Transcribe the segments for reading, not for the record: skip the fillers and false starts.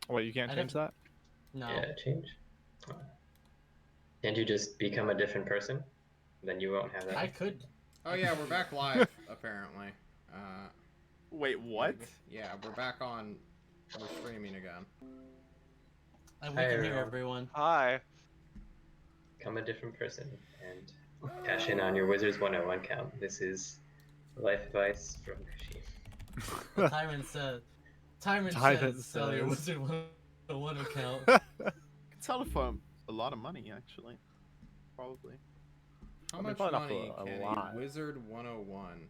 Wait, you can't change that? No. Yeah, change. Can't you just become a different person? Then you won't have that. I could. Oh yeah, we're back live apparently. Wait, what? Yeah, we're back on. We're streaming again. And Hi, we can hear everyone. everyone. Hi. Become a different person and cash in on your Wizards 101 count. This is life advice from Kushi. The Tyrant said. Tyrant says sell your Wizard 101 account. Could sell it for a lot of money, actually. Probably. How I mean, much probably not money for a can lot. a Wizard 101?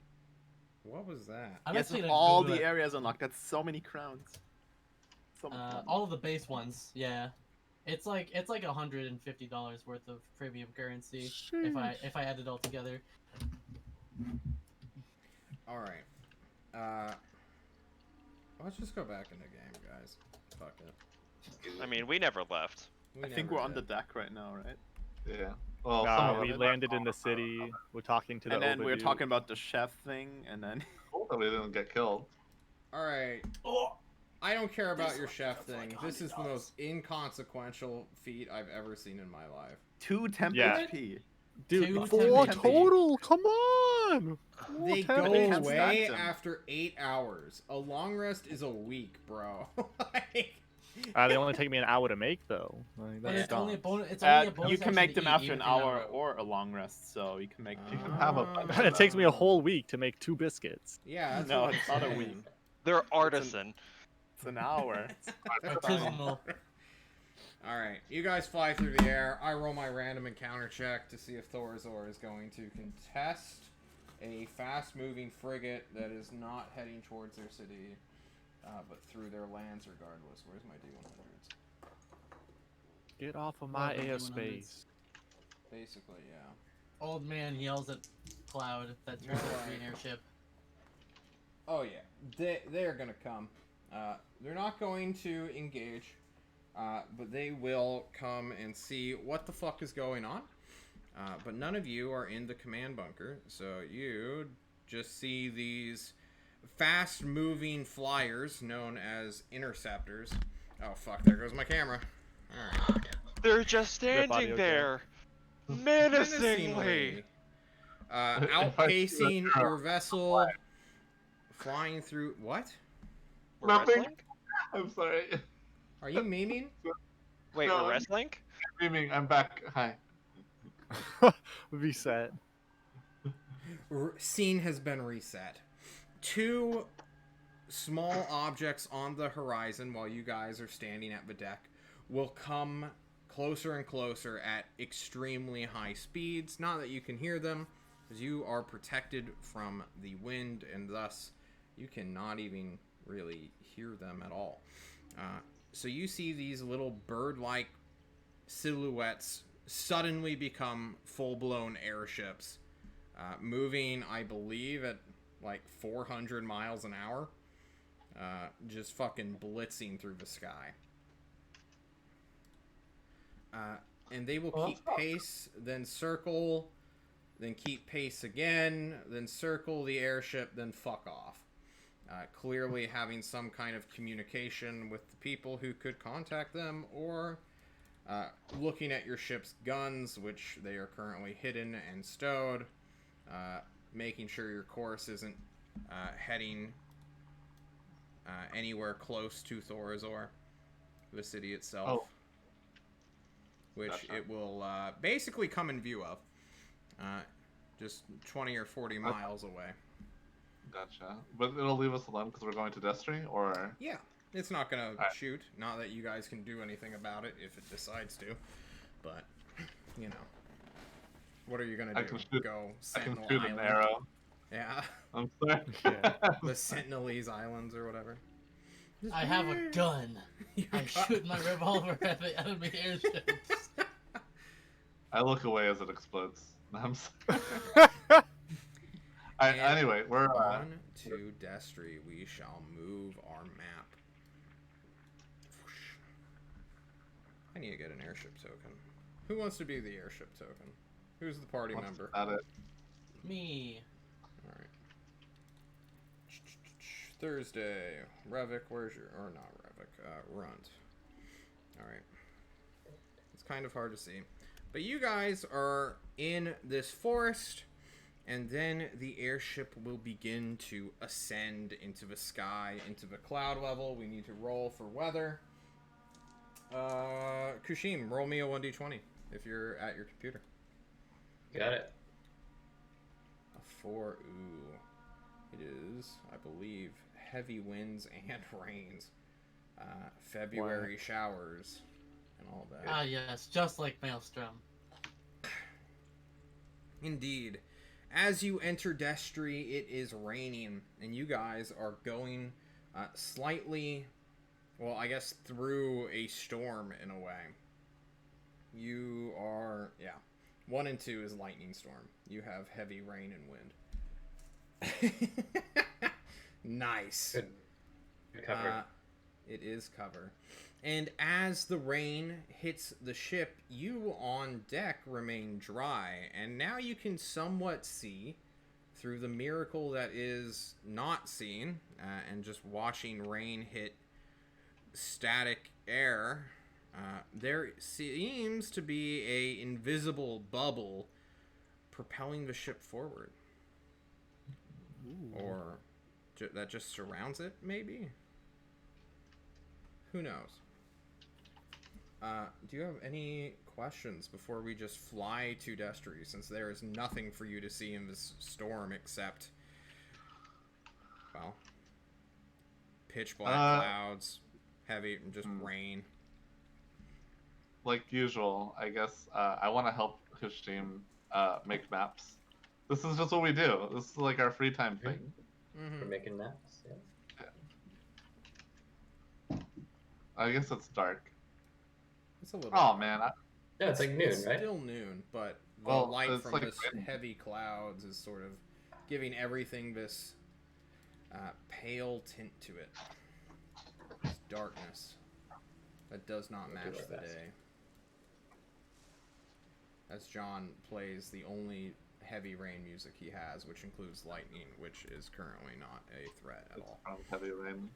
What was that? I'm Yes, actually with gonna all Google the it. areas unlocked. That's so many crowns. So much money. All of the base ones, yeah. It's like $150 worth of premium currency if I add it all together. All right. Let's just go back in the game, guys. Fuck it. I mean, we never left. I think we're on the deck right now, right? Yeah. Well, Nah, we landed in the city. We're talking to the Oh, overview. Oh, And then we were talking about the chef thing, and then... Cool that we didn't get killed. All right. Oh, I don't care about your chef thing. This is the most inconsequential feat I've ever seen in my life. 2 temp Yeah. HP. Two Dude, temp 4 HP. total! Come on! They temp go HP. away Stacked 'em. after 8 hours. A long rest is a week, bro. Like, They only take me an hour to make, though. Like, but that's it's only a dumb. bonus. It's only a bonus You can action make to them eat, after even an if you're hour not- or a long rest, so you can make two. have a bunch It takes me a whole week to make 2 biscuits. Yeah, that's No, what it's I'm not a saying. week. They're artisan. It's an hour. Artisanal. Alright, you guys fly through the air. I roll my random encounter check to see if Thorazor is going to contest a fast-moving frigate that is not heading towards their city, but through their lands regardless. Where's my D100s? Get off of my Well, the airspace. Basically, yeah. Old man yells at Cloud that turns out to be an airship. Oh yeah, they're gonna come. They're not going to engage, but they will come and see what the fuck is going on. But none of you are in the command bunker, so you just see these fast-moving flyers known as interceptors. Oh fuck, there goes my camera. Alright. They're just Rip standing audio there, menacingly. Outpacing your vessel, flying through... What? We're Nothing. wrestling? I'm sorry. Are you memeing? Wait, No, we're wrestling? I'm back. Hi. Reset. Scene has been reset. 2 small objects on the horizon while you guys are standing at the deck will come closer and closer at extremely high speeds. Not that you can hear them, because you are protected from the wind, and thus you cannot even really hear them at all. So you see these little bird-like silhouettes suddenly become full-blown airships, moving, I believe, at like 400 miles an hour, just fucking blitzing through the sky. And they will keep pace, then circle, then keep pace again, then circle the airship, then fuck off. Clearly having some kind of communication with the people who could contact them, or looking at your ship's guns, which they are currently hidden and stowed, making sure your course isn't heading anywhere close to Thorazor, the city itself. Oh. Which Gotcha. it will basically come in view of. Just 20 or 40 miles away. Gotcha. But it'll leave us alone because we're going to Destry, or... Yeah, it's not going to Alright. shoot. Not that you guys can do anything about it if it decides to. But, you know. What are you going to I do? can shoot- Go I can Sentinel shoot Island? an arrow. Yeah, I'm sorry. Yeah. the Sentinelese Islands or whatever. I have a gun. I shoot my revolver at the enemy airships. I look away as it explodes. I'm sorry. And Anyway, we're... on to Destry. We shall move our map. Whoosh. I need to get an airship token. Who wants to be the airship token? Who's the party member? At it. Me. Alright. Thursday. Revik, where's your... Or not Revik. Runt. Alright. It's kind of hard to see. But you guys are in this forest, and then the airship will begin to ascend into the sky, into the cloud level. We need to roll for weather. Kushim, roll me a 1d20 if you're at your computer. Got it. A 4, ooh. It is, I believe, heavy winds and rains. February showers and all that. Ah, yes, just like Maelstrom. Indeed. As you enter Destry, it is raining, and you guys are going slightly, well, I guess through a storm in a way. You are, 1 and 2 is lightning storm. You have heavy rain and wind. Nice. Good cover. It is cover. And as the rain hits the ship, you on deck remain dry. And now you can somewhat see through the miracle that is not seen and just watching rain hit static air. There seems to be a invisible bubble propelling the ship forward. Ooh. Or that just surrounds it, maybe? Who knows? Do you have any questions before we just fly to Destry, since there is nothing for you to see in this storm except, well, pitch black clouds, heavy, just rain. Like usual, I guess I want to help Kushim make maps. This is just what we do. This is like our free time thing. We're making maps. Yeah. I guess it's dark. It's a little. Oh man, Yeah, it's like noon, It's right? still noon, but the Well, light it's from like this raining. heavy clouds is sort of giving everything this pale tint to it. This darkness that does not We'll do match our the best. day. As John plays the only heavy rain music he has, which includes lightning, which is currently not a threat at all. From heavy rain.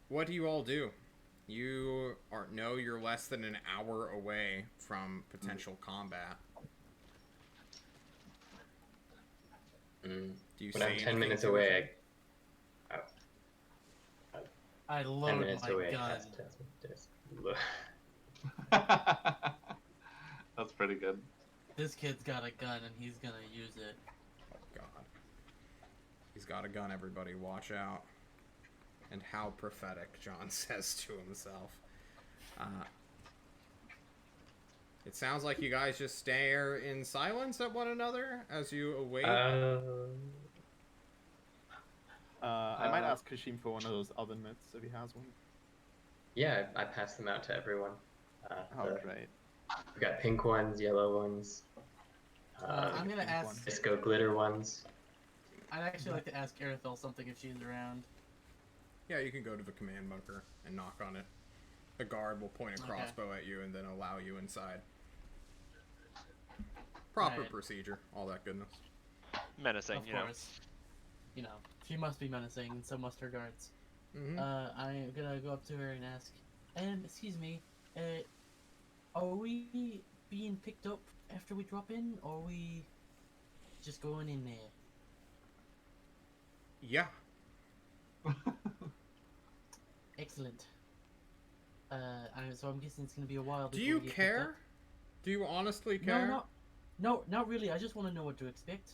What do you all do? You know you're less than an hour away from potential combat. Do you When say I'm 10 anything minutes to away, I 10 load minutes my away, gun. that's That's pretty good. This kid's got a gun and he's gonna use it. Oh god. He's got a gun, everybody. Watch out. And how prophetic, John says to himself. It sounds like you guys just stare in silence at one another as you await. I might ask Kashim for one of those oven mitts if he has one. Yeah, I passed them out to everyone. Oh, great. We got pink ones, yellow ones, I'm gonna pink ask. one. disco glitter ones. I'd actually like to ask Arithel something if she's around. Yeah, you can go to the command bunker and knock on it. The guard will point a Okay. crossbow at you and then allow you inside. Proper Alright. procedure, all that goodness. Menacing, Of you know. course. You know, she must be menacing, and so must her guards. Mm-hmm. I'm gonna go up to her and ask, excuse me, are we being picked up after we drop in, or are we just going in there? Yeah. Excellent. So I'm guessing it's gonna be a while. Do before you we get picked care? up. Do you honestly care? No, not really. I just want to know what to expect.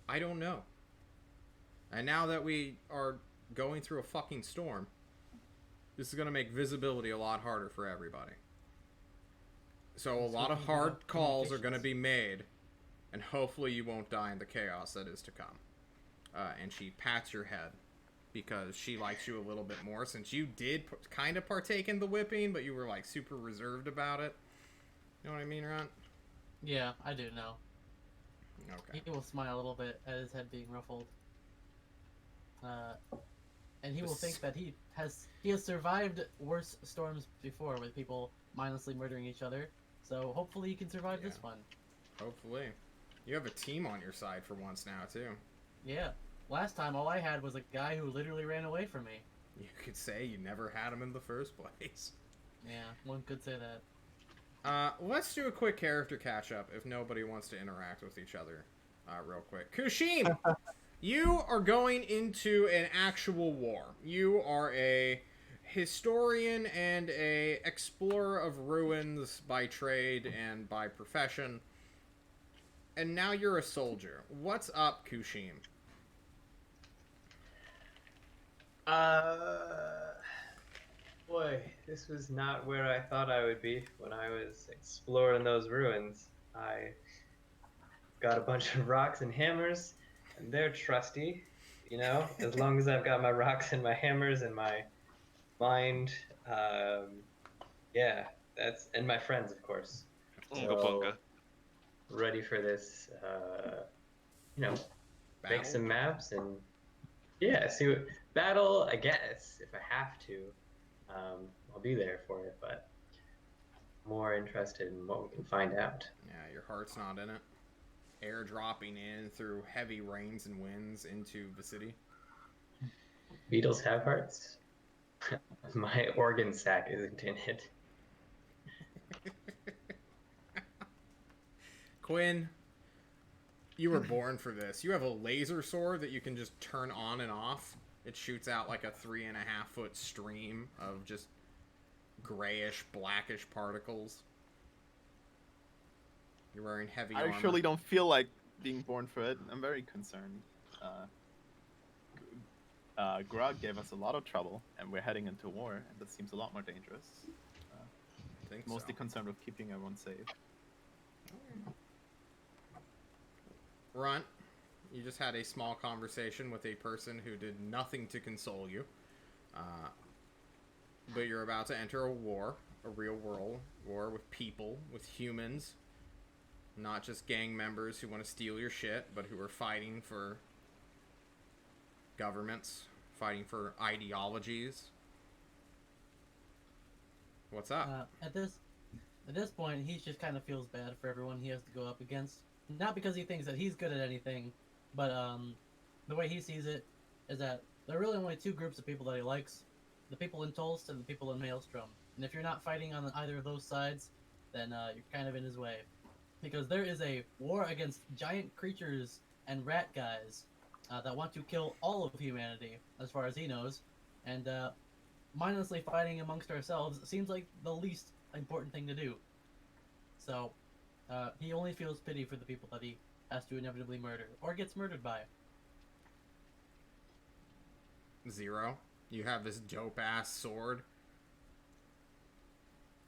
I don't know. And now that we are going through a fucking storm, this is going to make visibility a lot harder for everybody. So a Let's lot hope of we hard have calls are going to communications. be made, and hopefully you won't die in the chaos that is to come. And she pats your head because she likes you a little bit more, since you did kind of partake in the whipping, but you were like super reserved about it. You know what I mean, Ron? Yeah, I do know. Okay. He will smile a little bit at his head being ruffled. And he will think that he has survived worse storms before with people mindlessly murdering each other. So hopefully he can survive this Yeah. one. Hopefully. You have a team on your side for once now, too. Yeah. Last time all I had was a guy who literally ran away from me. You could say you never had him in the first place. Yeah, one could say that. Let's do a quick character catch-up if nobody wants to interact with each other real quick. Kushim, you are going into an actual war. You are a historian and a explorer of ruins by trade and by profession. And now you're a soldier. What's up, Kushim? Boy, this was not where I thought I would be when I was exploring those ruins. I got a bunch of rocks and hammers, and they're trusty, you know, as long as I've got my rocks and my hammers and my mind. Yeah, and my friends, of course. Unga bunga. Ready for this, you know, Battle? make some maps and yeah, see what battle. I guess if I have to, I'll be there for it. But more interested in what we can find out. Yeah, your heart's not in it. Air dropping in through heavy rains and winds into the city. Beetles have hearts. My organ sac isn't in it. Quinn, you were born for this. You have a laser sword that you can just turn on and off. It shoots out like a 3.5 foot stream of just grayish, blackish particles. You're wearing heavy I armor. actually don't feel like being born for it. I'm very concerned. Grog gave us a lot of trouble, and we're heading into war, and that seems a lot more dangerous. I think Mostly so. concerned with keeping everyone safe. Runt, you just had a small conversation with a person who did nothing to console you. But you're about to enter a war, a real world war with people, with humans. Not just gang members who want to steal your shit, but who are fighting for governments, fighting for ideologies. What's up? At this point, he just kind of feels bad for everyone he has to go up against. Not because he thinks that he's good at anything, but the way he sees it is that there are really only two groups of people that he likes: the people in Tolst and the people in Maelstrom. And if you're not fighting on either of those sides, then you're kind of in his way, because there is a war against giant creatures and rat guys that want to kill all of humanity, as far as he knows, and mindlessly fighting amongst ourselves seems like the least important thing to do. So, he only feels pity for the people that he has to inevitably murder, or gets murdered by. Zero. You have this dope ass sword.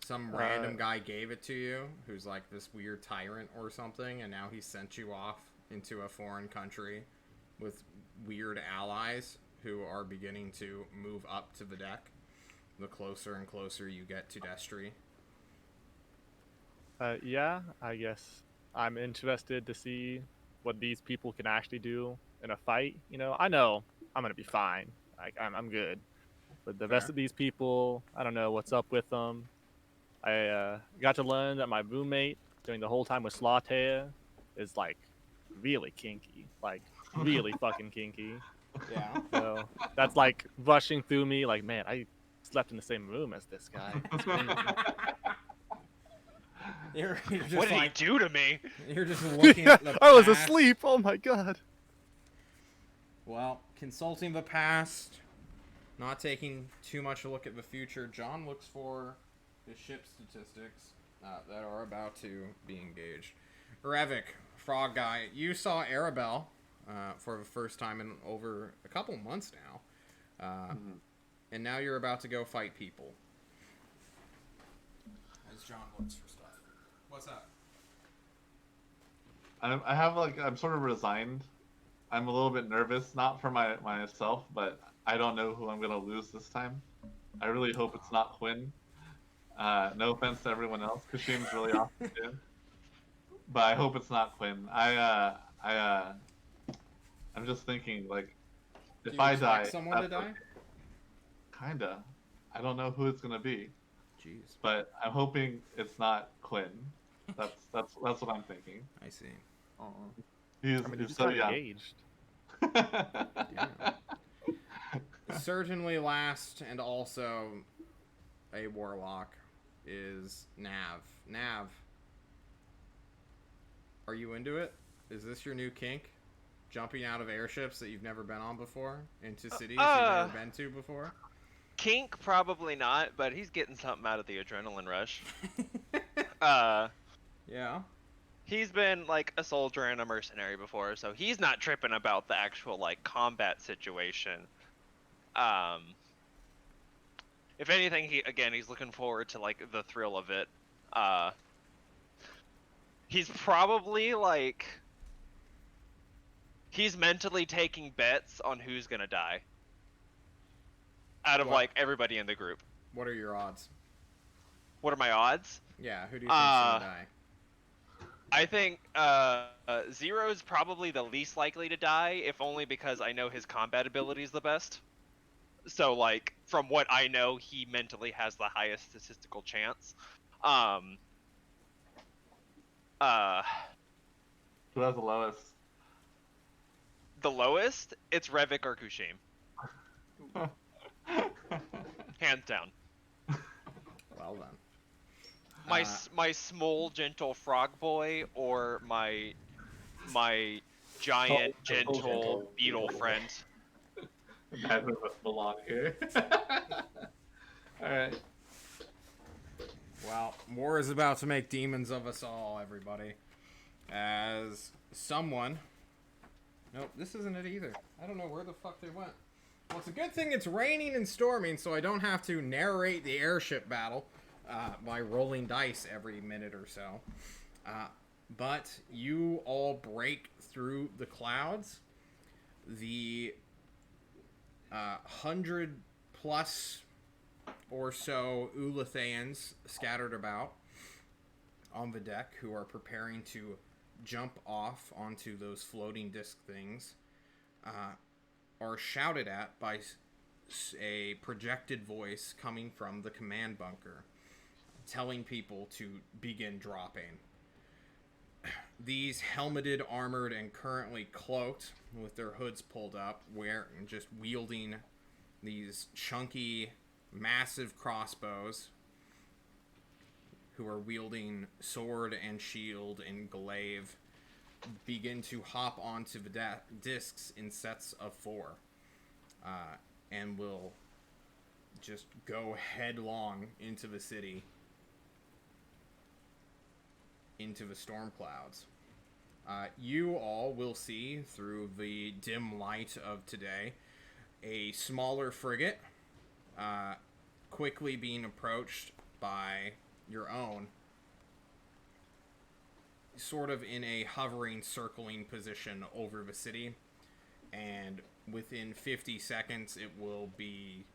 Some random guy gave it to you, who's like this weird tyrant or something, and now he sent you off into a foreign country with weird allies who are beginning to move up to the deck the closer and closer you get to Destry. Yeah, I guess I'm interested to see what these people can actually do in a fight. You know I'm gonna be fine. I'm good. But the rest of these people, I don't know what's up with them. I got to learn that my roommate during the whole time with Slaughter is like really kinky, like really fucking kinky. Yeah. So that's like rushing through me. Like, man, I slept in the same room as this guy. It's crazy. You're just What did he like, do to me? You're just looking at the I was past. asleep. Oh my god. Well, consulting the past, not taking too much a look at the future, John looks for the ship statistics that are about to be engaged. Revik, Frog Guy, you saw Arabelle for the first time in over a couple months now. And now you're about to go fight people. As John looks for stuff. What's up? I'm sort of resigned. I'm a little bit nervous, not for myself, but I don't know who I'm gonna lose this time. I really hope it's not Quinn. No offense to everyone else. Kashim's really awesome too. But I hope it's not Quinn. I'm just thinking, like, Do if you I expect die, someone to that's die? okay. Kinda. I don't know who it's gonna be, Jeez. but I'm hoping it's not Quinn. That's what I'm thinking. I see. He's I mean, you so just got young. engaged. Yeah. certainly last and also a warlock is Nav. Nav, are you into it? Is this your new kink? Jumping out of airships that you've never been on before? Into cities you've never been to before? Kink, probably not, but he's getting something out of the adrenaline rush. Yeah. He's been like a soldier and a mercenary before, so he's not tripping about the actual like combat situation. If anything, he's looking forward to like the thrill of it. He's probably like he's mentally taking bets on who's gonna die out of What? like everybody in the group. What are your odds? What are my odds? Yeah, who do you think's gonna die? I think Zero's probably the least likely to die, if only because I know his combat ability is the best. So, like, from what I know, he mentally has the highest statistical chance. Who has the lowest? The lowest, it's Revik or Kushim. Hands down. Well then. My small, gentle frog boy or my giant, gentle beetle friend. Neither of us belong here. Alright. Well, war is about to make demons of us all, everybody. As someone... Nope, this isn't it either. I don't know where the fuck they went. Well, it's a good thing it's raining and storming, so I don't have to narrate the airship battle by rolling dice every minute or so. But you all break through the clouds. The 100 plus or so Ulatheans scattered about on the deck who are preparing to jump off onto those floating disc things are shouted at by a projected voice coming from the command bunker, telling people to begin dropping. These helmeted, armored, and currently cloaked, with their hoods pulled up, just wielding these chunky, massive crossbows, who are wielding sword and shield and glaive, begin to hop onto the discs in sets of 4, and will just go headlong into the city, into the storm clouds. You all will see, through the dim light of today, a smaller frigate quickly being approached by your own, sort of in a hovering, circling position over the city, and within 50 seconds it will be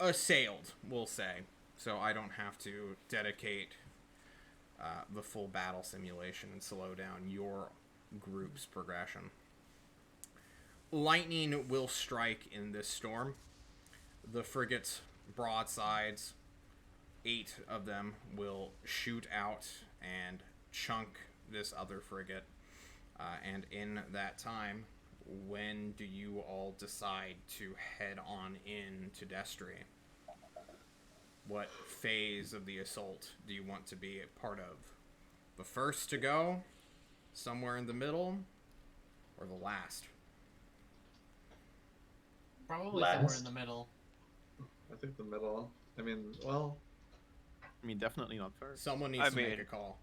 assailed, we'll say, so I don't have to dedicate the full battle simulation and slow down your group's progression. Lightning will strike in this storm. The frigate's broadsides, 8 of them, will shoot out and chunk this other frigate. And in that time, when do you all decide to head on in to Destry? What phase of the assault do you want to be a part of? The first to go? Somewhere in the middle? Or the last? Probably somewhere in the middle. I think the middle. I mean, well... I mean, definitely not first. Someone needs to make a call.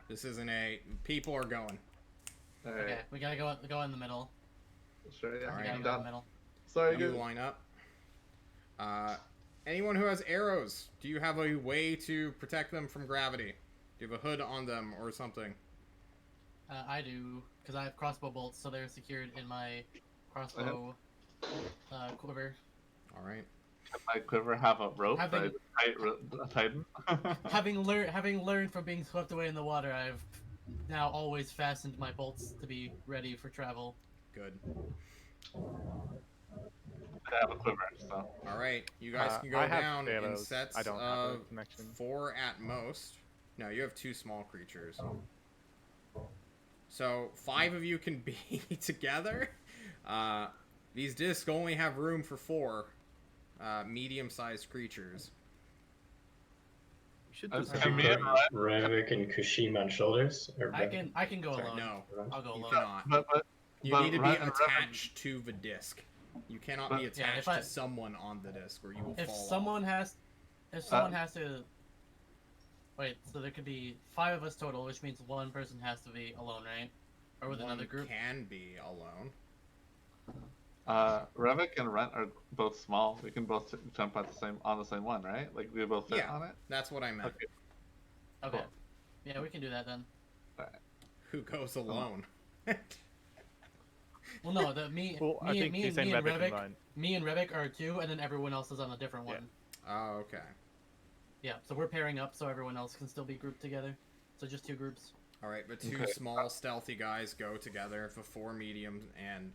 This isn't a... People are going. Alright. Okay, we gotta go in the middle. Sure, yeah. Alright, We gotta I'm go in done. the middle. Sorry, You good. line up. Anyone who has arrows, do you have a way to protect them from gravity? Do you have a hood on them or something? I do, because I have crossbow bolts, so they're secured in my crossbow quiver. Alright. Does my quiver have a rope? Having- A titan? Having learned from being swept away in the water, I've now always fastened my bolts to be ready for travel. Good. I have a quiver, so. Alright, you guys can go I have down in arrows. sets I don't have a of connection. 4 at most. No, you have 2 small creatures. So 5 of you can be together. These discs only have room for 4 medium-sized creatures. You should Uh, just Should have we me put and Revik and Kushim on shoulders? Or I can go Sorry. alone. No, I'll go you alone. cannot. But You but need to be Ren and Revan- attached to the disc. You cannot But- be Yeah, attached if I- to someone on the disc, or you will If fall someone off. has to wait, so there could be 5 of us total, which means one person has to be alone, right? Or with One another group. can be alone. Revik and Rent are both small. We can both jump at on the same one, right? Like we both fit Yeah. on it. That's what I meant. Okay. Okay. Cool. Yeah, we can do that then. Who goes alone? Well, no, the me, Well, I me, think me, he's me saying and Revik and Revik, Run. me and Revik are 2, and then everyone else is on a different Yeah. one. Oh, okay. Yeah, so we're pairing up so everyone else can still be grouped together. So just 2 groups. All right, but 2 Okay. small, stealthy guys go together. The 4 medium and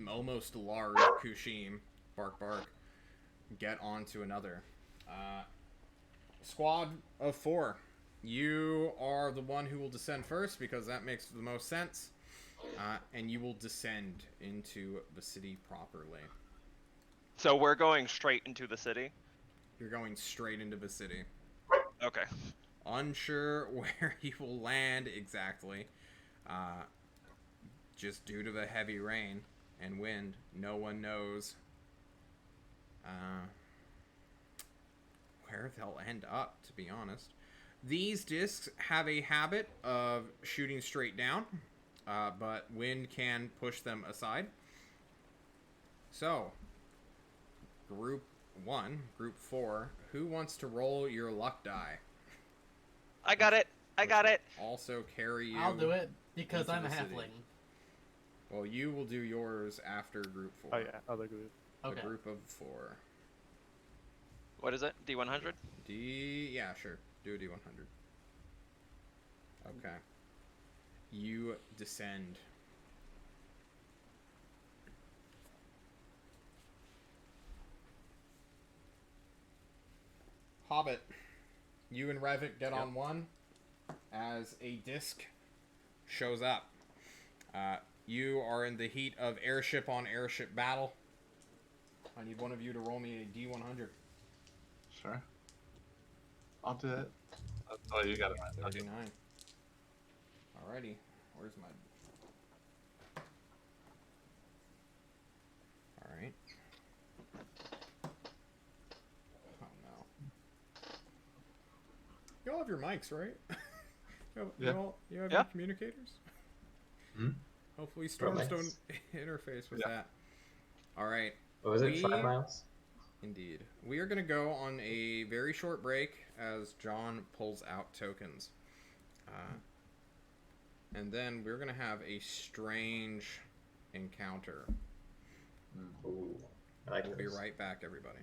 almost large Kushim, bark bark, get onto another. Squad of 4. You are the one who will descend first because that makes the most sense. And you will descend into the city properly. So we're going straight into the city. You're going straight into the city. Okay. Unsure where you will land exactly. Just due to the heavy rain and wind, no one knows where they'll end up, to be honest. These discs have a habit of shooting straight down, but wind can push them aside. So, Group 1, Group 4, who wants to roll your luck die? I got it. I got it. Also carry you. I'll do it because into I'm a the city. halfling. Well, you will do yours after Group 4. Oh yeah, other group. A Okay. group of 4. What is it? D100? Yeah, sure. Do a D100. Okay. You descend. Hobbit, you and Revit get on one as a disc shows up. You are in the heat of airship on airship battle. I need one of you to roll me a D100. Sure. I'll do it. Oh, you got it. Right. Okay. 39. Alrighty. Where's my... Alright. Oh no. You all have your mics, right? Yeah. You have Yeah. your communicators? Hmm? Hopefully For storms mics. don't interface with Yeah. that. Alright. What was it? We- 5 miles? Indeed. We are going to go on a very short break as John pulls out tokens. And then we're going to have a strange encounter. Ooh, I like We'll be this. right back, everybody.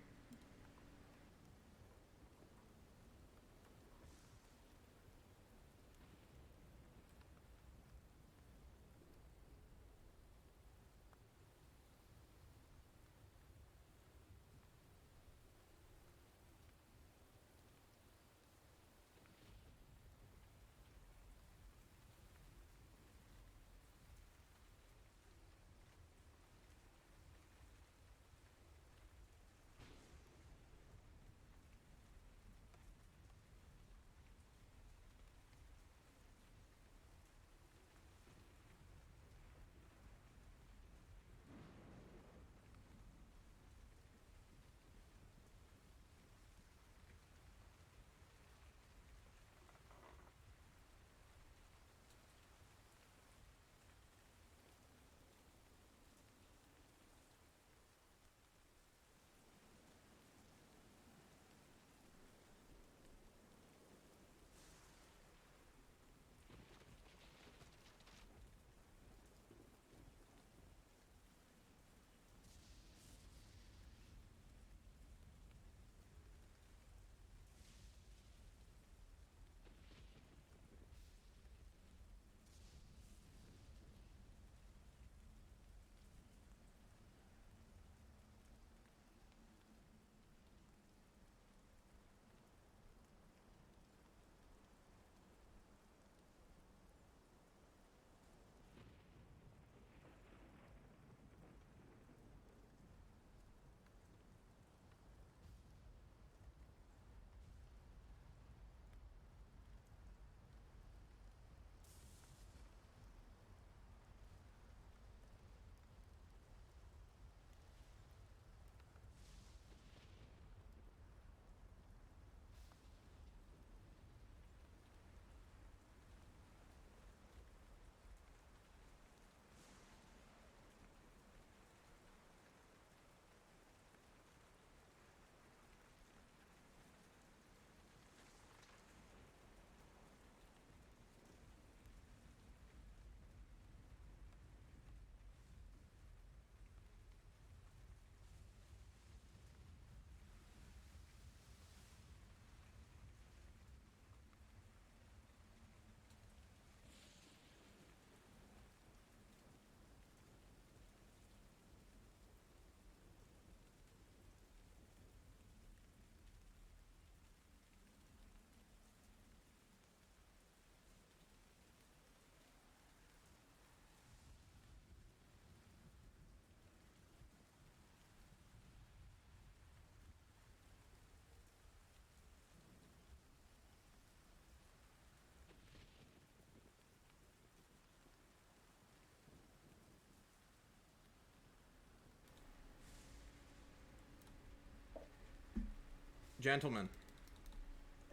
gentlemen,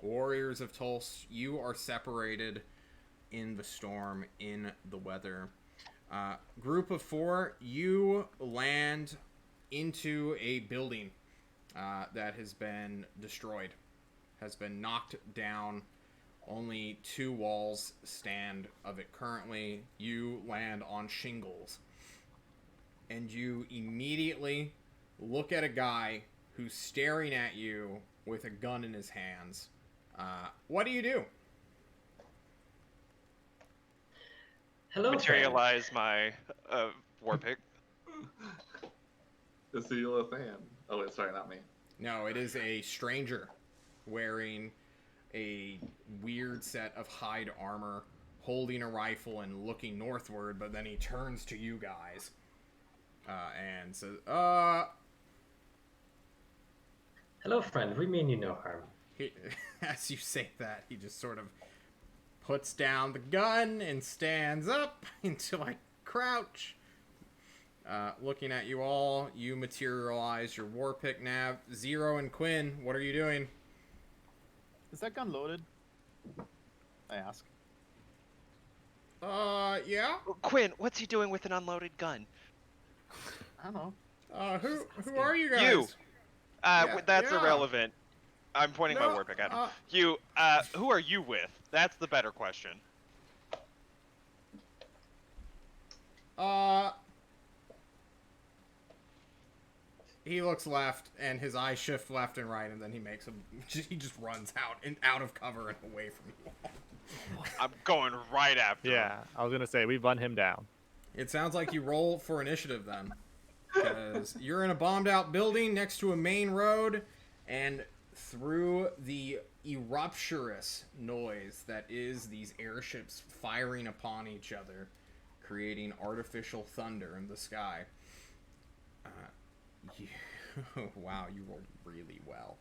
warriors of Tulsa, you are separated in the storm, in the weather. Group of 4, you land into a building that has been destroyed, has been knocked down. Only 2 walls stand of it currently. You land on shingles. And you immediately look at a guy who's staring at you with a gun in his hands. What do you do? Hello, Materialize my war pick. Is he a fan? Oh, wait, sorry, not me. No, it is a stranger wearing a weird set of hide armor, holding a rifle and looking northward, but then he turns to you guys and says, Hello, friend. We mean you no harm. as you say that, he just sort of puts down the gun and stands up until I crouch. Looking at you all, you materialize your war pick nav. Zero and Quinn, what are you doing? Is that gun loaded? I ask. Yeah? Quinn, what's he doing with an unloaded gun? I don't know. Who are you guys? You. That's yeah. irrelevant. I'm pointing my No, war pick at him. Who are you with? That's the better question. He looks left, and his eyes shift left and right, and then he just runs out of cover and away from you all. I'm going right after him. Yeah, I was gonna say we run him down. It sounds like you roll for initiative then, because you're in a bombed-out building next to a main road, and through the eruptious noise that is these airships firing upon each other, creating artificial thunder in the sky. Wow, you rolled really well.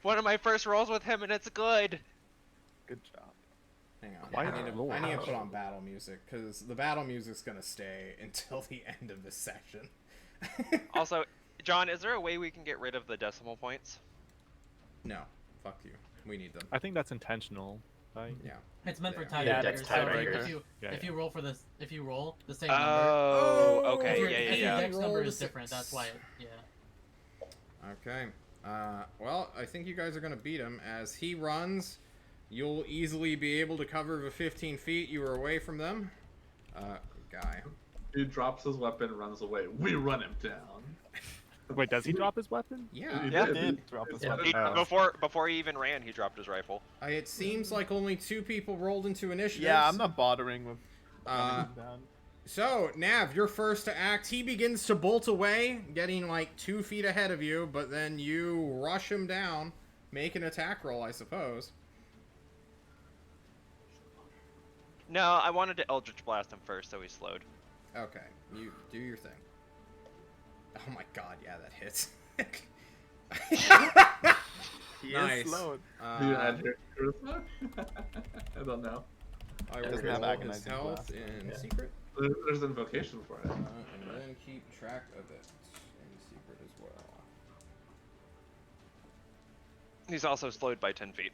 One of my first rolls with him, and it's good. Good job. Hang on, Why I need to put on battle music, because the battle music's gonna stay until the end of this session. Also, John, is there a way we can get rid of the decimal points? No, fuck you. We need them. I think that's intentional, right? Yeah. It's meant for Yeah. tiebreakers. Yeah, that's So tiebreaker. if you roll for this, if you roll the same number, Oh, okay, if your yeah. dex number Roll is the different. That's why. Yeah. Okay. Well, I think you guys are gonna beat him. As he runs, you'll easily be able to cover the 15 feet you were away from them. Guy. He drops his weapon, runs away. We run him down. Wait, does he drop his weapon? Yeah. He Yeah, did. did drop his Yeah. weapon. Before he even ran, he dropped his rifle. It seems like only 2 people rolled into initiative. Yeah, I'm not bothering with running him down. So, Nav, you're first to act. He begins to bolt away, getting like 2 feet ahead of you, but then you rush him down. Make an attack roll, I suppose. No, I wanted to Eldritch Blast him first, so he slowed. Okay, you do your thing. Oh my god, yeah, that hits. He Nice. is slowed. Do you add your charisma? I don't know. I Doesn't will have roll his agonizing health blast. in Yeah. secret, There's invocation for it. and then keep track of it in secret as well. He's also slowed by 10 feet.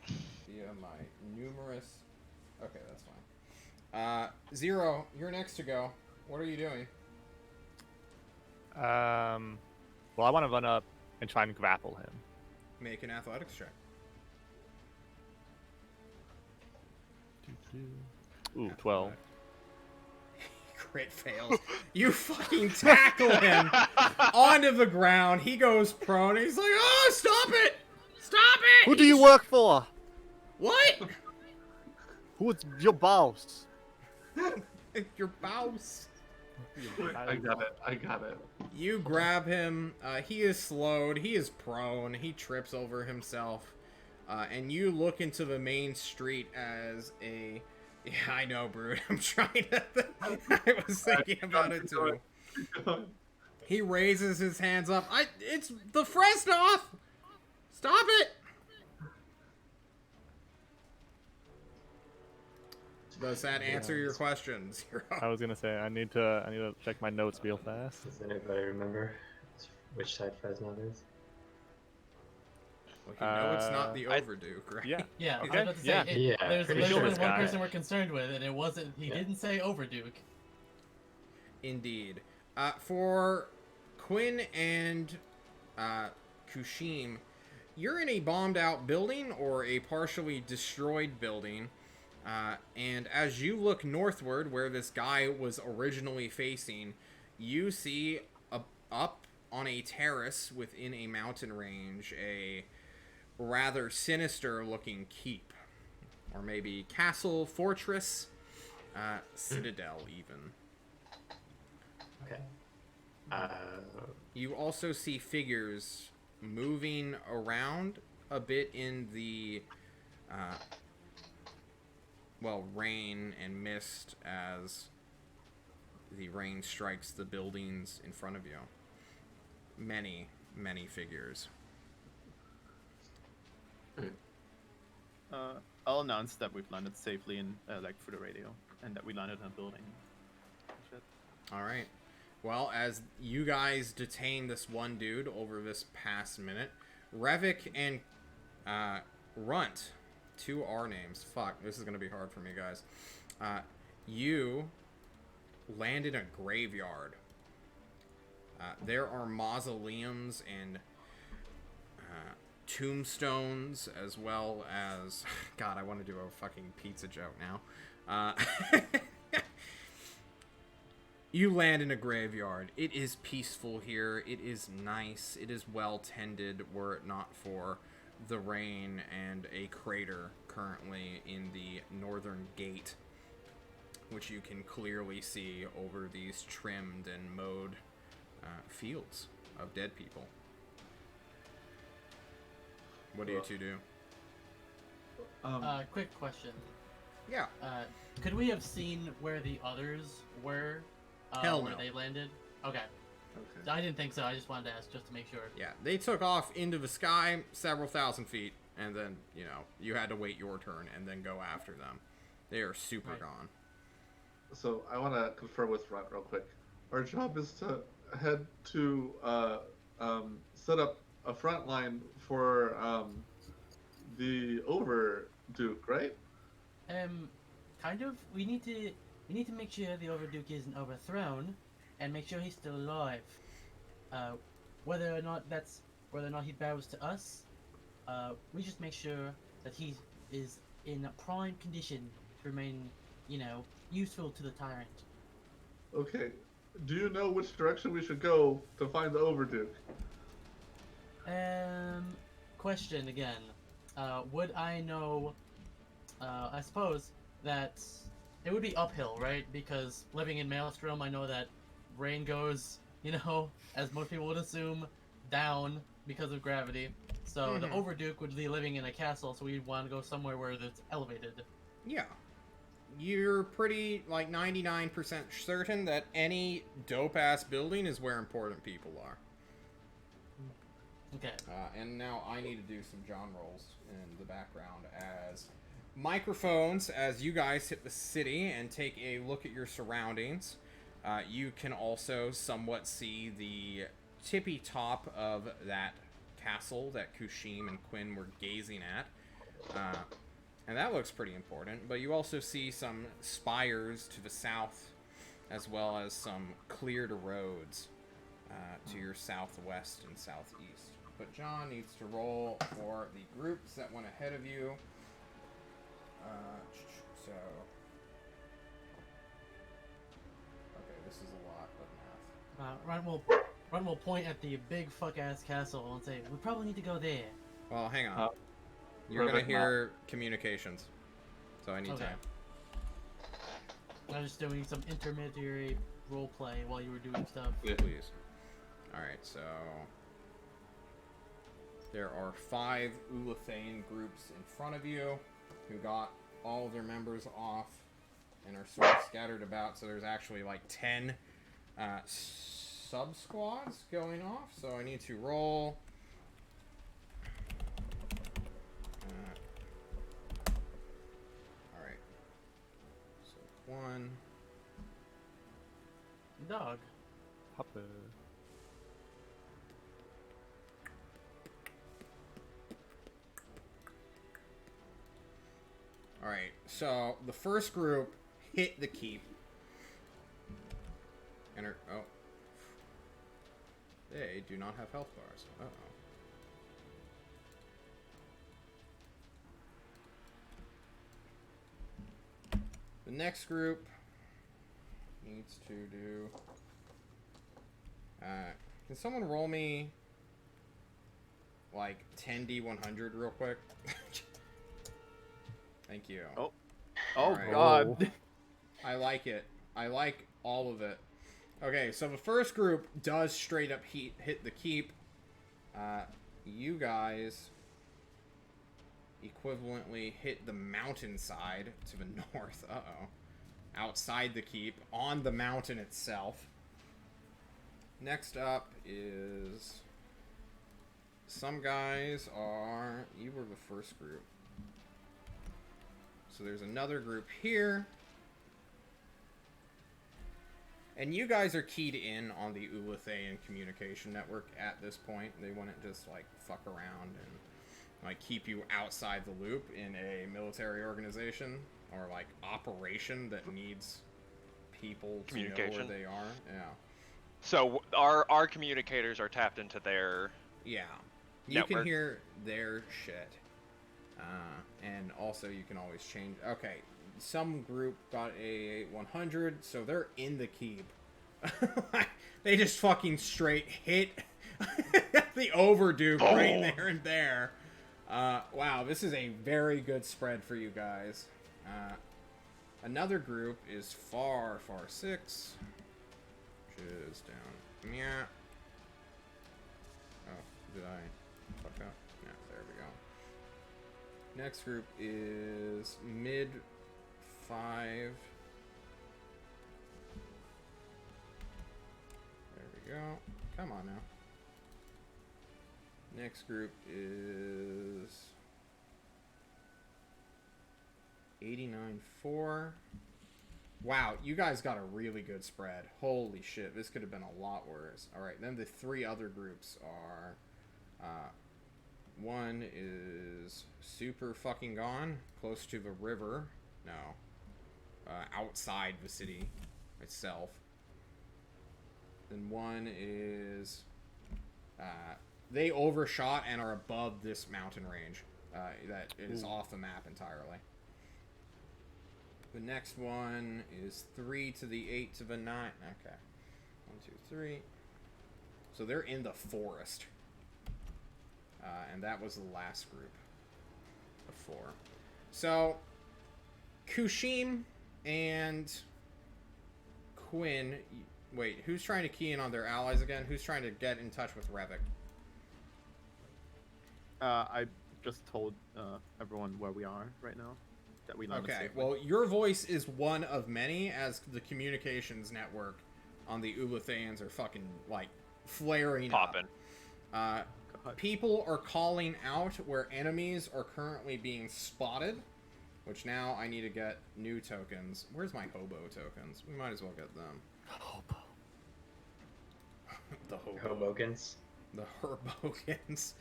Via my numerous... Okay, that's fine. Zero, you're next to go. What are you doing? Well, I want to run up and try and grapple him. Make an athletics check. Ooh, 12. Crit fails. You fucking tackle him onto the ground. He goes prone. And he's like, "Oh, stop it! Stop it!" Who do you work for? What? Who's your boss? Your boss. I got it. You grab him. He is slowed. He is prone. He trips over himself. And you look into the main street as a... Yeah, I know, Brood. I'm trying to... I was thinking about it, too. He raises his hands up. It's the Fresnoth! Stop it! Does that answer your question, Zero? I was gonna say I need to check my notes real fast. Does anybody remember which side Fresno is? Well, you know it's not the Overduke, right? Yeah. Yeah, I was Okay, about to say, yeah. Yeah, there's pretty only sure one it's got person it. we're concerned with, and it wasn't. He Yeah. didn't say Overduke. Indeed. For Quinn and Kushim, you're in a bombed out building or a partially destroyed building. And as you look northward, where this guy was originally facing, you see up on a terrace within a mountain range a rather sinister looking keep. Or maybe castle, fortress, citadel, even. Okay. You also see figures moving around a bit in the, rain and mist as the rain strikes the buildings in front of you. Many, many figures. I'll announce that we've landed safely in, through the radio, and that we landed in a building. Shit. All right. Well, as you guys detain this one dude over this past minute, Revik and Runt, 2 R names. Fuck, this is gonna be hard for me, guys. You land in a graveyard. There are mausoleums and tombstones, as well as... God, I want to do a fucking pizza joke now. You land in a graveyard. It is peaceful here. It is nice. It is well tended, were it not for the rain and a crater currently in the northern gate, which you can clearly see over these trimmed and mowed fields of dead people. What do you two do? Quick question. Yeah. Could we have seen where the others were? Hell where no. they landed? Okay. Okay. I didn't think so. I just wanted to ask just to make sure. Yeah, they took off into the sky several thousand feet, and then, you had to wait your turn and then go after them. They are super Right. gone. So I want to confer with Runt real quick. Our job is to head to set up a front line for the Overduke, right? Kind of. We need to make sure the Overduke isn't overthrown, and make sure he's still alive. Whether or not he bows to us, we just make sure that he is in a prime condition to remain, useful to the tyrant. Okay. Do you know which direction we should go to find the Overduke? Question again. Would I know? I suppose that it would be uphill, right? Because living in Maelstrom, I know that rain goes, as most people would assume, down because of gravity. So the Overduke would be living in a castle, so we'd want to go somewhere where it's elevated. Yeah. You're pretty, 99% certain that any dope-ass building is where important people are. Okay. And now I need to do some John rolls in the background as microphones, as you guys hit the city and take a look at your surroundings. You can also somewhat see the tippy top of that castle that Kushim and Quinn were gazing at. And that looks pretty important, but you also see some spires to the south, as well as some cleared roads to your southwest and southeast. But John needs to roll for the groups that went ahead of you. Okay, this is a lot of math. Ron will point at the big fuck-ass castle and say, we probably need to go there. Well, hang on. You're gonna hear communications, so I need time. I was just doing some intermediary role play while you were doing stuff. Yeah. Please. Alright, so there are 5 Ulathane groups in front of you who got all of their members off and are sort of scattered about, so there's actually 10 sub-squads going off, so I need to roll. Alright. So 1. Dog. Alright, so the first group hit the keep. Enter. Oh. They do not have health bars. Uh-oh. The next group needs to do... can someone roll me, like, 10d100 real quick? Thank you. Oh Alright. God. I like it. I like all of it. Okay, so the first group does straight up hit the keep. You guys equivalently hit the mountainside to the north. Uh-oh. Outside the keep, on the mountain itself. Next up is... Some guys are... You were the first group. So there's another group here. And you guys are keyed in on the Ulathaean communication network at this point. They wouldn't just, like, fuck around and, like, keep you outside the loop in a military organization or, like, operation that needs people to know where they are. Yeah. So our communicators are tapped into their Yeah. You network. can hear their shit. And also you can always change... Okay. Some group got a 100, so they're in the keep. They just fucking straight hit the overduke right there and there. Wow, this is a very good spread for you guys. Another group is far 6, which is down. Yeah. Oh, did I fuck up? Yeah, there we go. Next group is mid 5. There we go. Come on now. Next group is 89.4. Wow, you guys got a really good spread. Holy shit, this could have been a lot worse. Alright, then the 3 other groups are... one is super fucking gone, close to the river. No. Outside the city itself. Then one is... they overshot and are above this mountain range. That is off the map entirely. The next one is 3 to the 8 to the 9. Okay. 1, 2, 3. So they're in the forest. And that was the last group of 4. So, Kushim and Quinn... Wait, who's trying to key in on their allies again? Who's trying to get in touch with Revik? I just told everyone where we are right now. That we landed Okay, safely. well, your voice is one of many, as the communications network on the Ulathaeans are fucking, like, flaring popping. up. People are calling out where enemies are currently being spotted, which now I need to get new tokens. Where's my hobo tokens? We might as well get them. Hobo. The hobo. Hobokins. The Herbogans.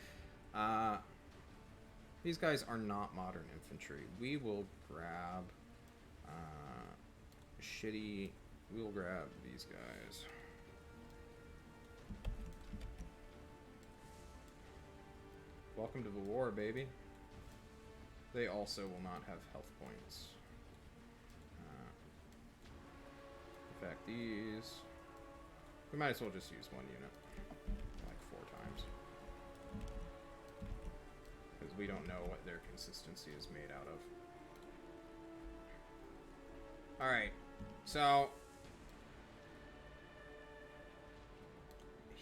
These guys are not modern infantry. We will grab shitty... We'll grab these guys. Welcome to the war, baby. They also will not have health points. In fact, these... We might as well just use one unit. Like 4 times. Because we don't know what their consistency is made out of. Alright. So...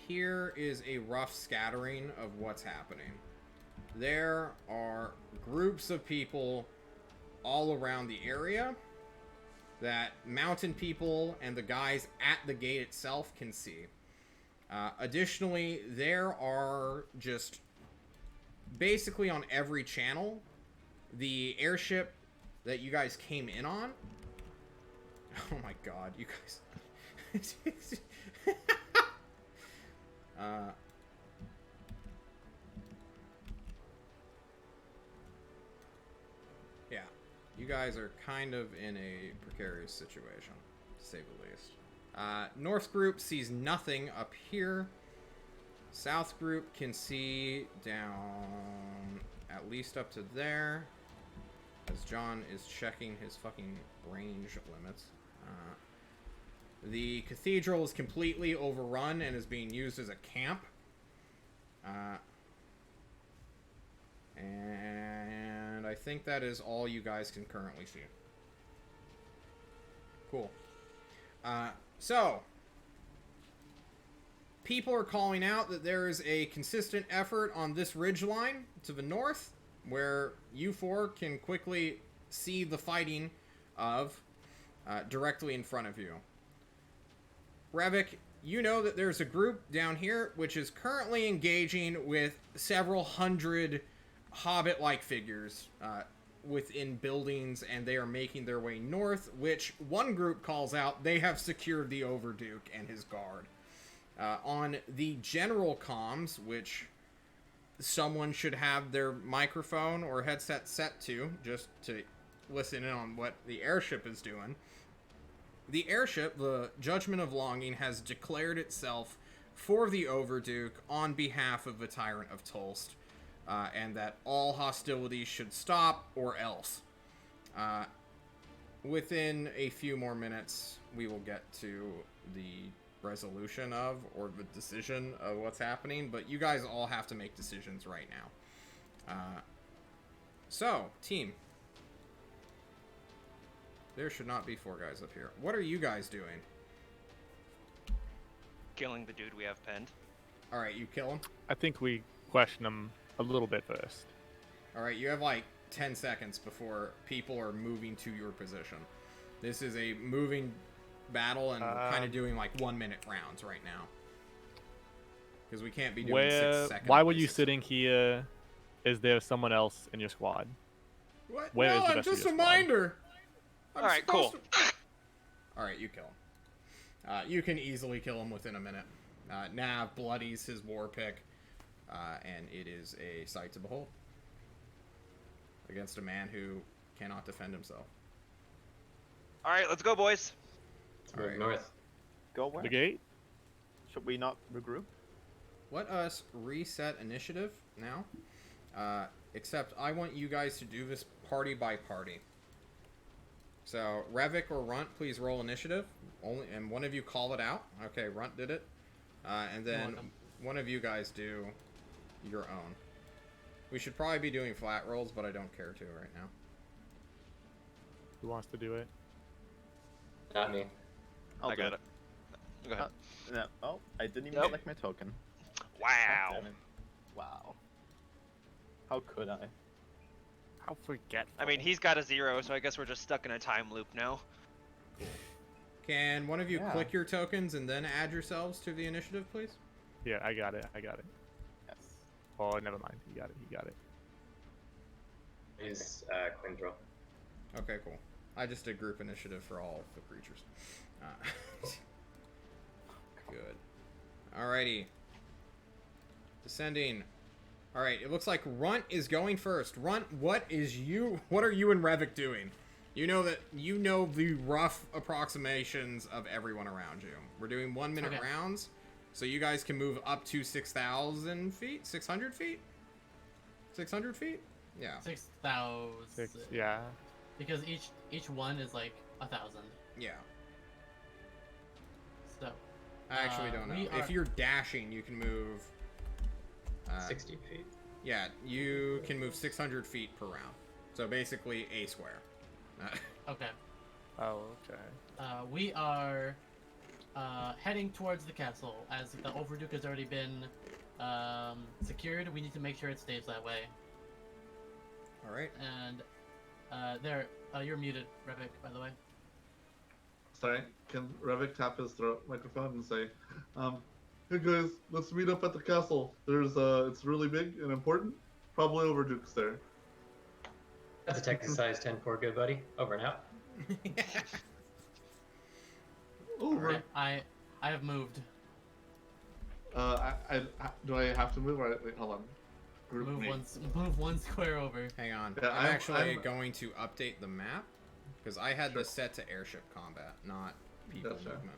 Here is a rough scattering of what's happening. There are groups of people all around the area that mountain people and the guys at the gate itself can see. Additionally, there are just basically on every channel the airship that you guys came in on. Oh my god, you guys. Yeah, you guys are kind of in a precarious situation, to say the least. North group sees nothing up here. South group can see down at least up to there, as John is checking his fucking range limits. The cathedral is completely overrun and is being used as a camp. And I think that is all you guys can currently see. Cool. So, people are calling out that there is a consistent effort on this ridgeline to the north, where you four can quickly see the fighting of directly in front of you. Revik, you know that there's a group down here which is currently engaging with several hundred hobbit-like figures within buildings, and they are making their way north, which one group calls out they have secured the Overduke and his guard. On the general comms, which someone should have their microphone or headset set to, just to listen in on what the airship is doing. The airship, the Judgment of Longing, has declared itself for the Overduke on behalf of the Tyrant of Tulst, and that all hostilities should stop or else. Within a few more minutes, we will get to the resolution of, or the decision of what's happening, but you guys all have to make decisions right now. So, team. There should not be 4 guys up here. What are you guys doing? Killing the dude we have penned. Alright, you kill him? I think we question him a little bit first. Alright, you have like 10 seconds before people are moving to your position. This is a moving battle, and we're kind of doing like 1-minute rounds right now. Because we can't be doing 6 seconds. Why were you sitting here? Is there someone else in your squad? What? Where no, is the I'm rest of just your a squad? minder. Alright, cool. Alright, you kill him. You can easily kill him within a minute. Nav bloodies his war pick, and it is a sight to behold. Against a man who cannot defend himself. Alright, let's go, boys. Let's move Alright. north. Go where? The gate? Should we not regroup? Let us reset initiative now. Except I want you guys to do this party by party. So, Revik or Runt, please roll initiative. And one of you call it out. Okay, Runt did it. And then one of you guys do your own. We should probably be doing flat rolls, but I don't care to right now. Who wants to do it? Not me. I'll I do got it. Go ahead. No. Oh, I didn't even Nope. select my token. Wow. God damn it. Wow. How could I? How forgetful. I mean, he's got a 0, so I guess we're just stuck in a time loop now. Can one of you Yeah. click your tokens and then add yourselves to the initiative, please? Yeah, I got it. I got it. Yes. Oh, never mind. You got it. You got it. Use Quindril. Okay, cool. I just did group initiative for all the creatures. Good. Alrighty. Descending. Alright, it looks like Runt is going first. Runt, what are you and Revik doing? You know the rough approximations of everyone around you. We're doing 1-minute Okay. rounds, so you guys can move up to 6,000 feet? 600 feet? 600 feet? Yeah. 6,000. 6. Yeah. Because each one is like 1,000. Yeah. So. I actually don't know. we If are- you're dashing, you can move... 60 feet. Yeah, you can move 600 feet per round. So basically a square. Okay. Oh, okay. We are heading towards the castle, as the Overduke has already been secured. We need to make sure it stays that way. Alright. And you're muted, Revik, by the way. Sorry, can Revik tap his throat microphone and say, hey guys, let's meet up at the castle. It's really big and important. Probably Overduke's there. That's a Texas size 10-4, good buddy. Over and out. Over. Alright, I have moved. Do I have to move? All right, wait, hold on. Group me. Move one square over. Hang on. Yeah, I'm actually I'm- going to update the map because I had this set to airship combat, not people Gotcha. movement.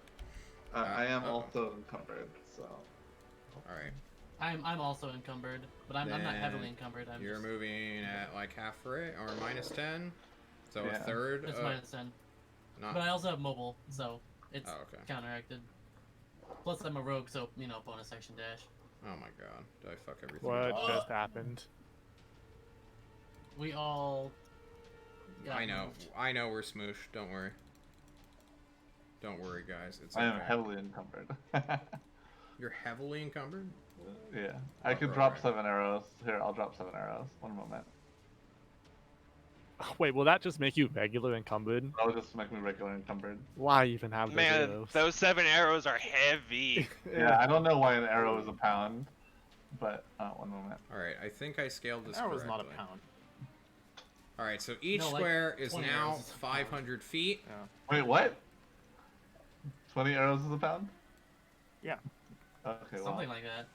I am uh-oh. also encumbered, so. All right. I'm also encumbered, but I'm not Then heavily encumbered. You're just, moving at like half rate or -10, so a Yeah. third. It's -10. Not. But I also have mobile, so it's Oh, okay. counteracted. Plus, I'm a rogue, so bonus action dash. Oh my god. Did I fuck everything What up? just happened? We all. got I know. moved. I know we're smooshed. Don't worry. Don't worry, guys. It's I am okay. heavily encumbered. You're heavily encumbered? Yeah. I could Right, drop right. 7 arrows. Here, I'll drop 7 arrows. One moment. Wait, will that just make you regular encumbered? That'll just make me regular encumbered. Why even have those Man, arrows? those 7 arrows are heavy. Yeah, I don't know why an arrow is a pound, but one moment. Alright, I think I scaled this That was not a correctly. pound. Alright, so each No, like square is 20 now arrows is a pound. 500 feet. Yeah. Wait, what? 20 arrows is a pound? Yeah. Okay, well, Something like that.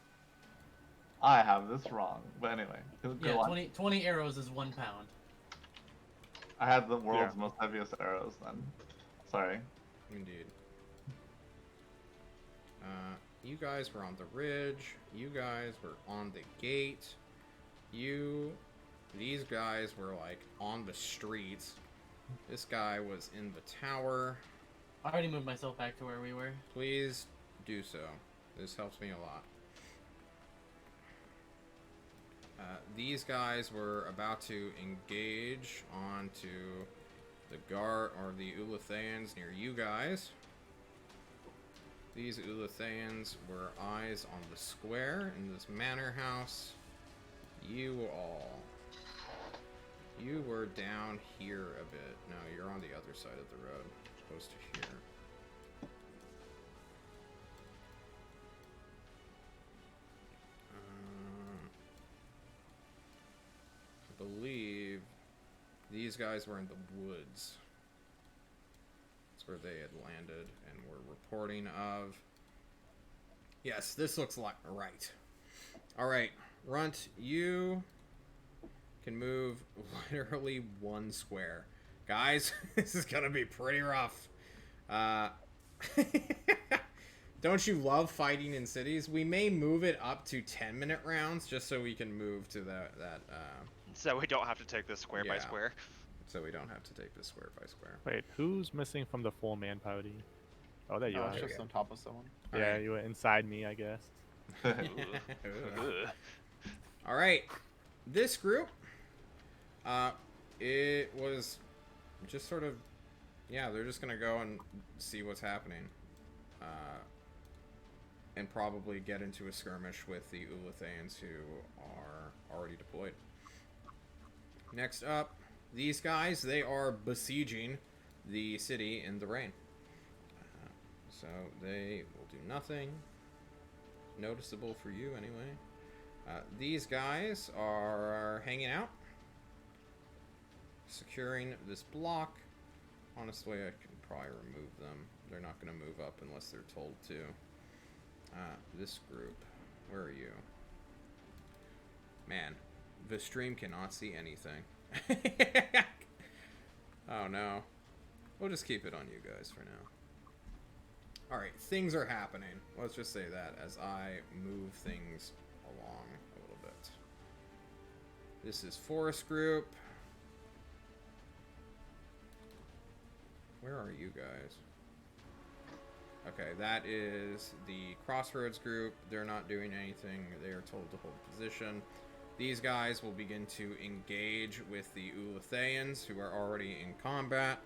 I have this wrong. But anyway, go Yeah, on. 20 arrows is 1 pound. I had the world's most heaviest arrows then. Sorry. Indeed. You guys were on the ridge. You guys were on the gate. These guys were like on the streets. This guy was in the tower. I already moved myself back to where we were. Please do so. This helps me a lot. These guys were about to engage onto the guard or the Ulatheans near you guys. These Ulatheans were eyes on the square in this manor house. You were down here a bit. No, you're on the other side of the road, opposed to here. I believe these guys were in the woods. That's where they had landed and were reporting of. Yes, this looks like right. Alright, Runt, you can move literally 1 square. Guys, this is gonna be pretty rough. Don't you love fighting in cities? We may move it up to 10-minute rounds just so we can move to that So we don't have to take this square by Yeah. square. so we don't have to take this square by square. Wait, who's missing from the 4-man party? Oh, there you Oh, are. it's just on top of someone. Yeah, Alright. you were inside me, I guess. Ugh. All right, this group, it was just sort of, yeah, they're just gonna go and see what's happening, and probably get into a skirmish with the Ulatheans who are already deployed. Next up, these guys, they are besieging the city in the rain. So they will do nothing noticeable for you anyway. These guys are hanging out, securing this block. Honestly, I can probably remove them. They're not going to move up unless they're told to. This group, where are you? Man, the stream cannot see anything. Oh no. We'll just keep it on you guys for now. Alright, things are happening. Let's just say that as I move things along a little bit. This is Forest Group. Where are you guys? Okay, that is the Crossroads Group. They're not doing anything. They are told to hold position. These guys will begin to engage with the Ulatheans, who are already in combat.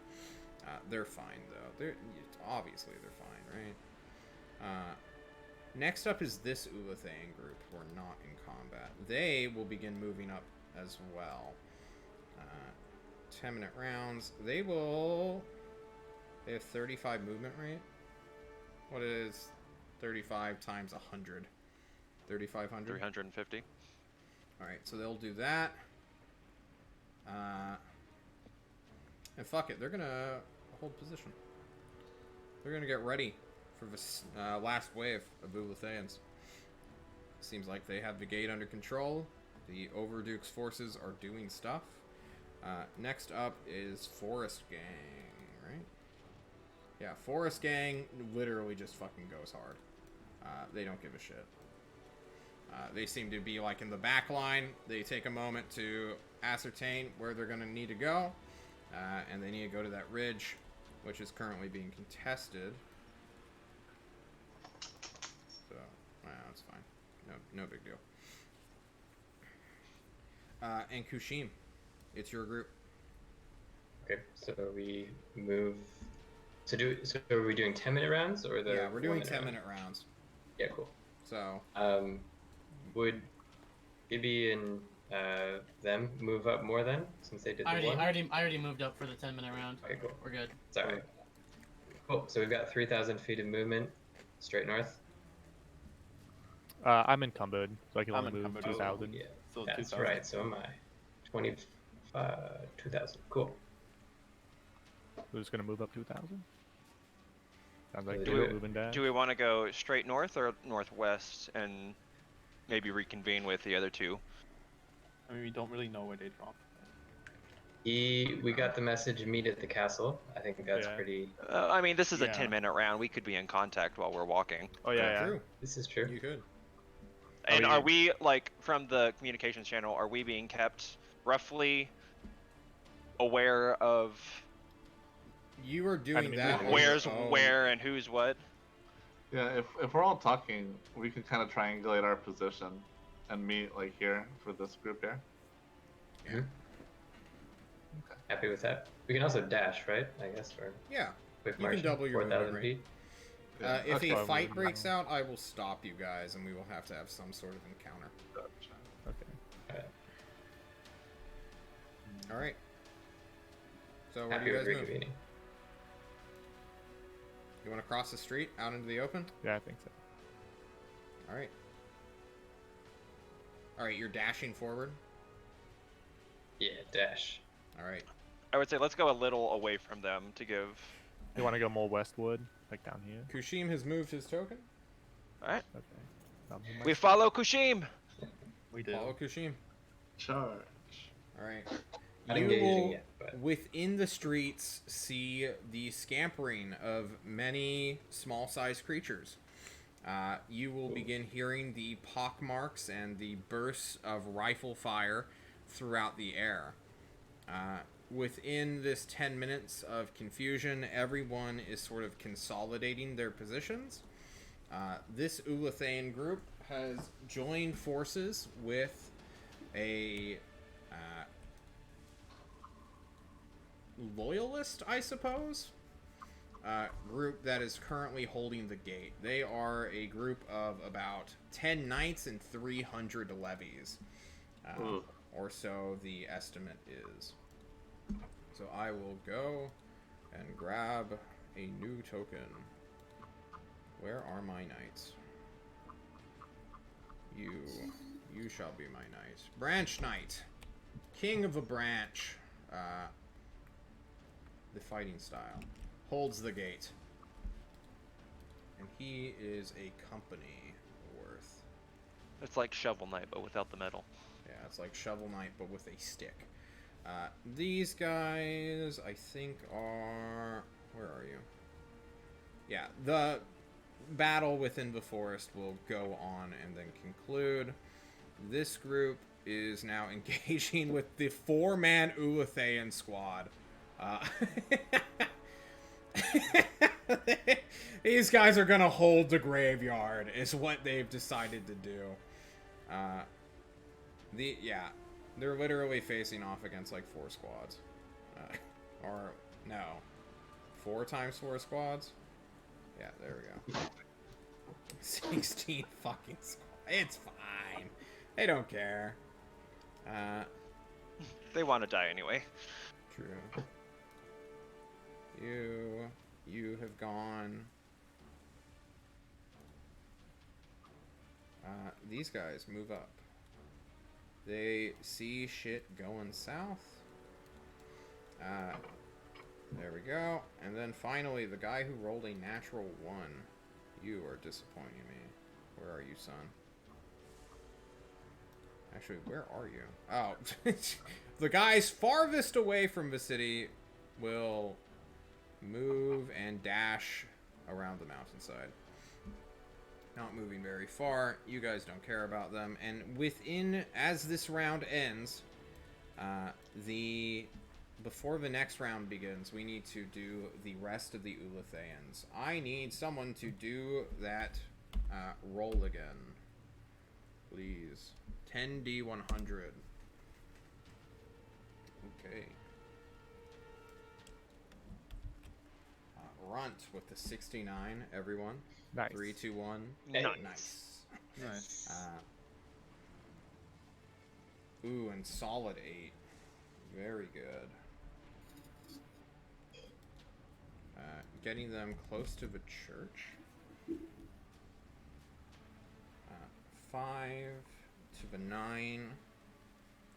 They're fine, though. Obviously they're fine, right? Next up is this Ulathean group, who are not in combat. They will begin moving up as well. 10-minute rounds. They have 35 movement rate. What is 35 times 100? 3,500? 350. Alright, so they'll do that. And fuck it, they're gonna hold position. They're gonna get ready for this last wave of Ulatheans. Seems like they have the gate under control. The Overduke's forces are doing stuff. Next up is Forest Gang, right? Yeah, Forest Gang literally just fucking goes hard. They don't give a shit. They seem to be like in the back line. They take a moment to ascertain where they're going to need to go. And they need to go to that ridge, which is currently being contested. So, that's fine. No big deal. And Kushim, it's your group. Okay, so we move. So are we doing 10-minute rounds or the? Yeah, we're doing 1-minute 10-minute rounds. Yeah, cool. So. Would Gibby and them move up more then, since they did I the one? already moved up for the 10-minute round. Okay, cool. We're good. Sorry. Cool. So we've got 3,000 feet of movement straight north. I'm encumbered, so I can I'm only move encumbered. 2,000. Yeah, So that's 2,000. right. So am I. 2,000. Cool. We're just gonna move up 2,000. Sounds like Do we're it. moving down. Do we want to go straight north or northwest and maybe reconvene with the other two? I mean, we don't really know where they dropped. We got the message, meet at the castle. I think that's Yeah. pretty. I mean, this is a Yeah. 10-minute round. We could be in contact while we're walking. Oh yeah, yeah. True. This is true. You could. And yeah. are we, like, from the communications channel, are we being kept roughly aware of You are doing Enemy that. movement. on your where's own. where and who's what? Yeah, if we're all talking, we can kind of triangulate our position and meet like here for this group here. Happy with that. We can also dash, right? I guess, or Yeah. quick You can march. double your 4,000 movement feet. If Okay. a fight breaks out, I will stop you guys, and we will have to have some sort of encounter. Okay. All right. So where do Happy you with guys move? reconvening. You want to cross the street out into the open? Yeah, I think so. All right. All right, you're dashing forward. Yeah, dash. All right. I would say let's go a little away from them to give. You want to go more westwood, like down here? Kushim has moved his token. All right. Okay. I'll move my- We follow Kushim. We do. Follow Kushim. Charge. All right. Not You engaging will, yet, but within the streets, see the scampering of many small-sized creatures. You will begin hearing the pockmarks and the bursts of rifle fire throughout the air. Within this 10 minutes of confusion, everyone is sort of consolidating their positions. This Ulathaean group has joined forces with a loyalist, I suppose, group that is currently holding the gate. They are a group of about 10 knights and 300 levies, or so the estimate is. So I will go and grab a new token. Where are my knights? You shall be my knight. Branch Knight. King of a branch. The fighting style. Holds the gate. And he is a company worth. It's like Shovel Knight, but without the metal. Yeah, it's like Shovel Knight, but with a stick. These guys, I think, are... Where are you? Yeah, the battle within the forest will go on and then conclude. This group is now engaging with the 4-man Ulathaean squad. These guys are gonna hold the graveyard, is what they've decided to do. They're literally facing off against like 4 squads. Or, no. 4 times 4 squads? Yeah, there we go. 16 fucking squads. It's fine. They don't care. They want to die anyway. True. You have gone. These guys move up. They see shit going south. There we go. And then finally, the guy who rolled a natural 1. You are disappointing me. Where are you, son? Actually, where are you? Oh, the guys farthest away from the city will move and dash around the mountainside. Not moving very far. You guys don't care about them. And as this round ends, before the next round begins, we need to do the rest of the Ulatheans. I need someone to do that roll again. Please. 10d100. Okay. Runt with the 69, everyone. Nice. 3, 2, 1. Nice. Nice. Ooh, and solid 8. Very good. Getting them close to the church. 5 to the 9.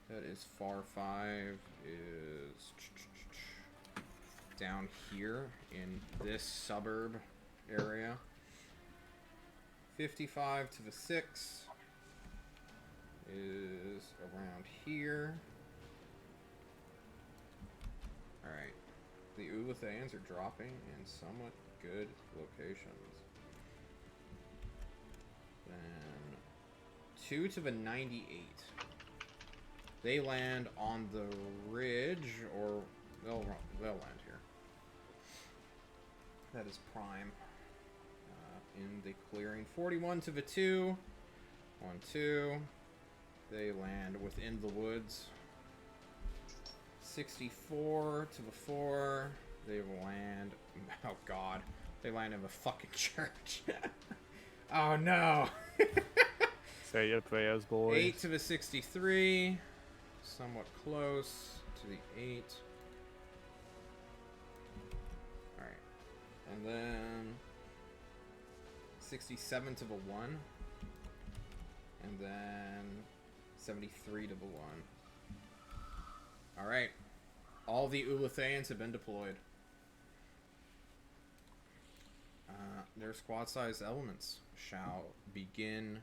That is far 5 is down here in this suburb area. 55 to the 6 is around here. Alright. The Ulatheans are dropping in somewhat good locations. Then 2 to the 98. They land on the ridge, or they'll land here. That is prime. In the clearing. 41 to the 2. 1, 2. They land within the woods. 64 to the 4. They land. Oh god. They land in the fucking church. Oh no. Say your prayers, boys. 8 to the 63. Somewhat close to the 8. Alright. And then 67 to the 1. And then 73 to the 1. Alright. All the Ulatheans have been deployed. Their squad-sized elements shall begin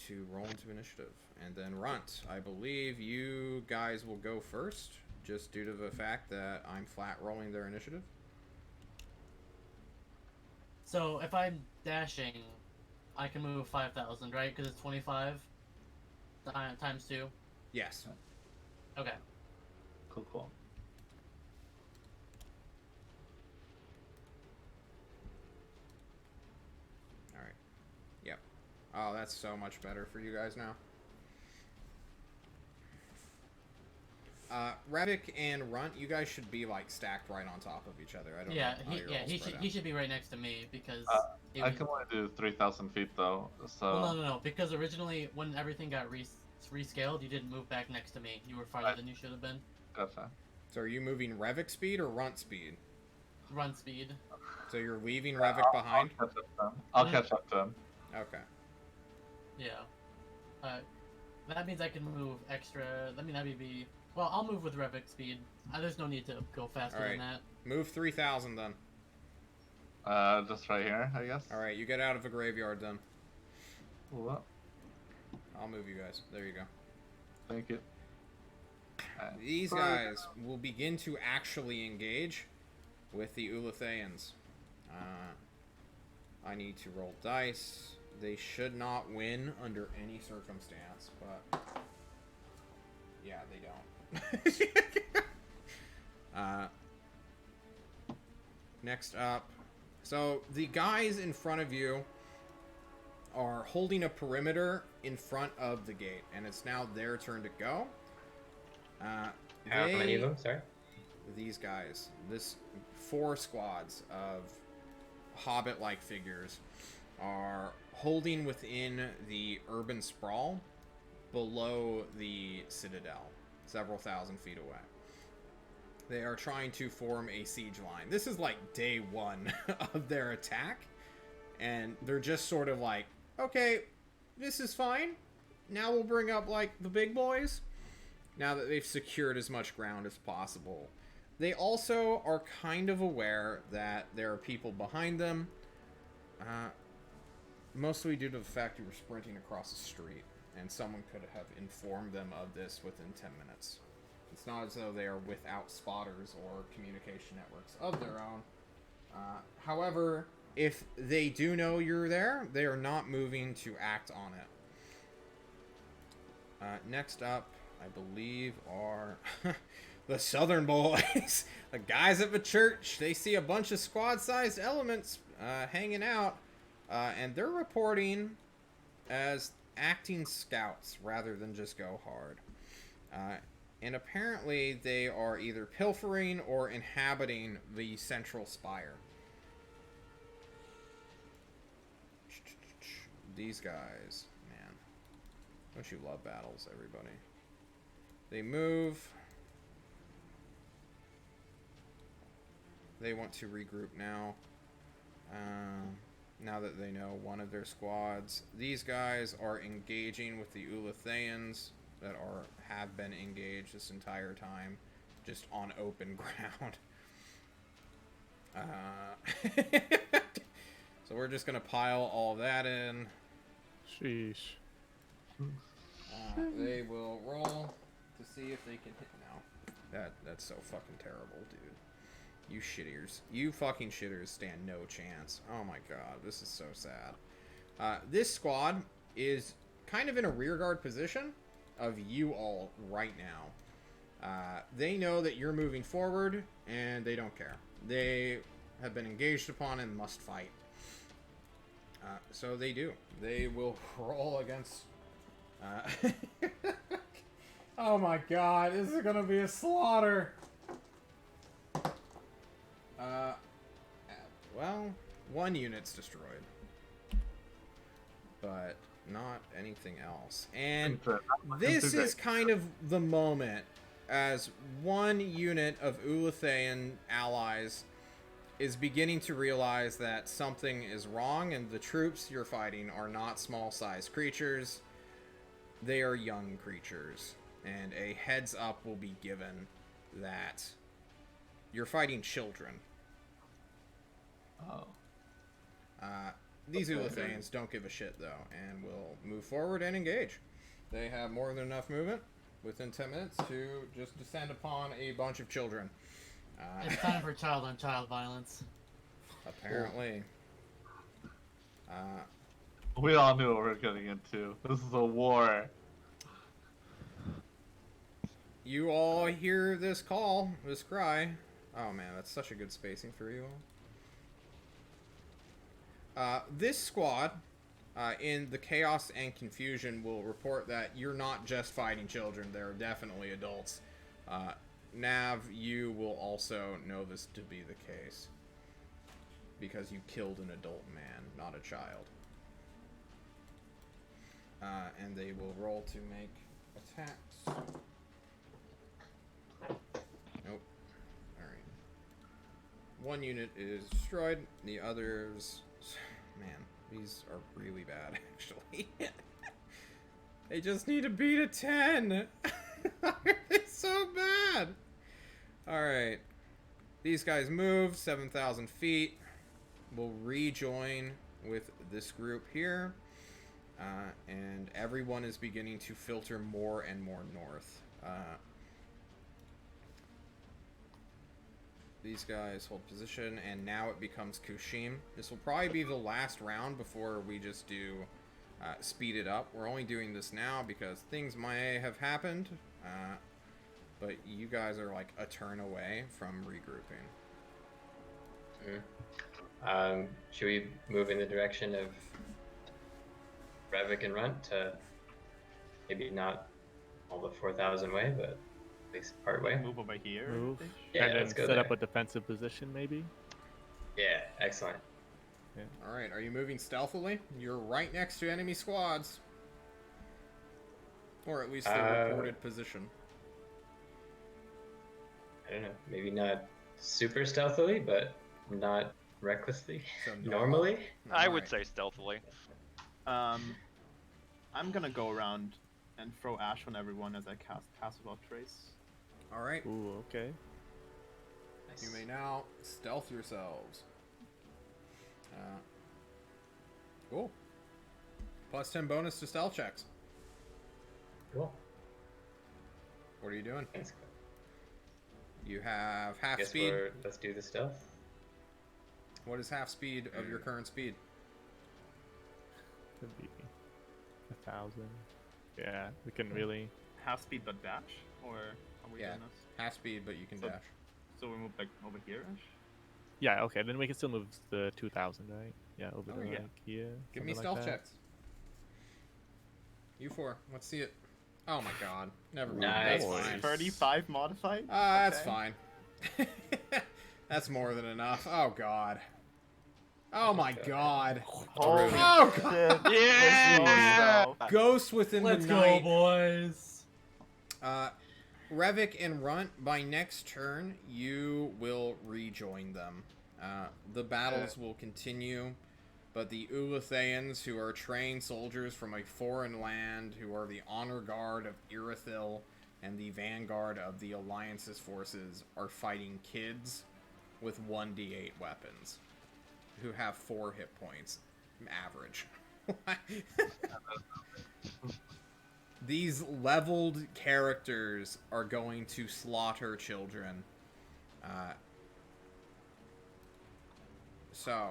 to roll into initiative. And then Runt, I believe you guys will go first, just due to the fact that I'm flat rolling their initiative. So if I'm dashing, I can move 5,000, right? Because it's 25 times 2. Yes. Okay. Cool. Alright. Yep. Oh, that's so much better for you guys now. Revik and Runt, you guys should be like stacked right on top of each other. I don't know how you're all spread out. he should be right next to me because I can only do 3,000 feet though, so. Well, no, because originally when everything got rescaled, you didn't move back next to me. You were farther than you should have been. Gotcha. So are you moving Revik speed or Runt speed? Run speed. So you're leaving Revik behind? I'll catch up to him. Okay. Yeah. That means I can move extra. I mean, that'd be. Well, I'll move with Revik speed. There's no need to go faster than that. Move 3,000 then. Just right here, I guess. Alright, you get out of the graveyard then. What? I'll move you guys. There you go. Thank you. These guys will begin to actually engage with the Ulatheans. I need to roll dice. They should not win under any circumstance, but yeah, they don't. Next up, so the guys in front of you are holding a perimeter in front of the gate, and it's now their turn to go. How many of them? Sorry. These guys, this 4 squads of hobbit-like figures are holding within the urban sprawl below the citadel, several thousand feet away. They are trying to form a siege line. This is like day 1 of their attack, and they're just sort of like, okay, this is fine. Now we'll bring up like the big boys. Now that they've secured as much ground as possible. They also are kind of aware that there are people behind them. mostly due to the fact you were sprinting across the street, and someone could have informed them of this within 10 minutes. It's not as though they are without spotters or communication networks of their own. However, if they do know you're there, they are not moving to act on it. Next up, I believe, are the Southern Boys. The guys at the church. They see a bunch of squad-sized elements hanging out, and they're reporting as acting scouts rather than just go hard. And apparently they are either pilfering or inhabiting the central spire. These guys, man. Don't you love battles, everybody? They move. They want to regroup now. Now that they know one of their squads. These guys are engaging with the Ulatheans that have been engaged this entire time, just on open ground. So we're just gonna pile all that in. Sheesh. They will roll to see if they can hit now. That's so fucking terrible, dude. You fucking shitters stand no chance. Oh my god, this is so sad. This squad is kind of in a rearguard position of you all right now. They know that you're moving forward, and they don't care. They have been engaged upon and must fight. So they do. They will roll against... Oh my god, this is gonna be a slaughter! Well, one unit's destroyed. But not anything else. And this is kind of the moment as one unit of Ulathean allies is beginning to realize that something is wrong, and the troops you're fighting are not small-sized creatures. They are young creatures. And a heads up will be given that you're fighting children. Oh. These Ulatheans don't give a shit, though, and will move forward and engage. They have more than enough movement within 10 minutes to just descend upon a bunch of children. It's time for child-on-child violence. Apparently. We all knew what we were getting into. This is a war. You all hear this call, this cry. Oh man, that's such a good spacing for you all. This squad, in the chaos and confusion, will report that you're not just fighting children, there are definitely adults. Nav, you will also know this to be the case. Because you killed an adult man, not a child. And they will roll to make attacks. Nope. Alright. One unit is destroyed. The others... Man, these are really bad, actually. They just need to beat a 10! It's so bad! Alright. These guys move 7,000 feet. We'll rejoin with this group here. And everyone is beginning to filter more and more north. These guys hold position, and now it becomes Kushim. This will probably be the last round before we just do speed it up. We're only doing this now because things may have happened, but you guys are like a turn away from regrouping. Should we move in the direction of Revik and Runt to maybe not all the 4,000 way, but at least part way? Move over here. Move. Yeah, And then let's go set there. up a defensive position, maybe? Yeah, excellent. Alright, are you moving stealthily? You're right next to enemy squads. Or at least their reported position. I don't know, maybe not super stealthily, but not recklessly. So Normally? I would Alright. say stealthily. I'm gonna go around and throw ash on everyone as I cast Passive Without Trace. Alright, Ooh, okay. Nice. you may now stealth yourselves. Cool. Plus 10 bonus to stealth checks. Cool. What are you doing? Thanks. You have half Guess speed. let's do the stealth. What is half speed of your current speed? Could be 1,000. Yeah, we can really. Half speed but dash, or are we Yeah. doing this? Half speed, but you can So- dash. So we move like over here-ish? Yeah, okay, then we can still move the 2,000, right? Yeah, over Oh, to yeah. like here. Give me something stealth like that. checks. You 4. Let's see it. Oh my god. Never mind. Nice. That's fine. 35 modified? That's Okay. fine. That's more than enough. Oh god. Oh my god. Holy Oh, shit. Yeah! Let's go. Ghost within Let's the go, night. boys. Revik and Runt, by next turn, you will rejoin them. The battles will continue, but the Ulatheans, who are trained soldiers from a foreign land, who are the honor guard of Irithil and the vanguard of the Alliance's forces, are fighting kids with 1d8 weapons, who have 4 hit points, average. These leveled characters are going to slaughter children. So,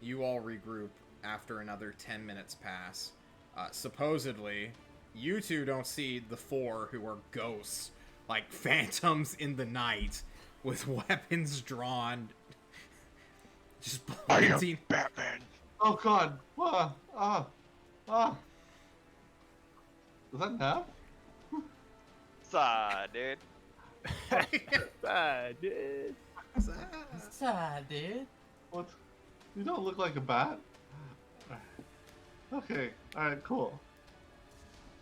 you all regroup after another 10 minutes pass. Supposedly, you two don't see the 4 who are ghosts, like phantoms in the night, with weapons drawn. Just blinding. Batman. Oh god. Is that Nav? Saw, dude. Ah, dude. Sad, dude. What? You don't look like a bat. Okay. All right. Cool.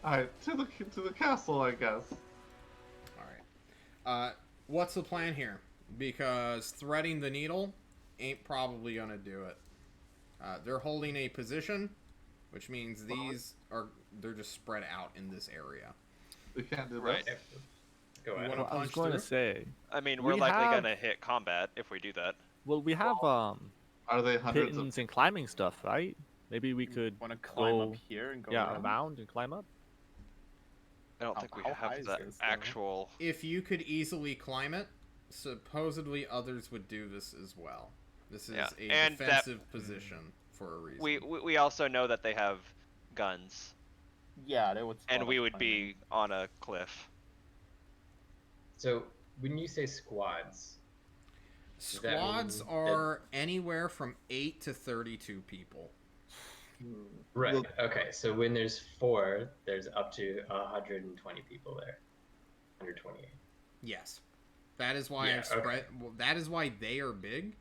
All right. To the castle, I guess. Alright. What's the plan here? Because threading the needle ain't probably gonna do it. They're holding a position, which means they're just spread out in this area. We can't do this. Right. Go You ahead. wanna Well, I was punch going to through? say, I mean, we're We likely have- gonna hit combat if we do that. well, we have Are they hundreds of? pittance and climbing stuff, right? Maybe we could Want to climb go, up here and go yeah, around? around and climb up. I don't How- think we how high have is the this, though? actual. If you could easily climb it, supposedly others would do this as well. This is Yeah, a and that- defensive position for a reason. We also know that they have guns, Yeah, they would. and spot we us would climbing. be on a cliff. So when you say squads, does that Squads mean are anywhere from 8 to 32 people. right? Well- Okay, so when there's 4, there's up to 120 people there. 128. Yes. That is why Yeah, I've spread. Well, that is why they are big,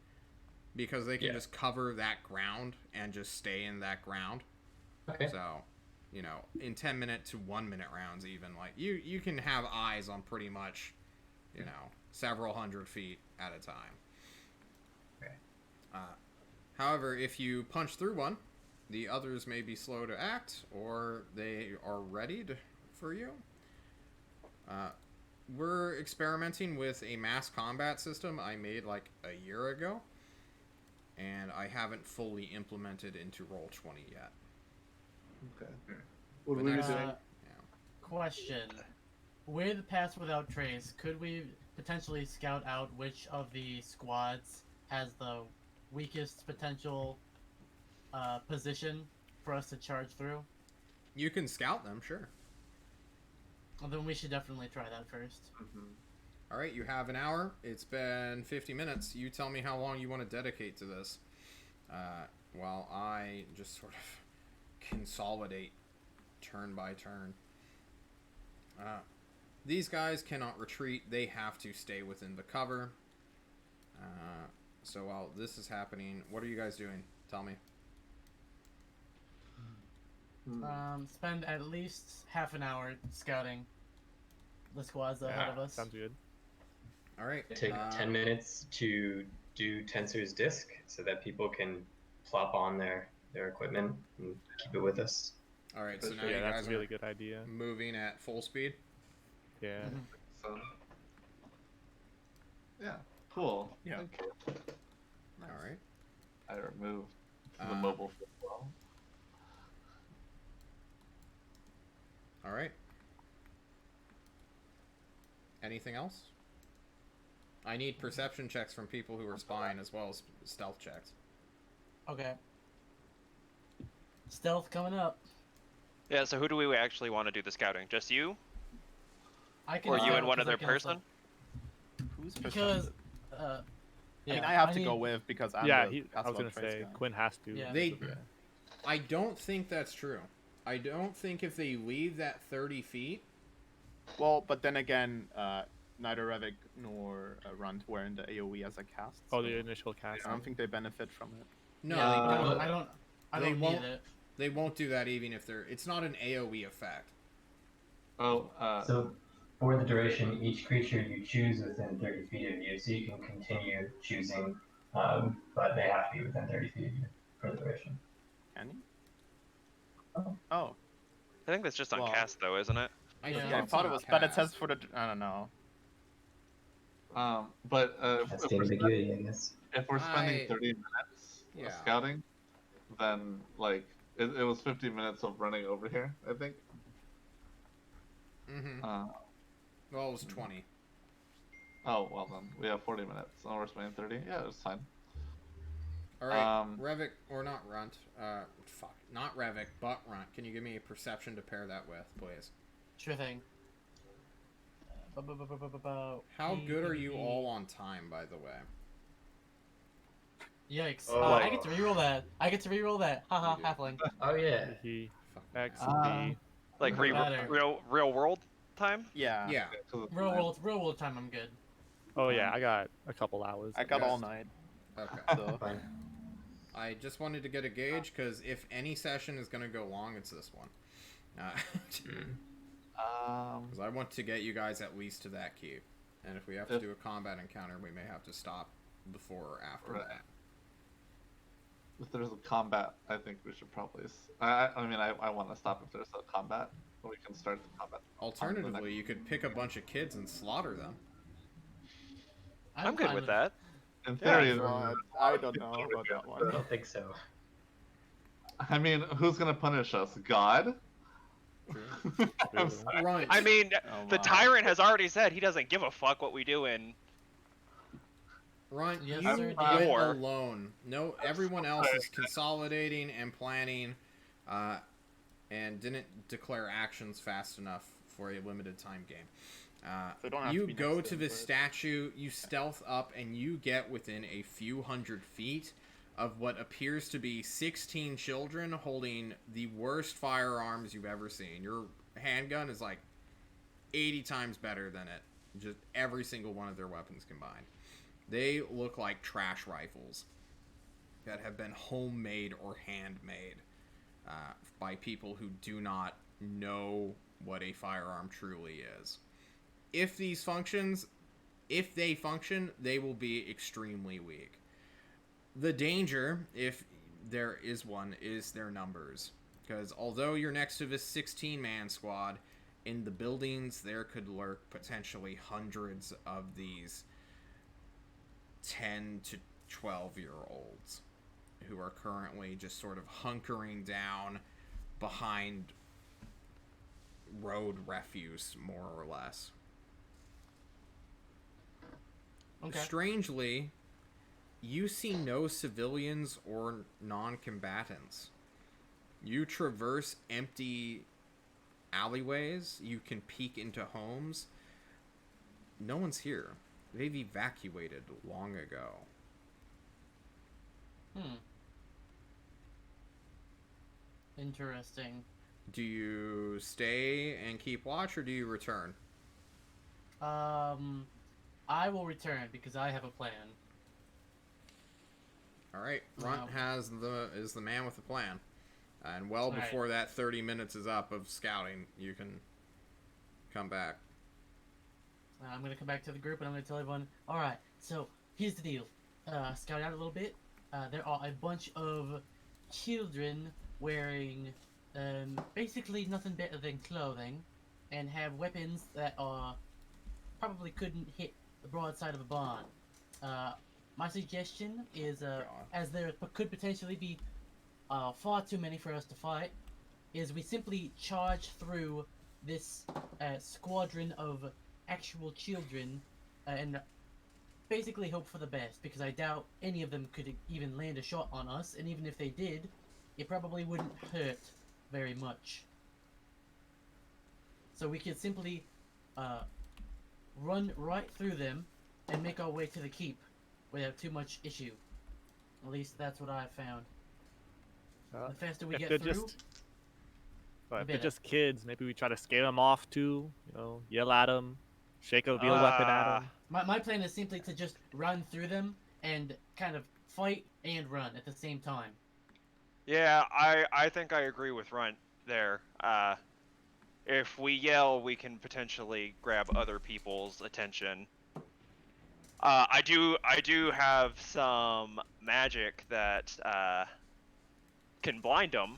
because they can Yeah. just cover that ground and just stay in that ground. Okay. So, in 10-minute to 1-minute rounds, even like you can have eyes on pretty much, several hundred feet at a time. Okay. However, if you punch through one, the others may be slow to act, or they are readied for you. We're experimenting with a mass combat system I made like a year ago, and I haven't fully implemented into Roll20 yet. Okay. What But were you that's- doing? Question. With Pass Without Trace, could we potentially scout out which of the squads has the weakest potential position for us to charge through? You can scout them, sure. Well, then we should definitely try that first. All right, you have an hour. It's been 50 minutes. You tell me how long you want to dedicate to this, while I just sort of consolidate turn by turn. These guys cannot retreat. They have to stay within the cover. So while this is happening, what are you guys doing? Tell me. Spend at least half an hour scouting the squads ahead of us. Sounds good. All right. Take 10 minutes to do Tensor's disc so that people can plop on their equipment and keep it with us. All right. So That's now Yeah, you that's guys a really are good idea. moving at full speed. Yeah. So. Yeah. Cool. Yeah. Thank you. All right. I remove The mobile as well. All right. Anything else? I need perception checks from people who are spying as well as stealth checks. Okay. Stealth coming up. Yeah, so who do we actually want to do the scouting? Just you? I can Or you stealth and one 'cause I other can also- person? Who's Because, perceptive? yeah, I mean, I have to go with because I'm Yeah, the I was Castle gonna Trace say guy. Quinn has to. Yeah. They, Yeah. I don't think that's true. I don't think if they leave that 30 feet. Well, but then again, neither Revik nor Runt were in the AoE as a cast. Oh, so the initial cast. I don't think they benefit from it. No, Yeah, they I don't. don't. I They don't won't- need it. They won't do that even if they're. It's not an AoE effect. Oh, So, for the duration, each creature you choose within 30 feet of you, so you can continue choosing, but they have to be within 30 feet of you for the duration. Can you? Oh. Oh, I think that's just on Well- cast though, isn't it? I Yeah. yeah, I it's thought it on was, but it cast. says for the. I don't know. but That's if the we're, ambiguity, I guess. if we're spending I- 30 minutes Yeah. scouting, then like it was 50 minutes of running over here. I think. Mm-hmm. Well, it was 20. Oh well, then we have 40 minutes. And we're spending 30. Yeah, it's fine. All right, Um, Revik or not Runt. Not Revik, but Runt. Can you give me a perception to pair that with, please? Sure thing. How good are you all on time, by the way? Yikes! Oh. I get to reroll that. Haha, You do. halfling. Oh yeah. He Fucking X Ah. D. Like Doesn't matter. real world time? Yeah. Yeah. Real world time. I'm good. Oh yeah, I got a couple hours. I got Yes. all night. Okay. So Fine. I just wanted to get a gauge because if any session is going to go long, it's this one. Because I want to get you guys at least to that keep. And if we have to If- do a combat encounter, we may have to stop before or after Right. that. If there's a combat, I think we should probably. I want to stop if there's a combat, but we can start the combat. Alternatively, you could pick a bunch of kids and slaughter them. I'm good fine with that. In yeah, theory, but I don't know about that I one. don't think so. I mean, who's gonna punish us? God? I'm True. sorry. Right. I mean, Oh, the wow. tyrant has already said he doesn't give a fuck what we do in. Runt, Yes, you sir, went Dan. War. alone. No, everyone else is consolidating and planning, and didn't declare actions fast enough for a limited time game. So don't have You to be go next to him, the but- statue, you stealth up, and you get within a few hundred feet of what appears to be 16 children holding the worst firearms you've ever seen. Your handgun is like 80 times better than it. Just every single one of their weapons combined. They look like trash rifles that have been homemade or handmade by people who do not know what a firearm truly is. If they function, they will be extremely weak. The danger, if there is one, is their numbers. Because although you're next to this 16-man squad, in the buildings there could lurk potentially hundreds of these 10 to 12-year-olds who are currently just sort of hunkering down behind road refuse, more or less. Okay. Strangely, you see no civilians or non-combatants. You traverse empty alleyways. You can peek into homes. No one's here. They've evacuated long ago. Interesting. Do you stay and keep watch, or do you return? I will return because I have a plan. All right, Runt Wow. is the man with the plan, and well Right. before that 30 minutes is up of scouting, you can come back. I'm gonna come back to the group and I'm gonna tell everyone. All right, so here's the deal. Scout out a little bit. There are a bunch of children wearing basically nothing better than clothing, and have weapons that are probably couldn't hit the broadside of a barn. My suggestion is, God. as there could potentially be far too many for us to fight, is we simply charge through this squadron of actual children and basically hope for the best, because I doubt any of them could even land a shot on us, and even if they did, it probably wouldn't hurt very much. So we could simply run right through them and make our way to the keep without too much issue. At least that's what I've found. The faster we if get they're through, just, but if they're better. just kids, maybe we try to scare them off too. You know, yell at them, shake a real weapon at them. My plan is simply to just run through them and kind of fight and run at the same time. Yeah, I think I agree with Runt there. If we yell, we can potentially grab other people's attention. I do have some magic that can blind them.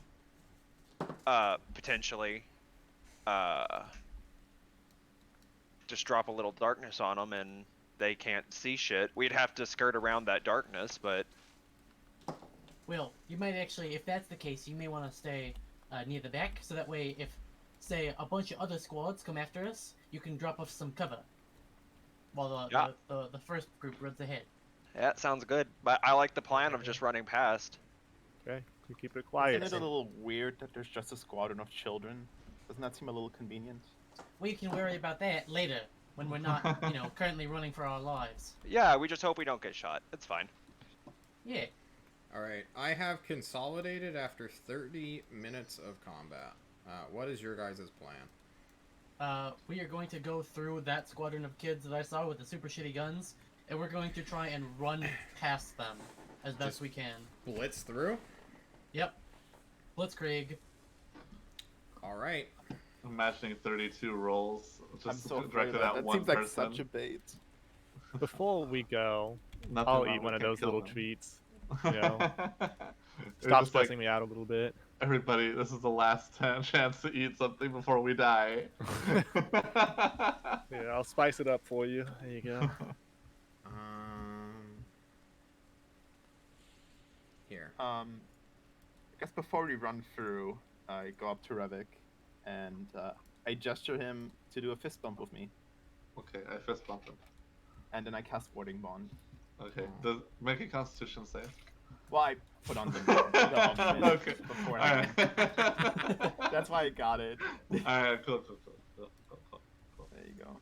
Potentially. Just drop a little darkness on them and they can't see shit. We'd have to skirt around that darkness, but... Well, you might actually, if that's the case, you may want to stay near the back, so that way if, say, a bunch of other squads come after us, you can drop off some cover while the first group runs ahead. Yeah, that sounds good. But I like the plan of just running past. Okay, we keep it quiet. Isn't it a little weird that there's just a squadron of children? Doesn't that seem a little convenient? We can worry about that later, when we're not, currently running for our lives. Yeah, we just hope we don't get shot. It's fine. Yeah. Alright, I have consolidated after 30 minutes of combat. What is your guys' plan? We are going to go through that squadron of kids that I saw with the super shitty guns, and we're going to try and run past them as best we can. Blitz through? Yep. Blitzkrieg. Alright. Imagining 32 rolls I'm just so afraid directed of that. at That one seems like person. such a bait. Before we go, Nothing I'll wrong eat one with of those kill little them. treats. You know, They're stop just like, stressing me out a little bit. everybody, this is the last chance to eat something before we die. Yeah, I'll spice it up for you. There you go. Here. I guess before we run through, I go up to Revik and I gesture him to do a fist bump with me, Okay, I fist bump him. and then I cast Warding Bond. Okay, does make a Constitution save. Well, I put on the outfit Okay. beforehand. Alright. That's why I got it. Alright, cool. There you go.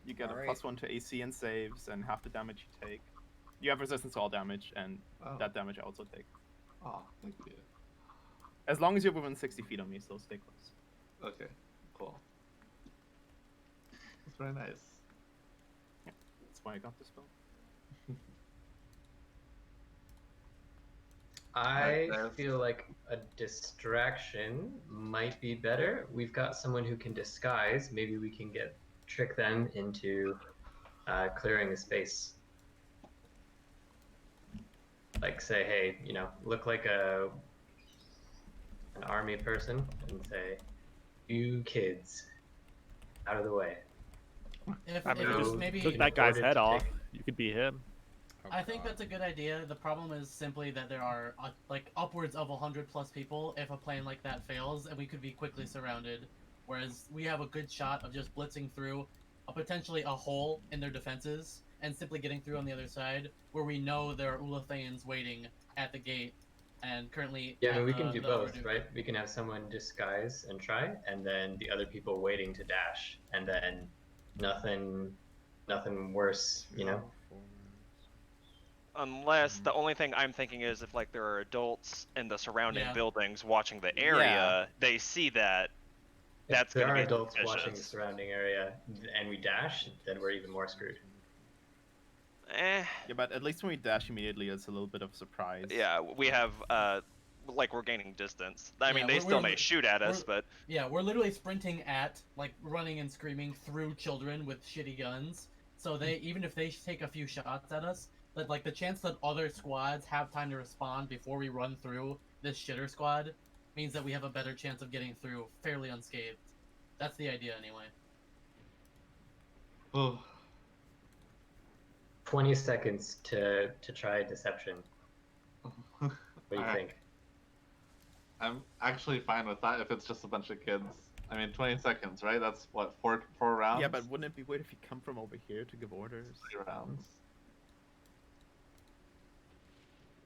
You get Alright. a +1 to AC and saves, and half the damage you take. You have resistance to all damage, and Oh. that damage I also take. Oh, thank you. As long as you're within 60 feet of me, so stay close. Okay, cool. That's very nice. That's why I got this spell. I Alright, feel like a distraction might be better. We've got someone who can disguise. Maybe we can trick them into clearing the space. Like say, hey, look like an army person, and say, "You kids, out of the way." If I mean, it No, just maybe took that guy's ordered head to off. take- You could be him. Oh, I think God. that's a good idea. The problem is simply that there are like upwards of 100+ people if a plan like that fails, and we could be quickly surrounded. Whereas we have a good shot of just blitzing through potentially a hole in their defenses and simply getting through on the other side, where we know there are Ulathans waiting at the gate, and currently. Yeah, I mean, at we can do the both, Redu- right? We can have someone disguise and try, and then the other people waiting to dash, and then nothing worse, Unless the only thing I'm thinking is if like there are adults in the surrounding Yeah. buildings watching the area, they see that. That's If there gonna are be adults watching the suspicious. surrounding area, and we dash, then we're even more screwed. Eh. Yeah, but at least when we dash immediately, it's a little bit of a surprise. Yeah, we have like we're gaining distance. I mean, Yeah, they we're- still we're- may shoot at us, but Yeah, we're literally sprinting at, like, running and screaming through children with shitty guns. So they, even if they take a few shots at us, that like the chance that other squads have time to respond before we run through this shitter squad means that we have a better chance of getting through fairly unscathed. That's the idea, anyway. Oh, 20 seconds to try deception. What do you Alright. think? I'm actually fine with that if it's just a bunch of kids. I mean, 20 seconds, right? That's what, four rounds? Yeah, but wouldn't it be weird if you come from over here to give orders? 3 rounds.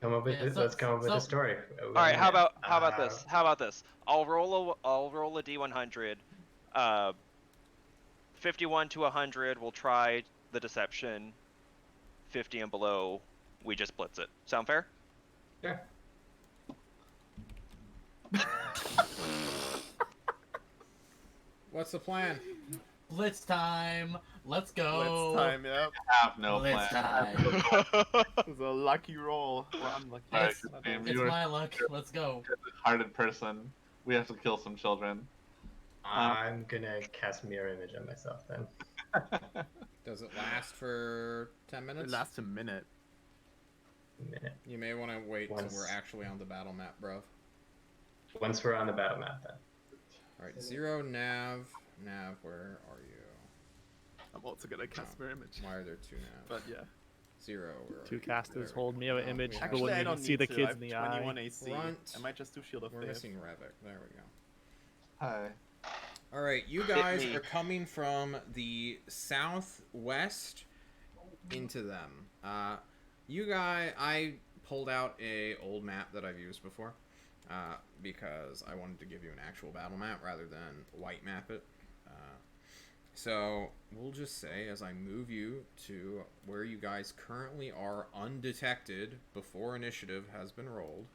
Come up with Yeah, let's come up with a story. All right, how about this? How about this? I'll roll a d100. 51 to 100, we'll try the deception. 50 and below, we just blitz it. Sound fair? Sure. What's the plan? Blitz time. Let's go. Blitz time, yep. I have no Blitz plan. time. It's a lucky roll. Or unlucky. Alright, It's, Christine, it's you are my luck. Let's go. a hearted person. We have to kill some children. I'm gonna cast mirror image on myself then. Does it last for 10 minutes? It lasts a minute. Minute. You may want to wait till Once. we're actually on the battle map, bro. Once we're on the battle map, then. Alright, 0, Nav. Nav, where are you? I'm also gonna cast mirror image. Why are there 2 Navs? But yeah. 0, where are Two you? casters There hold we mirror go. image, We but Actually, when I you don't see need the to. kids I in the have 21 eye. AC. Front. I might just do Shield of We're Faith. missing Revik. There we go. Hi. Alright, you guys me. are coming from the southwest into them. You guys, I pulled out a old map that I've used before because I wanted to give you an actual battle map rather than white map it. So we'll just say as I move you to where you guys currently are undetected before initiative has been rolled.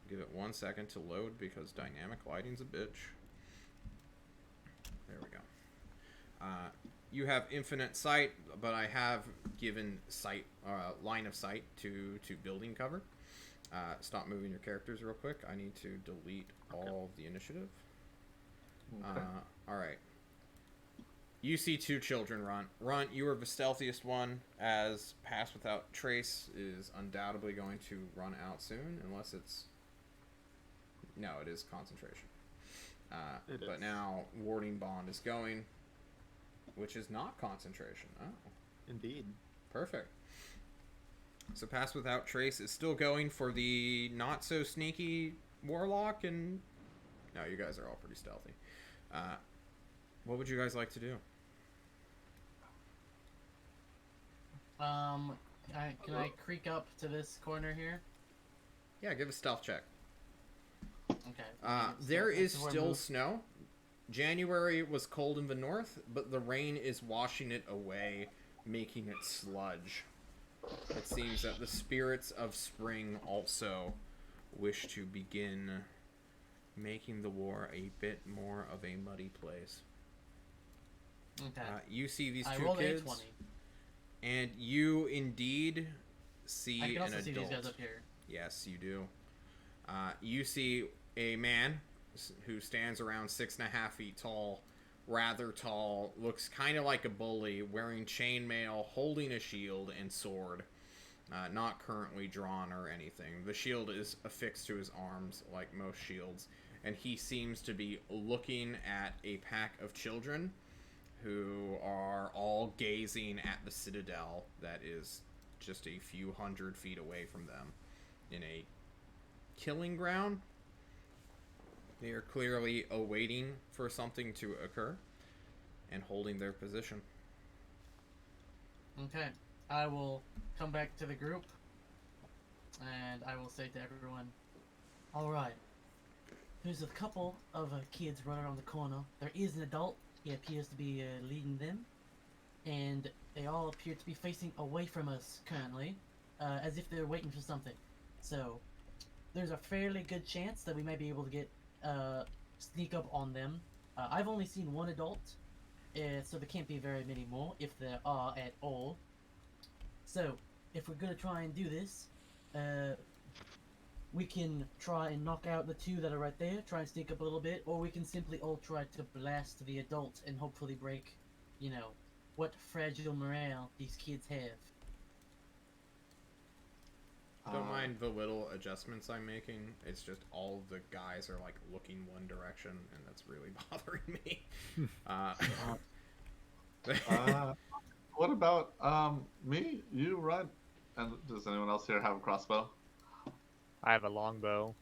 Give it 1 second to load because dynamic lighting's a bitch. There we go. You have infinite sight, but I have given sight, line of sight to building cover. Stop moving your characters real quick. I need to delete all of the initiative. Okay. All right. You see 2 children, Runt. Runt, you are the stealthiest one, as Pass Without Trace is undoubtedly going to run out soon, unless it's... No, it is concentration. It but is. now Warding Bond is going, which is not concentration. Oh, Indeed. perfect. So Pass Without Trace is still going for the not-so-sneaky Warlock, and... No, you guys are all pretty stealthy. What would you guys like to do? Can I creak up to this corner here? Yeah, give a stealth check. Okay. There is That's where I still move. snow. January was cold in the north, but the rain is washing it away, making it sludge. It seems that the spirits of spring also wish to begin making the war a bit more of a muddy place. Okay. You see these I 2 rolled a kids, 20. and you indeed see I can an also see adult. these guys up here. Yes, you do. You see a man who stands around 6.5 feet tall, rather tall, looks kind of like a bully, wearing chainmail, holding a shield and sword, not currently drawn or anything. The shield is affixed to his arms, like most shields, and he seems to be looking at a pack of children who are all gazing at the citadel that is just a few hundred feet away from them in a killing ground. They are clearly awaiting for something to occur and holding their position. Okay. I will come back to the group and I will say to everyone, alright, there's a couple of kids running around the corner. There is an adult. He appears to be leading them. And they all appear to be facing away from us currently, as if they're waiting for something. So, there's a fairly good chance that we may be able to get sneak up on them. I've only seen 1 adult, so there can't be very many more, if there are at all. So, if we're gonna try and do this, we can try and knock out the 2 that are right there, try and sneak up a little bit, or we can simply all try to blast the adult and hopefully break, you know, what fragile morale these kids have. Don't mind the little adjustments I'm making. It's just all of the guys are like looking one direction, and that's really bothering me. What about me? You run. And does anyone else here have a crossbow? I have a longbow.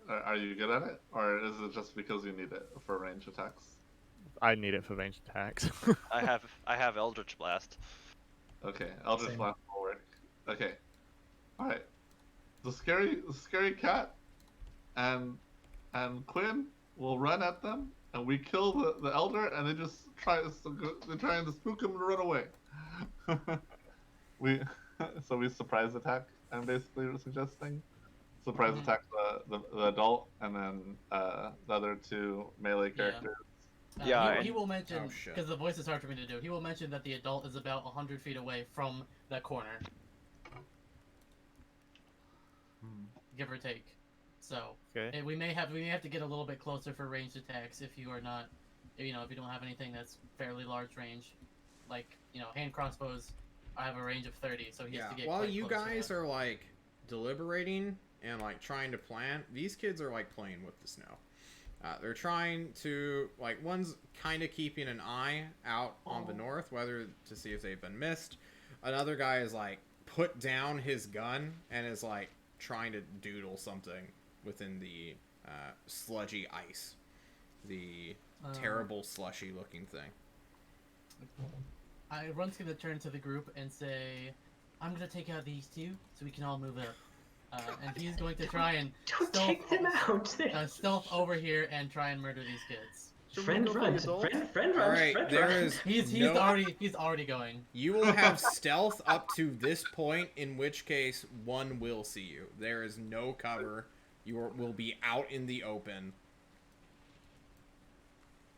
Are you good at it, or is it just because you need it for range attacks? I need it for ranged attacks. I have Eldritch Blast. Okay, Eldritch Same. Blast will work. Okay, all right. The scary cat and Quinn will run at them, and we kill the elder, and they just try and spook him and run away. we we surprise attack. I'm basically suggesting surprise Mhm. attack the adult, and then the other two melee Yeah. characters. Yeah, He will mention, Oh, shit. because the voice is hard for me to do, he will mention that the adult is about 100 feet away from that corner, give or take. So, Okay. we may have to get a little bit closer for ranged attacks if you are not, if you don't have anything that's fairly large range. Like, hand crossbows, I have a range of 30, so he has Yeah, to get while quite you close to guys that. are like deliberating and like trying to plan, these kids are like playing with the snow. They're trying to, like, one's kind of keeping an eye out on the north, whether to see if they've been missed. Another guy is like put down his gun and is like trying to doodle something within the sludgy ice, the terrible slushy looking thing. Run's gonna turn to the group and say, "I'm gonna take out these two so we can all move up." And he's going to try and Don't take them out. stealth over here and try and murder these kids. Friend go for the runs. adult? Friend All runs. right, Friend there runs. is He's no- already going. You will have stealth up to this point, in which case one will see you. There is no cover. Will be out in the open.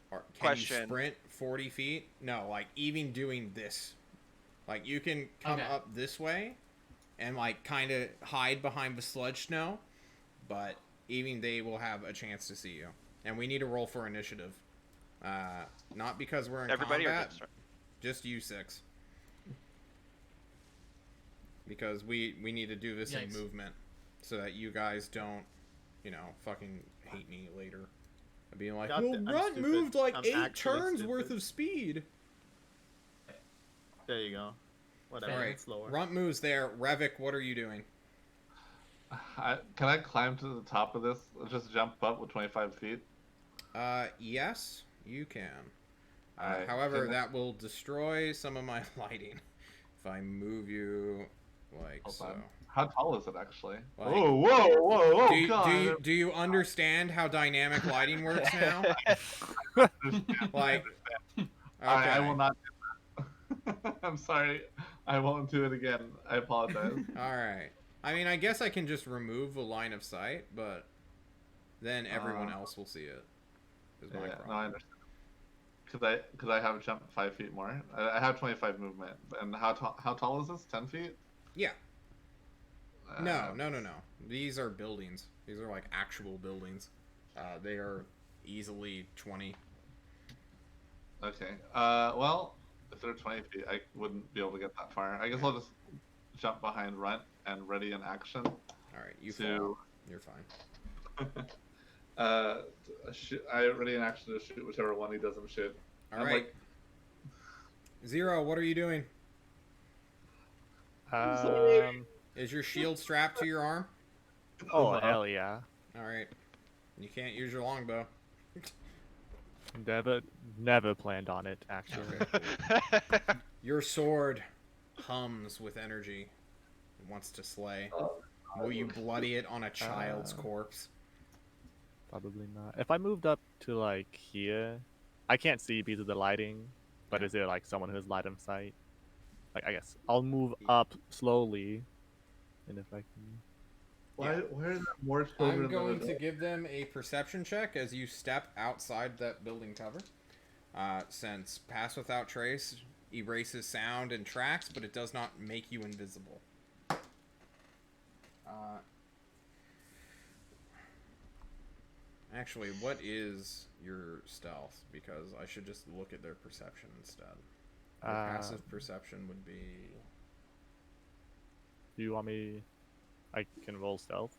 Or can you Question. sprint 40 feet? No, like even doing this. Like you can come Okay. up this way and like kind of hide behind the sludge snow, but even they will have a chance to see you. And we need to roll for initiative. Not because we're in Everybody or combat, just just you six. Because we need to do this in Yikes. movement so that you guys don't, fucking hate me later. Being like, Got well, I'm Runt stupid. moved like I'm 8 actually turns stupid. worth of speed. There you go. Whatever. Fair. Alright, It's slower. Runt moves there. Revik, what are you doing? Can I climb to the top of this? Just jump up with 25 feet? Yes, you can. Alright, However, can I- that will destroy some of my lighting if I move you like Hold so. on. How tall is it actually? Like- Whoa, Do you, God. do you do you understand how dynamic lighting works now? Like, okay. Alright, I will not do that. I'm sorry. I won't do it again. I apologize. All right. I mean, I guess I can just remove the line of sight, but then everyone else will see it. Is my Yeah, no, I problem. understand. Could I have jumped 5 feet more? I have 25 movement. And how tall is this? 10 feet? Yeah. Uh, No. These are buildings. These are like actual buildings. They are easily 20. Okay. Well, if they're 20 feet, I wouldn't be able to get that far. I guess I'll just jump behind Runt and ready in action. All right, you To- fall. You're fine. I ready in action to shoot whichever one he doesn't shoot. All I'm right. like, Zero, what are you doing? Is your shield strapped to your arm? Oh, hell yeah. All right. You can't use your longbow. Never planned on it, actually. Okay, cool. Your sword hums with energy. It wants to slay. Will you bloody it on a child's corpse? Probably not. If I moved up to like here, I can't see because of the lighting. But Yeah. is there like someone who has light of sight? Like I guess I'll move up slowly, and if I can. why are there more children I'm than going to adults? give them a perception check as you step outside that building cover. Since Pass Without Trace erases sound and tracks, but it does not make you invisible. Actually, what is your stealth? Because I should just look at their perception instead. Their passive perception would be... Do you want me? I can roll stealth.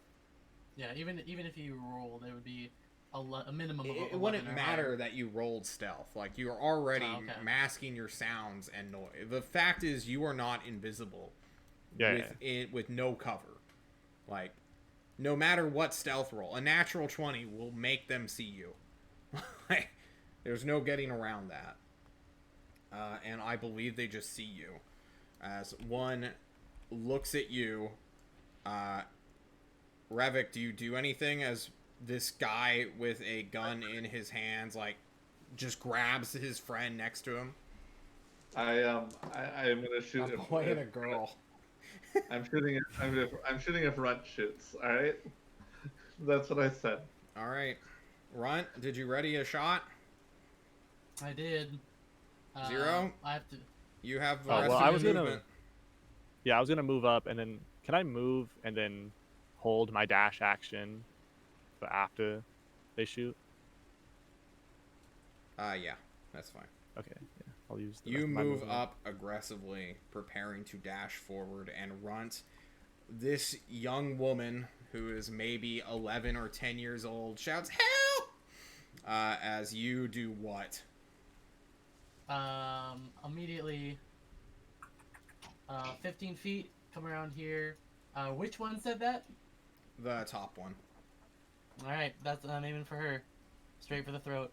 Yeah, even if you rolled, it would be a minimum of It 11 wouldn't or matter higher. that you rolled stealth. Like, you're already Oh, okay. masking your sounds and noise. The fact is, you are not invisible Yeah. with no cover. Like, no matter what stealth roll, a natural 20 will make them see you. There's no getting around that. And I believe they just see you. As one looks at you, Revik, do you do anything as this guy with a gun in his hands, like, just grabs his friend next to him? I'm gonna shoot. I'm playing a girl. I'm shooting. I'm shooting if Runt shoots. All right. That's what I said. All right, Runt, did you ready a shot? I did. Zero. I have to. You have the Oh, rest well, of I your was gonna- movement. Yeah, I was gonna move up, and then can I move and then hold my dash action for after they shoot? Yeah, that's fine. Okay, yeah, I'll use. The You rest of my move movement. up aggressively, preparing to dash forward and Runt. This young woman, who is maybe 11 or 10 years old, shouts, "Help!" As you do what? Immediately. 15 feet. Come around here. Which one said that? The top one. All right, I'm aiming for her. Straight for the throat.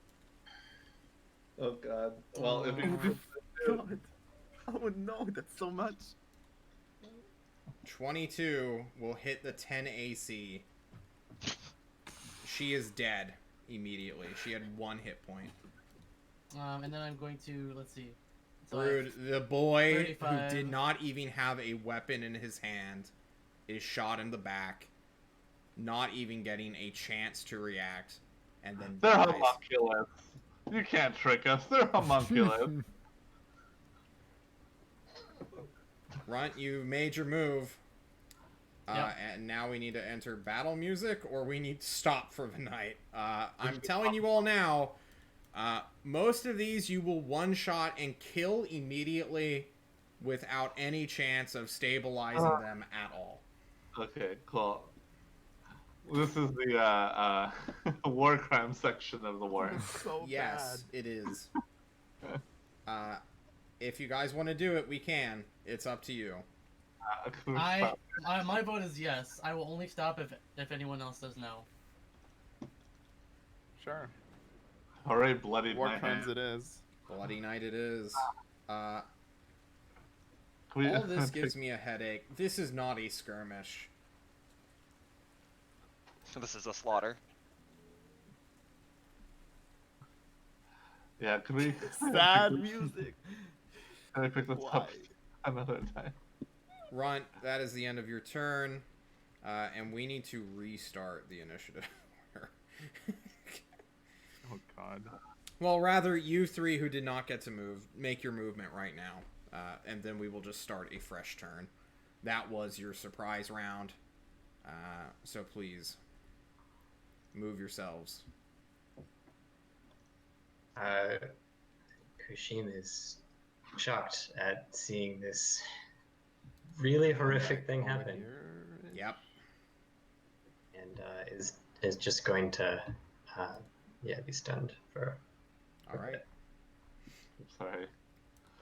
Oh God. Well, if you God. Oh no, that's so much. 22 will hit the 10 AC. She is dead immediately. She had 1 hit point. And then I'm going to, let's see. So I have Rude, the boy 35. who did not even have a weapon in his hand is shot in the back, not even getting a chance to react, and then they're dies. homunculus. You can't trick us. They're homunculus. Runt, you made your move. Yep. And now we need to enter battle music, or we need to stop for the night. I'm telling you all now, most of these you will one-shot and kill immediately without any chance of stabilizing them at all. Okay, cool. This is the war crime section of the war. So Yes, it is. If you guys want to do it, we can. It's up to you. my vote is yes. I will only stop if anyone else says no. bad. Sure. All right, bloody War my crimes hand. it is. Bloody night it is. Can we- All this gives me a headache. This is not a skirmish. This is a slaughter. Yeah, can we? Sad music. Can I pick this Why? up another time? Runt, that is the end of your turn, and we need to restart the initiative. Oh God. Well, rather, you three who did not get to move, make your movement right now, and then we will just start a fresh turn. That was your surprise round, so please, move yourselves. Kushim is shocked at seeing this really horrific thing happen, Yep. and is just going to be stunned for. All right. Sorry.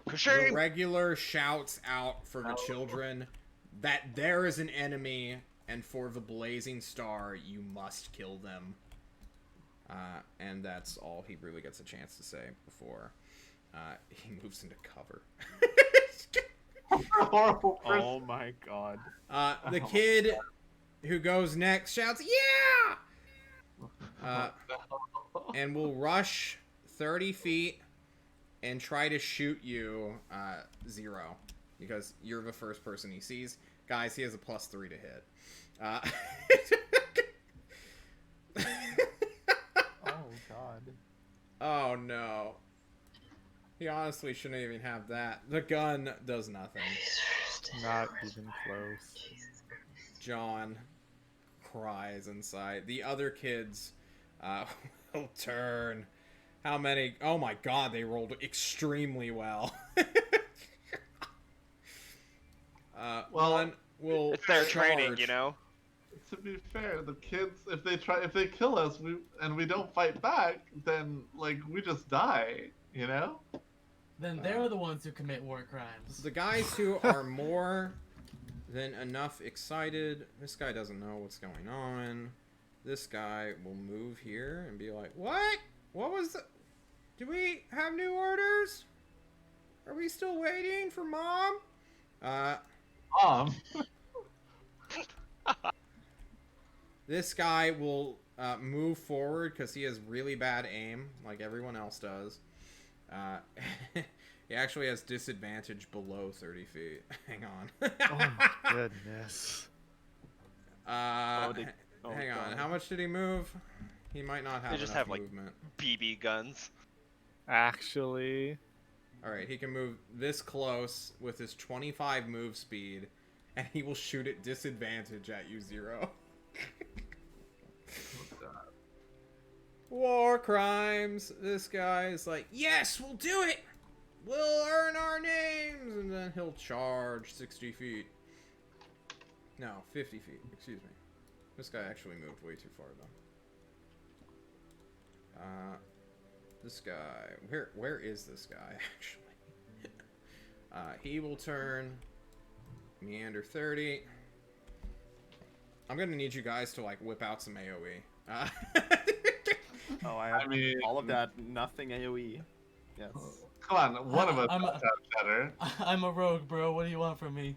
The Shame. regular shouts out for the children that there is an enemy, and for the blazing star, you must kill them. And that's all he really gets a chance to say before he moves into cover. Horrible person. Oh my God. The kid who goes next shouts, "Yeah!" And will rush 30 feet and try to shoot you, Zero, because you're the first person he sees. Guys, he has a +3 to hit. Oh God. Oh no. He honestly shouldn't even have that. The gun does nothing. Not even close. John cries inside. The other kids will turn. How many? Oh my God, they rolled extremely well. One will It's their training, charge. you know. To be fair, the kids, if they kill us, we don't fight back, then like we just die, you know? Then they're the ones who commit war crimes. The guys who are more then enough excited. This guy doesn't know what's going on. This guy will move here and be like, what? What was the... Do we have new orders? Are we still waiting for Mom? Mom. This guy will move forward because he has really bad aim, like everyone else does. He actually has disadvantage below 30 feet. Hang on. Oh my goodness. Hang on. God. How much did he move? He might not have They just enough have, like, movement. BB guns. Actually, All right, he can move this close with his 25 move speed, and he will shoot at disadvantage at you, Zero. War crimes. This guy is like, yes, we'll do it. We'll earn our names, and then he'll charge 60 feet. No, 50 feet. Excuse me. This guy actually moved way too far, though. This guy... Where is this guy, actually? He will turn... Meander 30. I'm gonna need you guys to, like, whip out some AoE. Oh, I mean, all of that. Nothing AoE. Yes. Come on, one of us I'm a- has to have cheddar. I'm a rogue, bro. What do you want from me?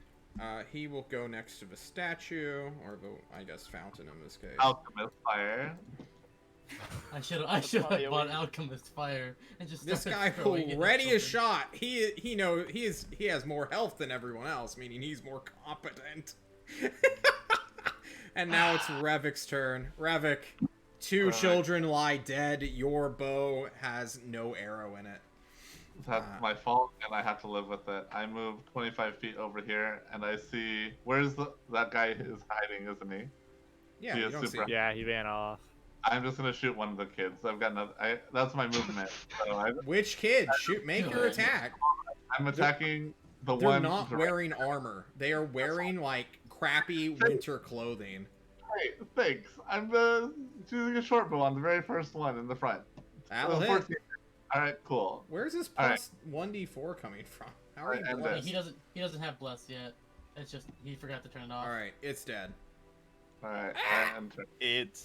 He will go next to the statue, or the, I guess, fountain in this case. Alchemist fire. I should have bought Alchemist Fire and just This started guy throwing it will at ready a children. shot. He has more health than everyone else, meaning he's more competent. And now it's Revik's turn. Revik, two children lie dead. Your bow has no arrow in it. That's my fault, and I have to live with it. I moved 25 feet over here, and I see that guy is hiding, isn't he? Yeah, He you is don't see. super- yeah, he ran off. I'm just gonna shoot one of the kids. I've got another. That's my movement. So Which kid? Shoot! Make your attack. I'm attacking the They're one. not direct- wearing armor. They are wearing like crappy winter clothing. Hey, thanks. I'm choosing a short bow on the very first one in the front. That'll hit. 14. All right, cool. Where's this All plus 1d4 coming from? How are you Alright, and blessed? He doesn't have bless yet. It's just he forgot to turn it off. All right, it's dead. All right, and It.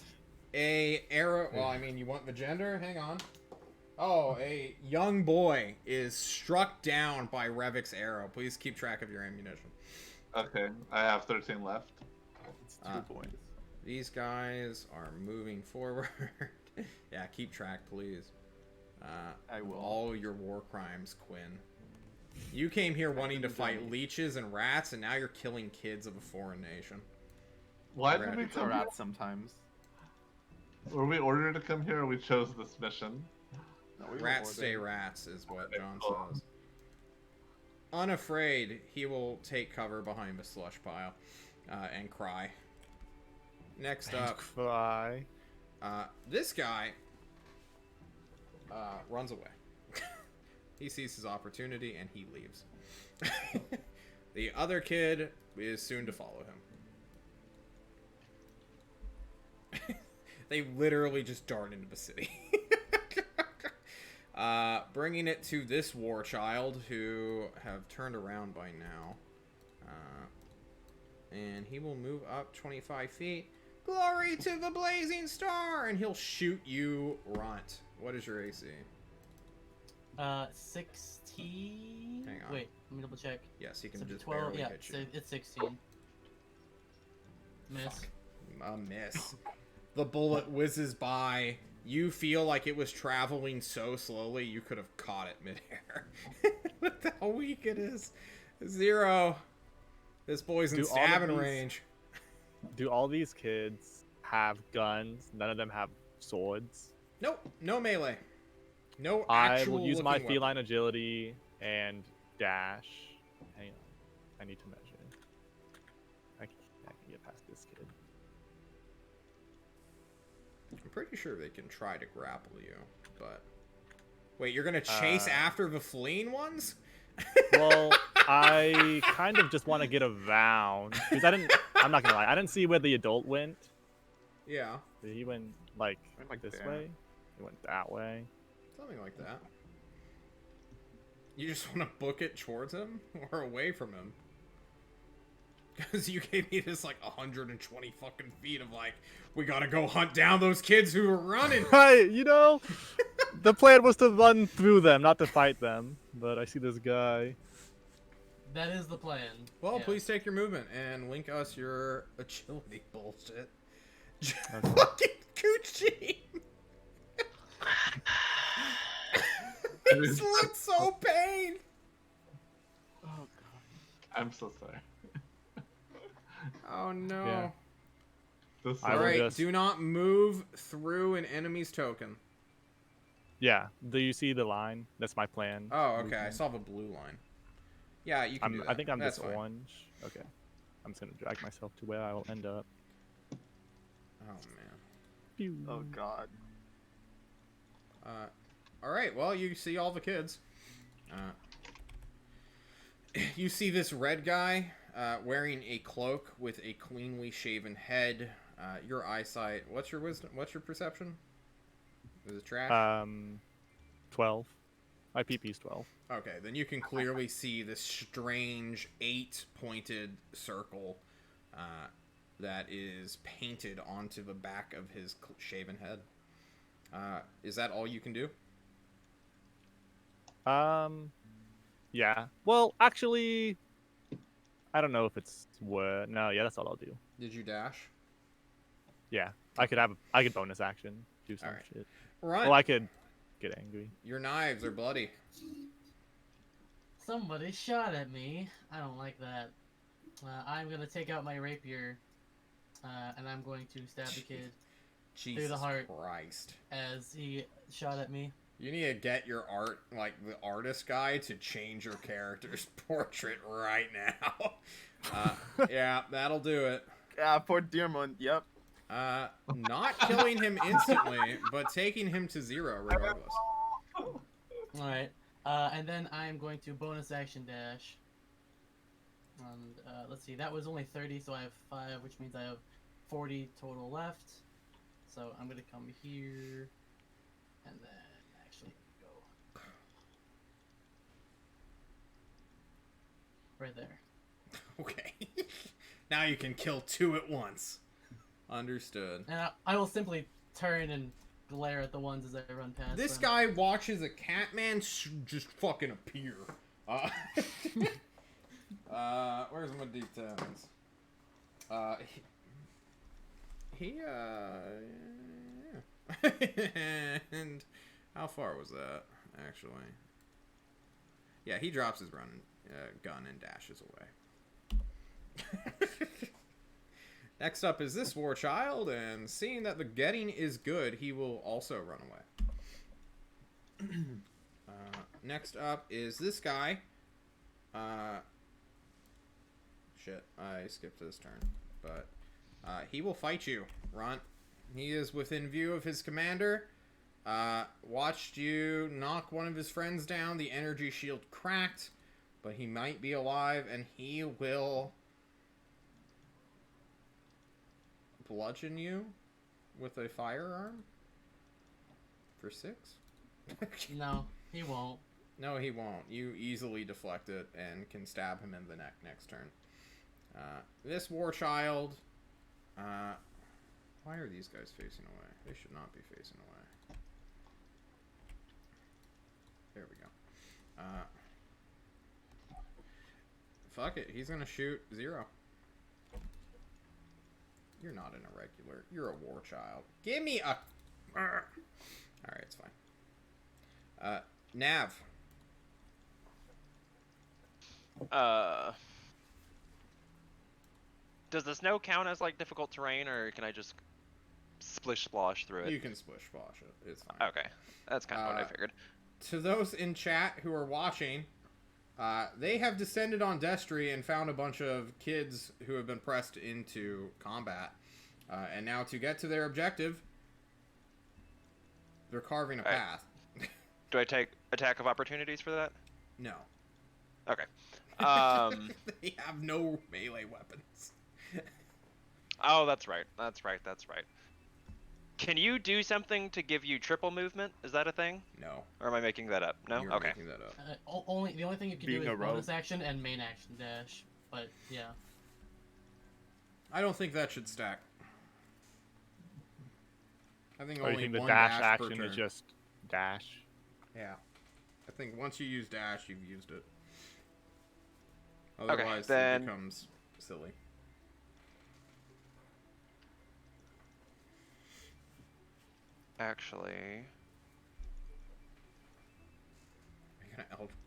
A arrow. Well, I mean, you want the gender? Hang on. Oh, a young boy is struck down by Revik's arrow. Please keep track of your ammunition. okay, I have 13 left. It's 2 points. These guys are moving forward. Yeah, keep track, please. I will. All your war crimes, Quinn. You came here wanting to fight leeches and rats, and now you're killing kids of a foreign nation. Why Rat. did we It's a come here? rat sometimes. Were we ordered to come here, or we chose this mission? No, we were Rats ordered. stay rats, is what Okay, John cool. says. Unafraid, he will take cover behind the slush pile and cry. Next up, Cry. this guy runs away. He sees his opportunity and he leaves. The other kid is soon to follow him. They literally just dart into the city. Bringing it to this war child who have turned around by now. And he will move up 25 feet. Glory to the blazing star! And he'll shoot you, Runt. What is your AC? 16. Hang on. Wait, let me double check. Yes, he can So just 12. barely Yeah, hit so you. it's 16. Miss. A miss. The bullet whizzes by. You feel like it was traveling so slowly you could have caught it midair. Look how weak it is. 0. This boy's in Do all of stabbing these- range. Do all these kids have guns? None of them have swords. Nope, no melee. No I actual will use my looking feline weapon. agility and dash. Hang on. I need to measure. I can get past this kid. I'm pretty sure they can try to grapple you, but... Wait, you're gonna chase after the fleeing ones? Well, I kind of just want to get around because I'm not gonna lie. I didn't see where the adult went. Yeah, He went like Went like this there. way. He went that way. something like that. You just want to book it towards him or away from him? Because you gave me this, like, 120 fucking feet of, like, we gotta go hunt down those kids who are running. Right, you know, the plan was to run through them, not to fight them. But I see this guy. That is the plan. Well, yeah. please take your movement and link us your agility bullshit. Okay. Fucking Coochie! This looks so pain! Oh god. I'm so sorry. Oh no. Yeah. This I will Alright, just- do not move through an enemy's token. Yeah. Do you see the line? That's my plan. Oh, okay. I Movement. saw the blue line. Yeah, you can do that. I think I'm That's this fine. orange. Okay. I'm just gonna drag myself to where I will end up. Oh, man. Pew. Oh god. Alright, well, you see all the kids. You see this red guy wearing a cloak with a cleanly shaven head. Your eyesight. What's your wisdom? What's your perception? Is it trash? 12. My PP's 12. Okay, then you can clearly see this strange 8-pointed circle that is painted onto the back of his shaven head. Is that all you can do? Yeah. Well, actually, I don't know if it's no. Yeah, that's all I'll do. Did you dash? Yeah, I could bonus action, do some Alright. shit. Run! Well, I could get angry. Your knives are bloody. Somebody shot at me. I don't like that. I'm gonna take out my rapier, and I'm going to stab the kid Jesus the heart. Christ. as he shot at me. You need to get your art, like the artist guy, to change your character's portrait right now. Yeah, that'll do it. Yeah, poor Dearmond. Yep. Not killing him instantly, but taking him to 0 regardless. Alright. And then I'm going to bonus action dash. And let's see, that was only 30, so I have 5, which means I have 40 total left. So I'm going to come here, and then actually go right there. Okay. Now you can kill 2 at once. Understood. And I will simply turn and glare at the ones as I run past This them. guy watches a Catman just fucking appear. Where's my D10s? And how far was that, actually? Yeah, he drops his gun and dashes away. Next up is this war child, and seeing that the getting is good, he will also run away. Next up is this guy. Shit, I skipped his turn. But he will fight you, Runt. He is within view of his commander. Watched you knock one of his friends down. The energy shield cracked, but he might be alive, and he will bludgeon you with a firearm for 6. No, he won't. No, he won't. You easily deflect it and can stab him in the neck next turn. This war child. Why are these guys facing away? They should not be facing away. There we go. Fuck it. He's gonna shoot 0. You're not an irregular. You're a war child. Give me a... Alright, it's fine. Nav. Does the snow count as like difficult terrain, or can I just splish splosh through it? You can splish splash it. It's fine. Okay, that's kind of what I figured. To those in chat who are watching, they have descended on Destry and found a bunch of kids who have been pressed into combat. And now to get to their objective, they're carving a path. Do I take attack of opportunities for that? No. Okay. They have no melee weapons. Oh, that's right. That's right. That's right. Can you do something to give you triple movement? Is that a thing? No. Or am I making that up? No? You're okay. making that up. The only thing you can Being do a is rogue. bonus action and main action dash. But yeah. I don't think that should stack. I think Or you only think the one dash per action turn. is just dash? Yeah. I think once you use dash, you've used it. Okay, Otherwise, then- it becomes silly. Actually,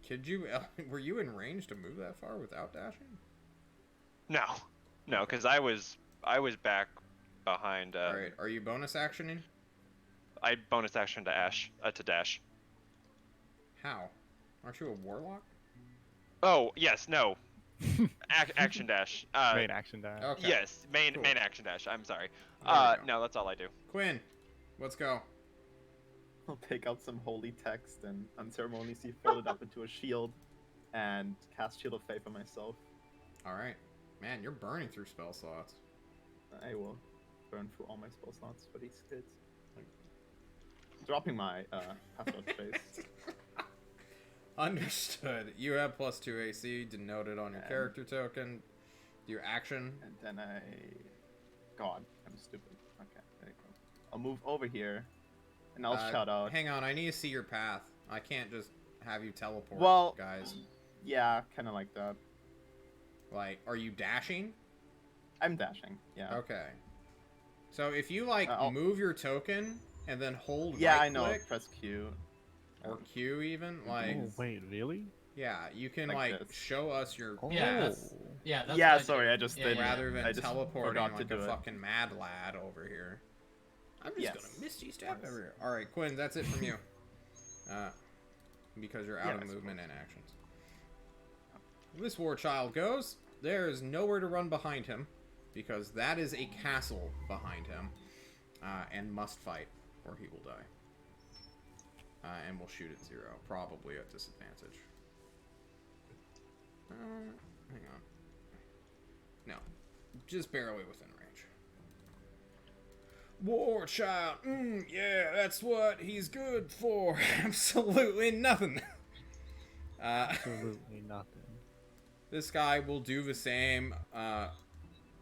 Could you? Were you in range to move that far without dashing? no, because I was back behind. All right. Are you bonus actioning? I bonus action to dash. How? Aren't you a warlock? Oh yes, no. Action dash. Main action dash. Okay. Yes, main Cool. action dash. I'm sorry. There we go. No, that's all I do. Quinn, let's go. I'll take out some holy text and unceremoniously fold it up into a shield and cast Shield of Faith on myself. All right. Man, you're burning through spell slots. I will burn through all my spell slots for these kids. Dropping my password space. Understood. You have +2 AC denoted on your And- character token. Your action. And then God, I'm stupid. Okay, there you go. I'll move over here, and I'll shout out. Hang on, I need to see your path. I can't just have you teleport, Well, guys. Yeah, kind of like that. Like, are you dashing? I'm dashing. Yeah. Okay. So if you like I'll- move your token and then hold Yeah, right I know. click Press Q. or Q even, like Oh, wait, really? yeah, you can Like like this. show us your Oh. Yeah, that's- Yeah, that's Yeah, what sorry, did. I just Yeah, did. yeah. rather than I just teleporting forgot to like do a it. fucking mad lad over here. I'm just Yes. gonna misty step Yes. over here. All right, Quinn, that's it from you. Because you're out Yeah, of I movement and actions. This war child goes. There is nowhere to run behind him, because that is a castle behind him, and must fight, or he will die. And will shoot at 0, probably at disadvantage. Hang on. No, just barely within range. War child, yeah, that's what he's good for. Absolutely nothing. Absolutely nothing. This guy will do the same,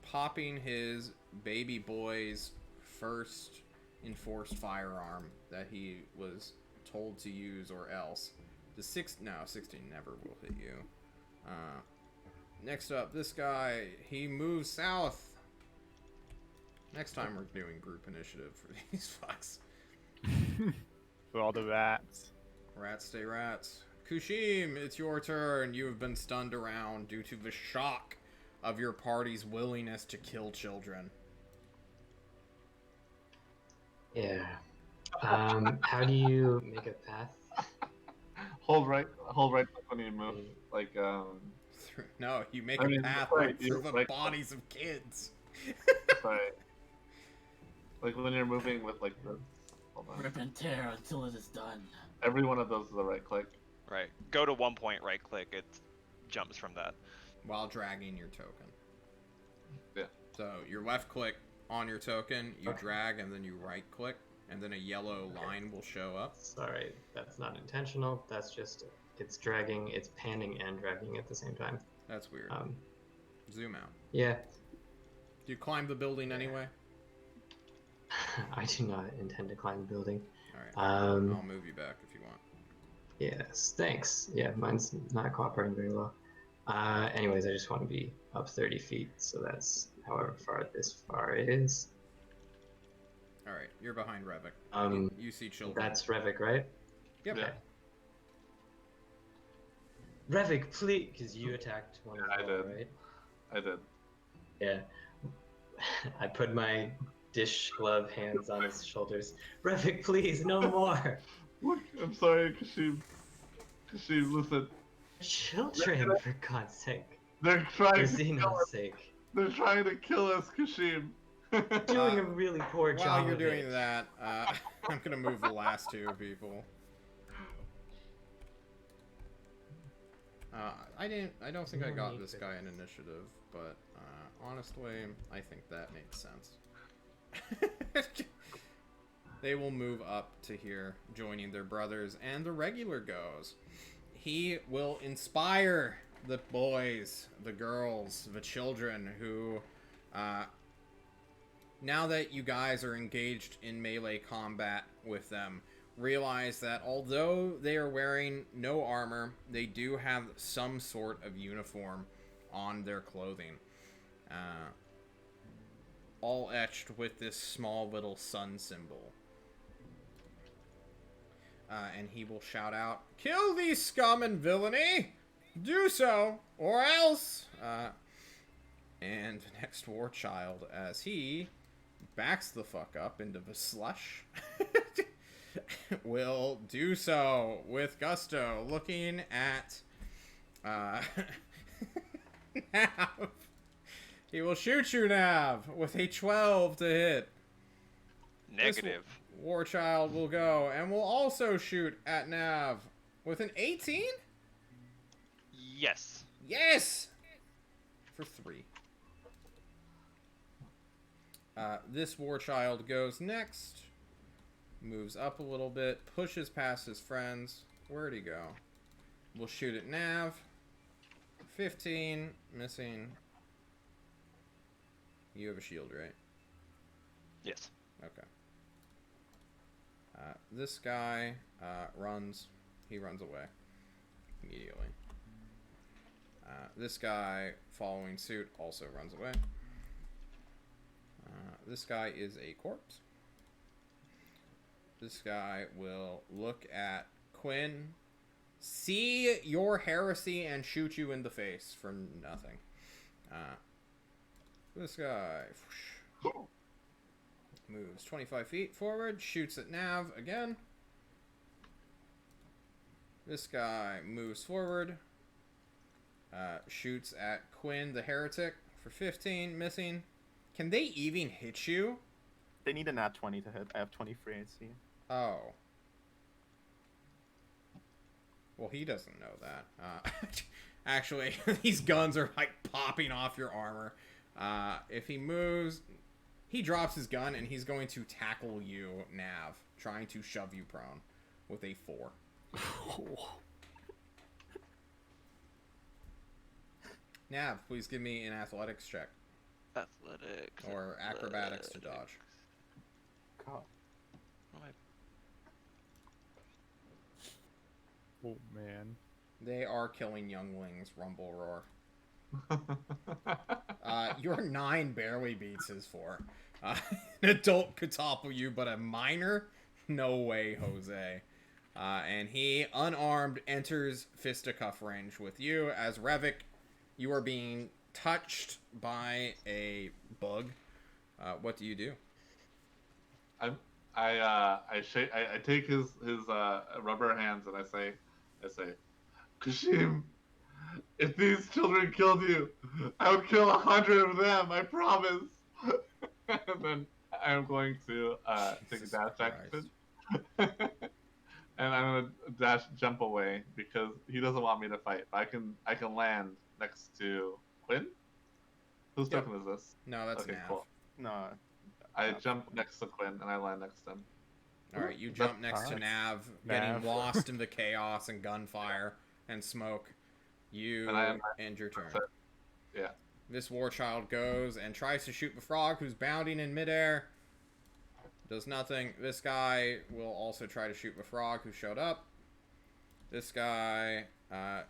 popping his baby boy's first enforced firearm that he was told to use or else. 16 never will hit you. Next up, this guy, he moves south. Next time we're doing group initiative for these fucks. For all the rats. Rats stay rats. Kushim, it's your turn. You have been stunned around due to the shock of your party's willingness to kill children. Yeah. How do you make a path? Hold right click when you move. Like No, you make I a mean, path right, through you- the right. bodies of kids. sorry. Like when you're moving with like the. Hold on. Rip and tear until it is done. Every one of those is a right click. Right. Go to one point, right click. It jumps from that. While dragging your token. Yeah. So your left click on your token, you Okay. drag, and then you right click, and then a yellow line will show up. Sorry, that's not intentional. That's just it's dragging, it's panning and dragging at the same time. That's weird. Zoom out. Yeah, Do you climb the building anyway? I do not intend to climb the building. Alright. Um, I'll move you back if you want. Yes, thanks. Yeah, mine's not cooperating very well. Anyways, I just want to be up 30 feet, so that's however far this far is. Alright, you're behind Revik. Um, You see children. That's Revik, right? Yep. Yeah. Revik, please, because you attacked one as I well, did. right? I did. Yeah. I put my dish glove hands on his shoulders. Revik, please, no more. Look, I'm sorry, Kashim. Kashim, listen. Children, for God's sake. They're For trying to kill Xenon's us. sake. They're trying to kill us, Kashim. Doing a really poor job. While you're of doing it. that, I'm gonna move the last two people. I don't think I No got need this for guy in this. initiative, but honestly, I think that makes sense. They will move up to here, joining their brothers, and the regular goes. He will inspire the boys, the girls, the children who Now that you guys are engaged in melee combat with them, realize that although they are wearing no armor, they do have some sort of uniform on their clothing. All etched with this small little sun symbol. And he will shout out, "Kill these scum and villainy! Do so, or else!" And the next war child, as he backs the fuck up into the slush, will do so with gusto, looking at Nav. He will shoot you, Nav, with a 12 to hit. Negative. War child will go and will also shoot at Nav with an 18. Yes. Yes! For 3. This war child goes next. Moves up a little bit. Pushes past his friends. Where'd he go? We'll shoot at Nav. 15. Missing. You have a shield, right? Yes. Okay. This guy runs. He runs away immediately. This guy, following suit, also runs away. This guy is a corpse. This guy will look at Quinn, see your heresy, and shoot you in the face for nothing. This guy moves 25 feet forward, shoots at Nav again. This guy moves forward, shoots at Quinn the heretic for 15, missing. Can they even hit you? They need a nat 20 to hit. I have 23 AC. Oh. Well, he doesn't know that. Actually, these guns are like popping off your armor. If he moves, he drops his gun and he's going to tackle you, Nav, trying to shove you prone with a 4. Nav, please give me an athletics check. Athletics. Or acrobatics to dodge. God. Oh man. They are killing younglings, rumble roar. Your 9 barely beats his 4. An adult could topple you, but a minor? No way, Jose. And he, unarmed, enters fisticuff range with you as Revik, you are being touched by a bug. What do you do? I take his rubber hands and I say, Kashim, if these children killed you, I would kill 100 of them. I promise. And then I'm going to take a dash action, and I'm gonna jump away because he doesn't want me to fight. I can land next to Quinn. Whose token is this? No, that's Okay, Nav. cool. No. I jump next to Quinn and I land next to him. Alright, you jump next to Nav, getting Nav. lost in the chaos and gunfire and smoke. You And end your turn. Yeah. This war child goes and tries to shoot the frog who's bounding in midair. Does nothing. This guy will also try to shoot the frog who showed up. This guy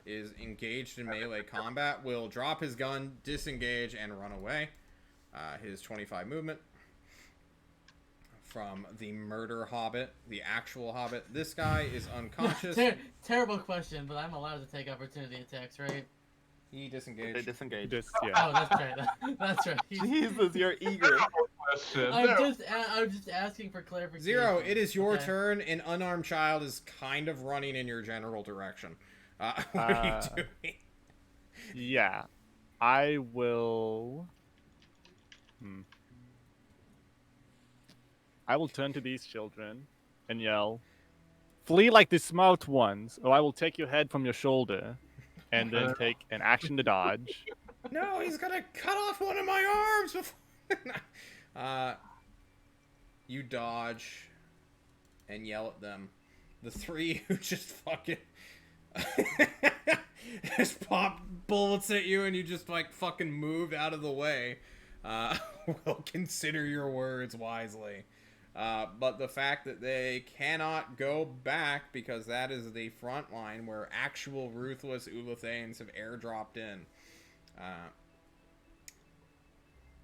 is engaged in melee combat, will drop his gun, disengage, and run away. His 25 movement. From the murder hobbit, the actual hobbit. This guy is unconscious. Terrible question, but I'm allowed to take opportunity attacks, right? He They disengaged. disengage. Yeah. Oh, that's right. That's right. Jesus, you're eager. Question. I'm just asking for clarification. Zero, it is your Okay. turn. An unarmed child is kind of running in your general direction. What are you doing? Yeah. I will. I will turn to these children and yell, "Flee like the smart ones, or I will take your head from your shoulder," and then take an action to dodge. No, he's gonna cut off one of my arms before... You dodge and yell at them. The 3 who just fucking... just pop bullets at you and you just, like, fucking move out of the way. will consider your words wisely. But the fact that they cannot go back because that is the front line where actual ruthless Ulathanes have airdropped in.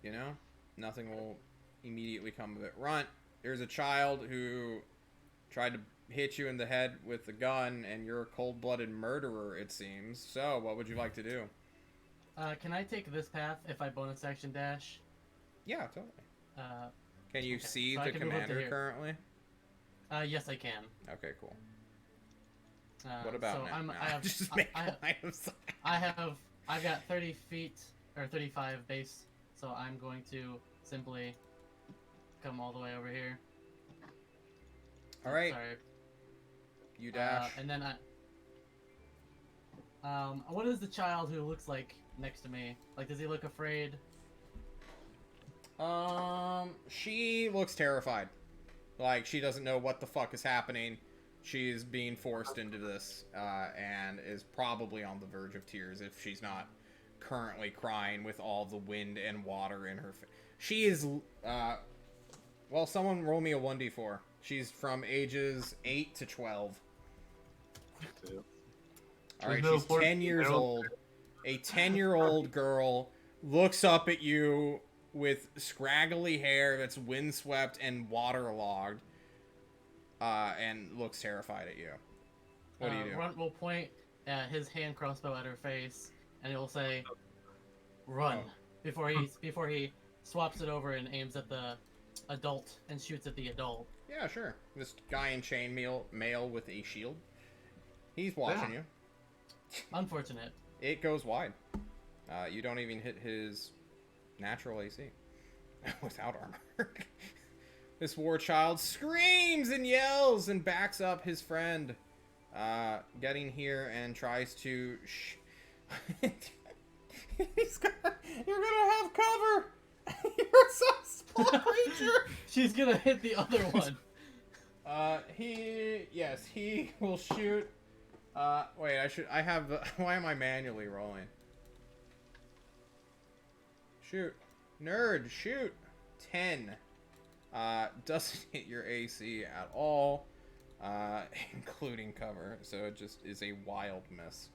You know, nothing will immediately come of it. Runt, there's a child who tried to hit you in the head with the gun, and you're a cold-blooded murderer, it seems. So, what would you like to do? Can I take this path if I bonus action dash? Yeah, totally. Can you Okay, see so I the can move up to commander here. currently? Yes, I can. Okay, cool. What about so now? I have, Just I, make I have, line of sight. I've got 30 feet or 35 base, so I'm going to simply come all the way over here. All right. Sorry. You dash. And then what is the child who looks like next to me? Like, does he look afraid? She looks terrified. Like, she doesn't know what the fuck is happening. She's being forced into this, and is probably on the verge of tears if she's not currently crying with all the wind and water in her face. She is, well, someone roll me a 1d4. She's from ages 8 to 12. Alright, she's 10 years old. A 10-year-old girl looks up at you with scraggly hair that's windswept and waterlogged, and looks terrified at you. What do you do? Runt will point his hand crossbow at her face, and he will say, "Run!" before he swaps it over and aims at the adult and shoots at the adult. Yeah, sure. This guy in chainmail mail with a shield. He's watching you. Unfortunate. It goes wide. You don't even hit his natural AC without armor. This war child screams and yells and backs up his friend, getting here and tries to. You're gonna have cover. You're so small creature. She's gonna hit the other one. He will shoot. Wait, I have the. Why am I manually rolling? Shoot. Nerd, shoot. 10. Doesn't hit your AC at all, including cover, so it just is a wild miss.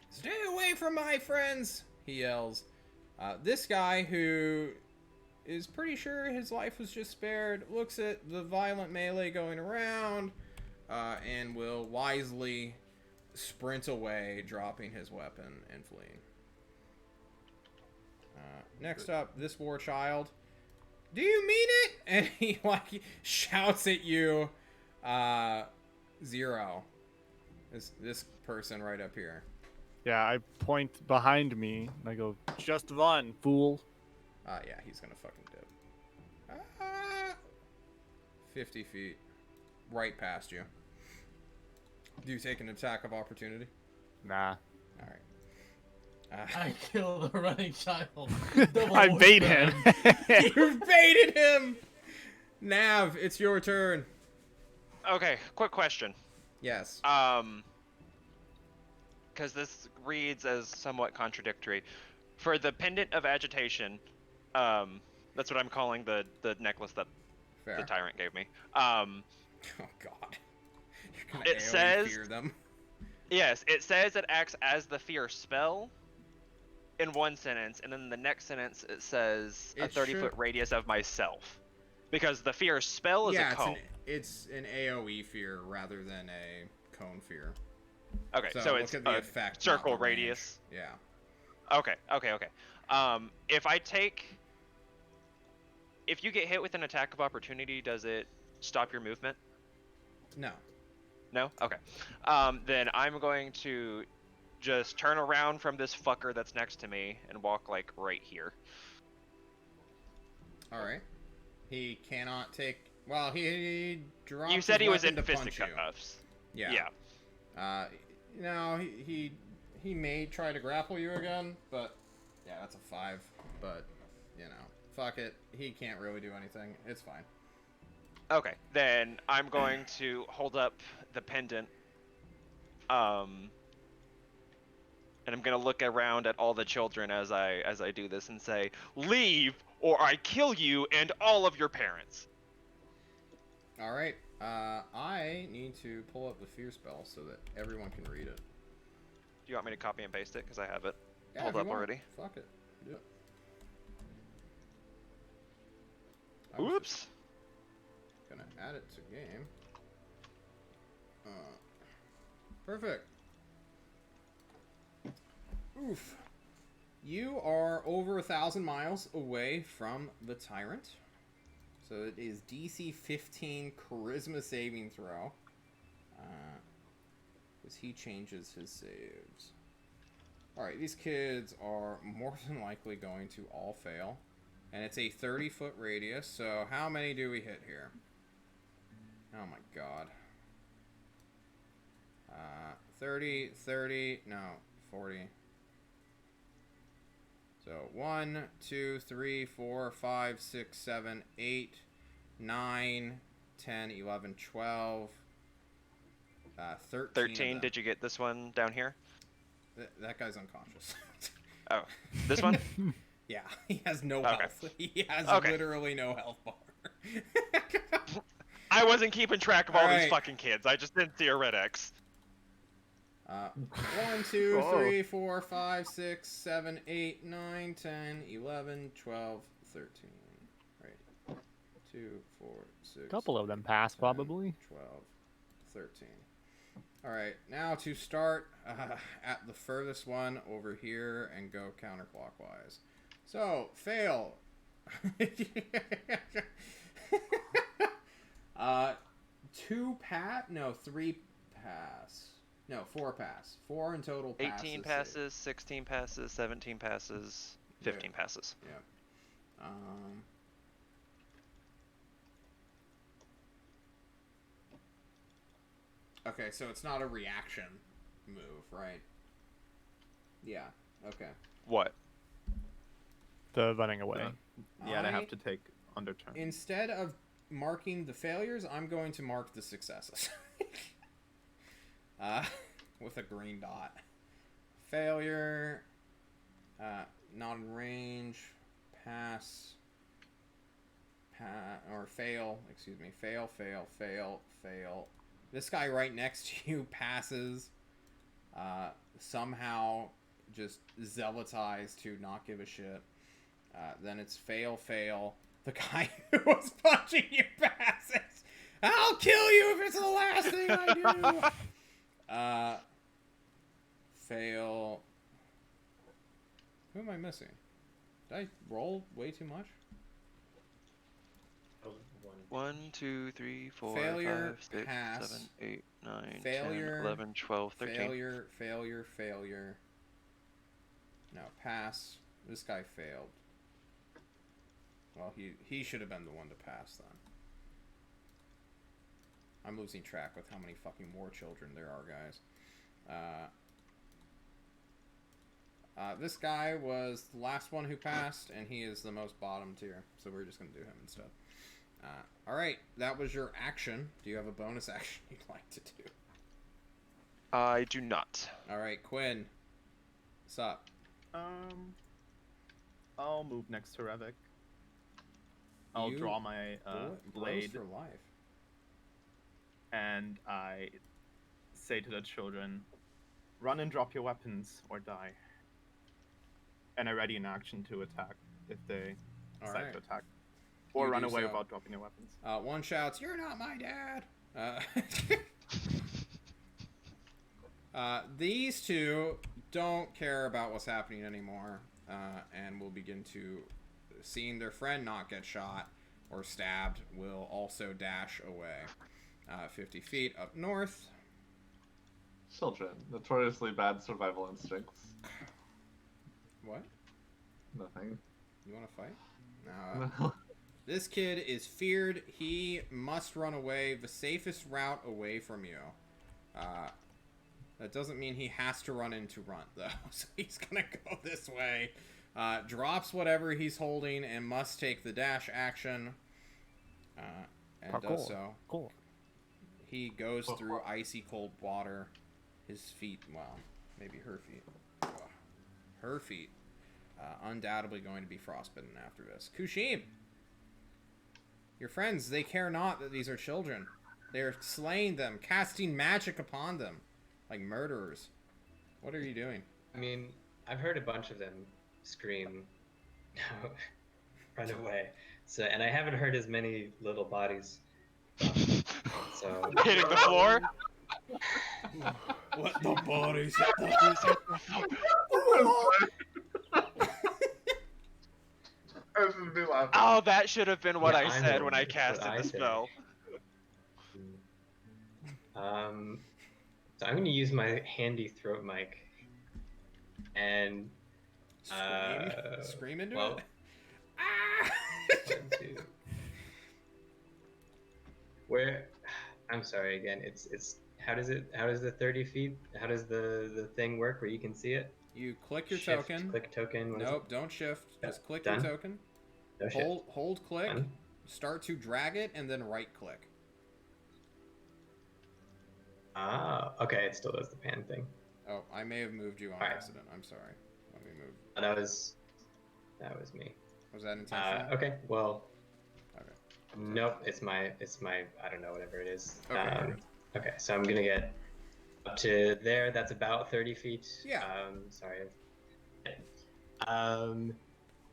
Stay away from my friends, he yells. This guy, who is pretty sure his life was just spared, looks at the violent melee going around, and will wisely sprint away, dropping his weapon and fleeing. Next up, this war child. Do you mean it? And he shouts at you, 0. This person right up here. Yeah, I point behind me and I go, "Just run, fool." Yeah, he's gonna fucking dip. 50 feet, right past you. Do you take an attack of opportunity? Nah. All right. I kill the running child. I bait him. You baited him! Nav, it's your turn. Okay, quick question. Yes. Because this reads as somewhat contradictory. For the pendant of agitation, that's what I'm calling the necklace that Fair. the tyrant gave me. Oh god. You're gonna It AoE says- fear them. Yes, it says it acts as the fear spell in one sentence, and then the next sentence it says a It 30-foot should- radius of myself. Because the fear spell is Yeah, a cone. it's an AoE fear rather than a cone fear. Okay, So so look it's at the a effect, not circle the range. radius. Yeah. Okay. If you get hit with an attack of opportunity, does it stop your movement? No. No? Okay. Then I'm going to just turn around from this fucker that's next to me and walk, like, right here. Alright. He cannot take... Well, he dropped You said his he was in weapon to punch you. fisticuffs. Yeah. Yeah. No, he may try to grapple you again, but... Yeah, that's a 5. But, you know, fuck it. He can't really do anything. It's fine. Okay, then I'm going to hold up the pendant, and and I'm gonna look around at all the children as I do this and say, "Leave, or I kill you and all of your parents." All right. I need to pull up the fear spell so that everyone can read it. Do you want me to copy and paste it? Because I have it Yeah, pulled if you up want. already. Fuck it. Do it. I was Oops. just gonna add it to game. Perfect. Oof. You are over 1,000 miles away from the tyrant. So it is DC 15 Charisma saving throw. Because he changes his saves. Alright, these kids are more than likely going to all fail. And it's a 30-foot radius, so how many do we hit here? Oh my god. 30, no, 40. So 1, 2, 3, 4, 5, 6, 7, 8, 9, 10, 11, 12, 13. 13. Did you get this one down here? That guy's unconscious. Oh, this one? Yeah, he has no Okay. health. He has Okay. literally no health bar. I wasn't keeping track of all these Alright. fucking kids. I just didn't see a red X. 1, 2, 3, 4, 5, 6, 7, 8, 9, 10, 11, 12, 13. Right. 2, 4, 6. A couple of them pass, 10, probably. 12, 13. Alright, now to start at the furthest one over here and go counterclockwise. So, fail. 2 pass? No, 3 pass. No, 4 pass. 4 in total passes. 18 passes, 16 passes, 17 passes, 15 passes. Yeah. Okay, so it's not a reaction move, right? Yeah, okay. What? The running away. Yeah, they I- have to take under turn. Instead of marking the failures, I'm going to mark the successes. With a green dot. Failure, not in range, pass, or fail, excuse me, fail. This guy right next to you passes, somehow just zealotized to not give a shit. Then it's fail. The guy who was punching you passes. I'll kill you if it's the last thing I do. Fail. Who am I missing? Did I roll way too much? 1, 2, 3, 4, Failure, 5, 6, pass. 7, 8, 9, Failure, 10, 11, 12, 13. Failure. No, pass. This guy failed. Well, he should have been the one to pass then. I'm losing track with how many fucking war children there are, guys. This guy was the last one who passed, and he is the most bottom tier, so we're just going to do him instead. Alright, that was your action. Do you have a bonus action you'd like to do? I do not. Alright, Quinn. What's up? I'll move next to Revik. I'll You draw my Bullet blade, blows for life. and I say to the children, "Run and drop your weapons, or die." And I ready an action to attack if they decide Alright. to attack, or You run do away so. without dropping their weapons. One shouts, "You're not my dad!" These two don't care about what's happening anymore, and will begin to, seeing their friend not get shot or stabbed, will also dash away. 50 feet up north. Children, notoriously bad survival instincts. What? Nothing. You want to fight? No. No. This kid is feared. He must run away. The safest route away from you. That doesn't mean he has to run into Runt, though. So he's going to go this way. Drops whatever he's holding and must take the dash action. And Parkour. does so. Cool. He goes through icy cold water. His feet, well, maybe her feet. Ugh. her feet. Undoubtedly going to be frostbitten after this. Kushim! Your friends, they care not that these are children. They're slaying them, casting magic upon them. Like murderers. What are you doing? I mean, I've heard a bunch of them scream, run away. So, and I haven't heard as many little bodies. So Hitting the floor. Let the bodies Oh, that should have been what Yeah, I I said know, when I that's casted what I the said. spell. So I'm going to use my handy throat mic and Scream into well, it? Ah! 1, 2. Where? I'm sorry again. It's how does the 30 feet? How does the thing work where you can see it? You click your Shift, token. Click token. What is Nope, don't shift. Just click Done. your token. it? No shift. Hold click. Done. Start to drag it, and then right click. Ah, okay. It still does the pan thing. Oh, I may have moved you on Alright. accident. I'm sorry. Let me move. That was me. Was that intentional? Okay. Well. Okay. Nope. It's my. I don't know, whatever it is. Okay. Okay. So I'm gonna get up to there. That's about 30 feet. Yeah. Sorry. Okay. I'm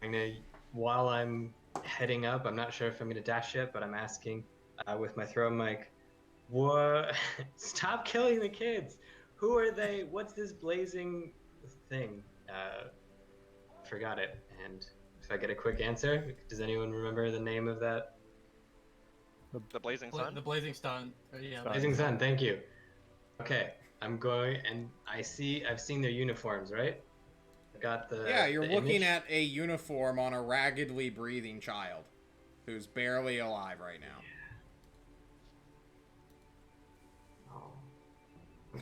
gonna, while I'm heading up, I'm not sure if I'm gonna dash yet, but I'm asking with my throw mic, what? Stop killing the kids! Who are they? What's this blazing thing? Forgot it. And if I get a quick answer, does anyone remember the name of that? The blazing sun. The blazing sun. Yeah. Blazing Sun. Thank you. Okay, I'm going, and I've seen their uniforms, right? I got the. Yeah, you're the looking image. at a uniform on a raggedly breathing child who's barely alive right now. Oh. I'm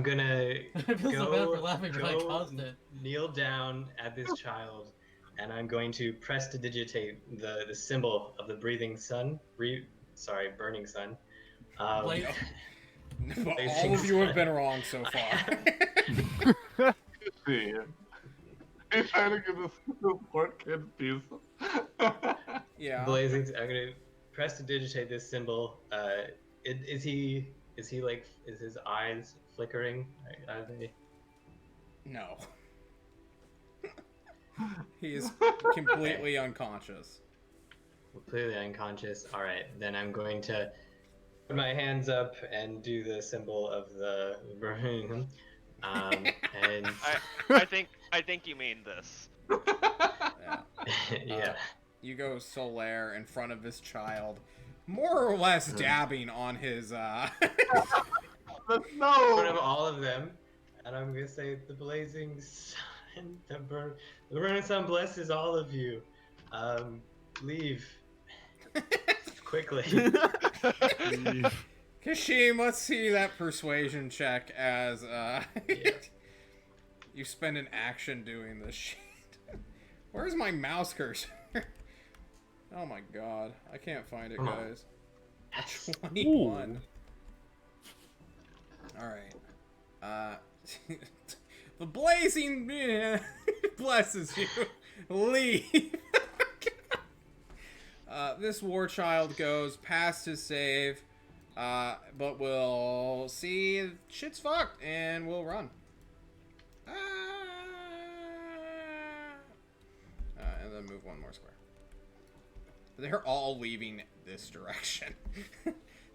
gonna I feel so bad for laughing, but I go caused it. kneel down at this child, and I'm going to prestidigitate the symbol of the breathing sun. Burning sun. Blaze- All of you have been wrong so far. See, he's trying to give this poor kid peace. Yeah. Blazing. I'm gonna prestidigitate this symbol. Is his eyes flickering? Are they? No. He is completely unconscious. Completely unconscious. All right, then I'm going to put my hands up and do the symbol of the burning. And I think you mean this. Yeah. yeah. You go Solaire in front of this child, more or less dabbing on his, In front of No! all of them, and I'm gonna say the blazing sun, the burning sun blesses all of you. Leave quickly. Kashim, let's see that persuasion check as, Yeah. you spend an action doing this shit. Where's my mouse cursor? Oh my god. I can't find it, Come on. guys. A 21. Alright. The blazing blesses you. Leave. This war child goes past his save, but we'll see shit's fucked and we'll run. And then move one more square. They're all leaving this direction.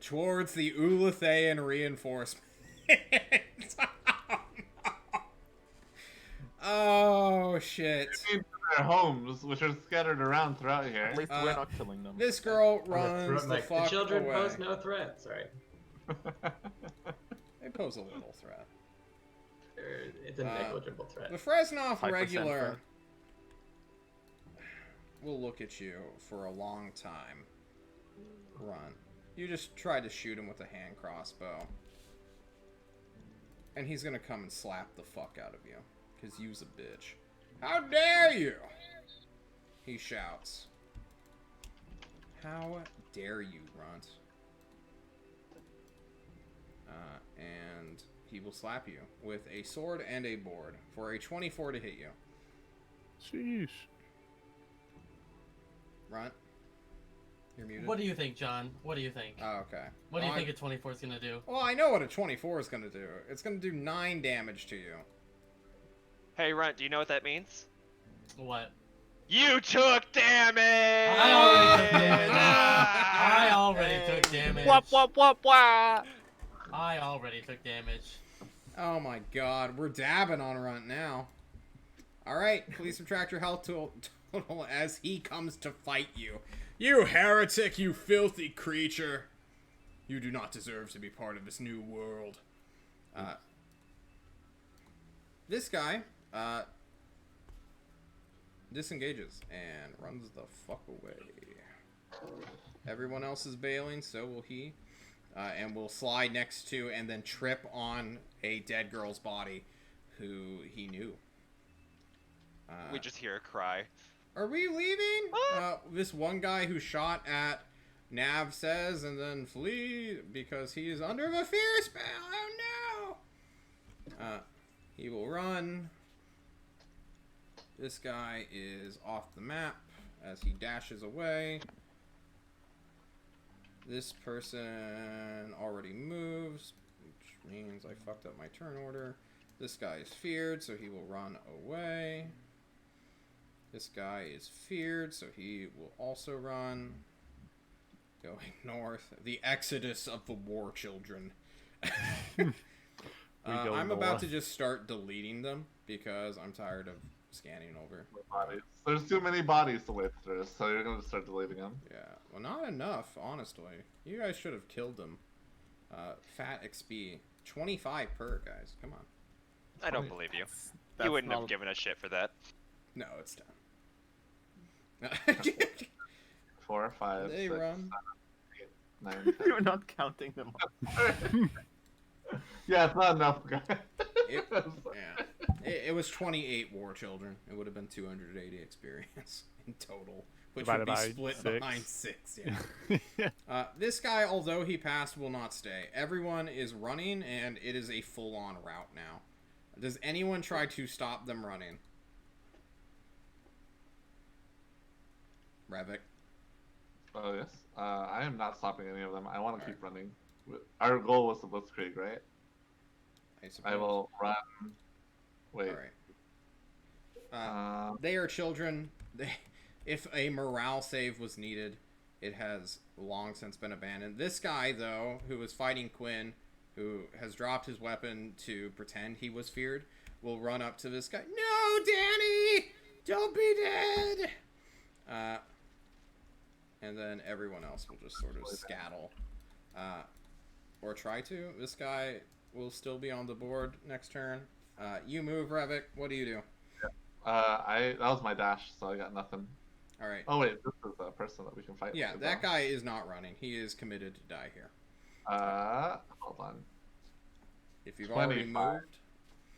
Towards the Ulathaean reinforcement. Oh, shit. Their homes, which are scattered around throughout here. At least we're not killing them. This girl I'm gonna runs throw the my- fuck the children away. pose no threat. Sorry. They pose a little threat. It's a negligible threat. The Fresnov 5% regular threat. will look at you for a long time. Run. You just try to shoot him with a hand crossbow. And he's gonna come and slap the fuck out of you. Because you's a bitch. How dare you! He shouts. How dare you, Runt? And he will slap you with a sword and a board for a 24 to hit you. Sheesh. Runt, you're muted. What do you think, John? What do you think? Oh, okay. What do you Well, think a 24 is gonna do? Well, I know what a 24 is going to do. It's going to do 9 damage to you. Hey, Runt, do you know what that means? What? You took damage! I already took damage. I Ah! already took damage. Wop wop wop wop. I already took damage. Oh my god, we're dabbing on Runt now. Alright, please subtract your health total as he comes to fight you. You heretic, you filthy creature. You do not deserve to be part of this new world. This guy, disengages and runs the fuck away. Everyone else is bailing, so will he. And will slide next to and then trip on a dead girl's body who he knew. We just hear a cry. Are we leaving? This one guy who shot at Nav says, and then flee because he is under the fear spell. Oh no! He will run. This guy is off the map as he dashes away. This person already moves, which means I fucked up my turn order. This guy is feared, so he will run away. This guy is feared, so he will also run. Going north. The exodus of the war children. I'm about to just start deleting them because I'm tired of scanning over. Bodies. There's too many bodies to wait through, so you're gonna start deleting them. Yeah, well, not enough, honestly. You guys should have killed them. Fat XP. 25 per, guys. Come on. I don't believe you. That's You wouldn't not have given a shit for that. No, it's done. 4, 5, They 6, run. 7, 8, 9, 10. You're not counting them up. Yeah, it's not enough, guys. It was 28 war children. It would have been 280 experience in total, which Divided would be by split 6. behind 6. Yeah. This guy, although he passed, will not stay. Everyone is running, and it is a full-on route now. Does anyone try to stop them running? Revik. Oh, yes. I am not stopping any of them. I want to keep running. Our goal was the Blitzkrieg, right? I will run. Wait. Alright. They are children. If a morale save was needed, it has long since been abandoned. This guy, though, who was fighting Quinn, who has dropped his weapon to pretend he was feared, will run up to this guy. No, Danny! Don't be dead! And then everyone else will just sort of scattle. Or try to. This guy will still be on the board next turn. You move, Revik. What do you do? That was my dash, so I got nothing. All right. Oh wait, this is a person that we can fight. Yeah, with, that guy is not running. He is committed to die here. Hold on. If you've already 25. moved.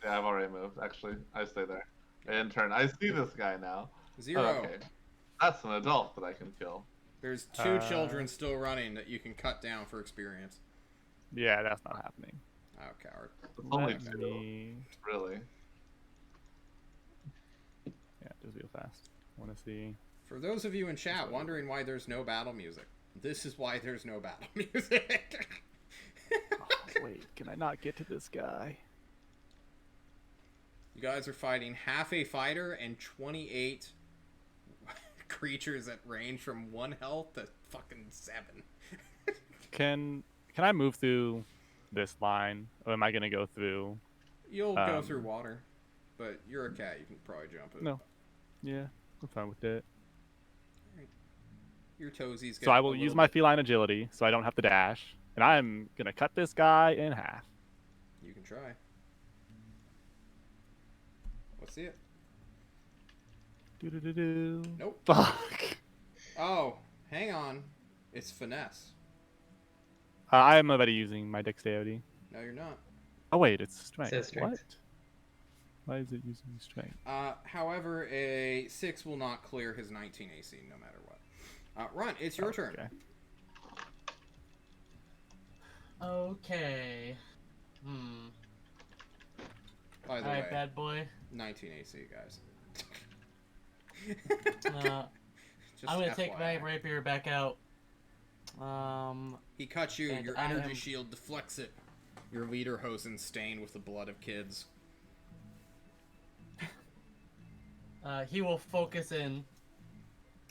Yeah, I've already moved. Actually, I stay there. In turn, I see this guy now. 0. Okay, that's an adult that I can kill. There's 2 children still running that you can cut down for experience. Yeah, that's not happening. Oh, coward. It's only Let 2, me... really. Yeah, just real fast. Want to see. For those of you in chat wondering why there's no battle music, this is why there's no battle music. Oh, wait, can I not get to this guy? You guys are fighting half a fighter and 28 creatures at range from 1 health to fucking 7. Can I move through this line, or am I gonna go through? You'll go through water, but you're a cat. You can probably jump it. No. Yeah, I'm fine with it. Your toesies. So I will use my feline agility, so I don't have to dash, and I'm gonna cut this guy in half. You can try. Let's see it. Do. Nope. Fuck. Oh, hang on. It's finesse. I am already using my dexterity. No, you're not. Oh wait, it's strength. Says strength. What? Why is it using strength? However, a 6 will not clear his 19 AC no matter what. Run, it's your turn. Okay. By the Alright, way, bad boy. 19 AC, guys. Just I'm gonna take my FYI. rapier back out. He cuts you, and your I energy am- shield deflects it. Your lederhosen stained with the blood of kids. He will focus in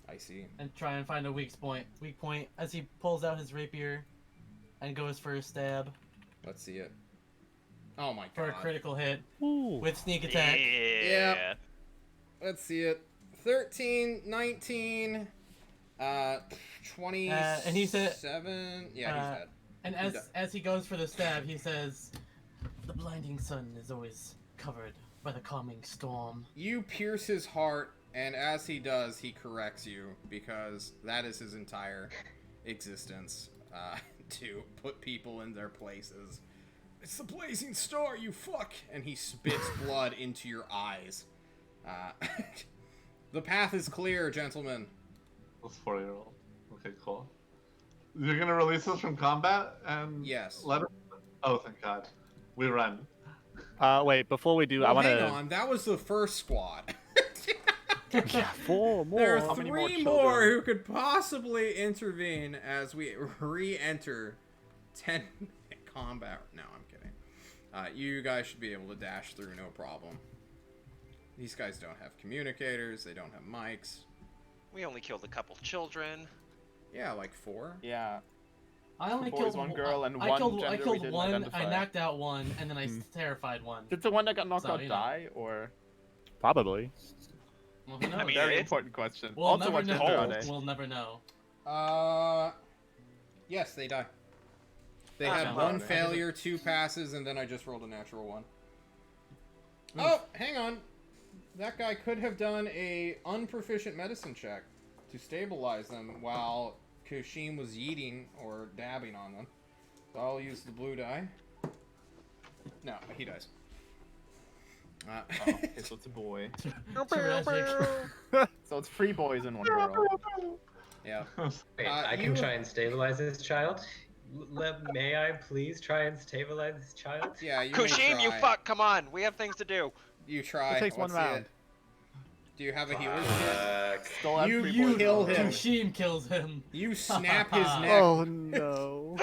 I see. and try and find a weak point. Weak point as he pulls out his rapier and goes for a stab Let's see it. Oh my for a god. critical hit Ooh. with sneak attack. Yeah. Let's see it. 13, 19, 27. And he said- Yeah, he's dead. And as he goes for the stab, he says, "The blinding sun is always covered by the calming storm." You pierce his heart, and as he does, he corrects you, because that is his entire existence, to put people in their places. It's the blazing star, you fuck! And he spits blood into your eyes. The path is clear, gentlemen. This 4-year-old. Okay, cool. You're gonna release us from combat and Yes. let us. Oh, thank God. We run. Wait, before we do, Well, I want hang to. on, that was the first squad. Yeah, 4 more. There How are many more 3 more children? who could possibly intervene as we re-enter 10-minute combat. No, I'm kidding. You guys should be able to dash through no problem. These guys don't have communicators, they don't have mics. We only killed a couple children. Yeah, like 4. Yeah. I only Boys, killed one girl, and I one killed, gender I we killed didn't one. identify. I knocked out one, and then I terrified one. Did the one that got knocked So, out you know. die, or? Probably. Well, who knows? I mean, Very it's- important question. we'll Also, never what know. gender are they? We'll never know. Yes, they die. They Ah, had no. 1 Okay. failure, 2 passes, and then I just rolled a natural 1. Oh, hang on. That guy could have done a unproficient medicine check to stabilize them while Kushim was yeeting or dabbing on them. So I'll use the blue die. No, he dies. Oh, okay, so it's a boy. Tragic. So it's 3 boys and 1 girl. Yeah. Wait, Uh, I can you- try and stabilize this child. May I please try and stabilize this child? Yeah, you may Kushim, you try. fuck! Come on, we have things to do. You try. It takes Let's one see round. it. Do you have a healer's kit? Fuck. Still have You- 3 you boys kill and 1 him. girl. Kushim kills him. You snap his neck. Oh no.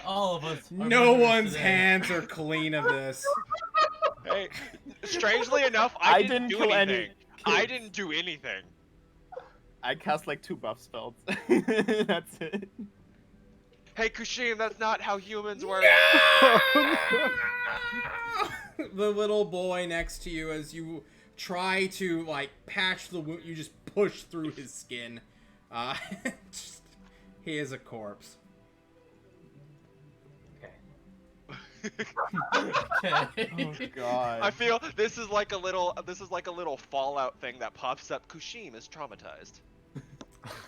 All of us. are No murderers one's today. hands are clean of this. Hey, strangely enough, I didn't do kill anything. any I kids. didn't do anything. I cast like 2 buff spells. That's it. Hey, Kushim, that's not how humans work. The little boy next to you, as you try to like patch the wound, you just push through his skin. Just- he is a corpse. Okay. Oh god. I feel this is like a little Fallout thing that pops up. Kushim is traumatized.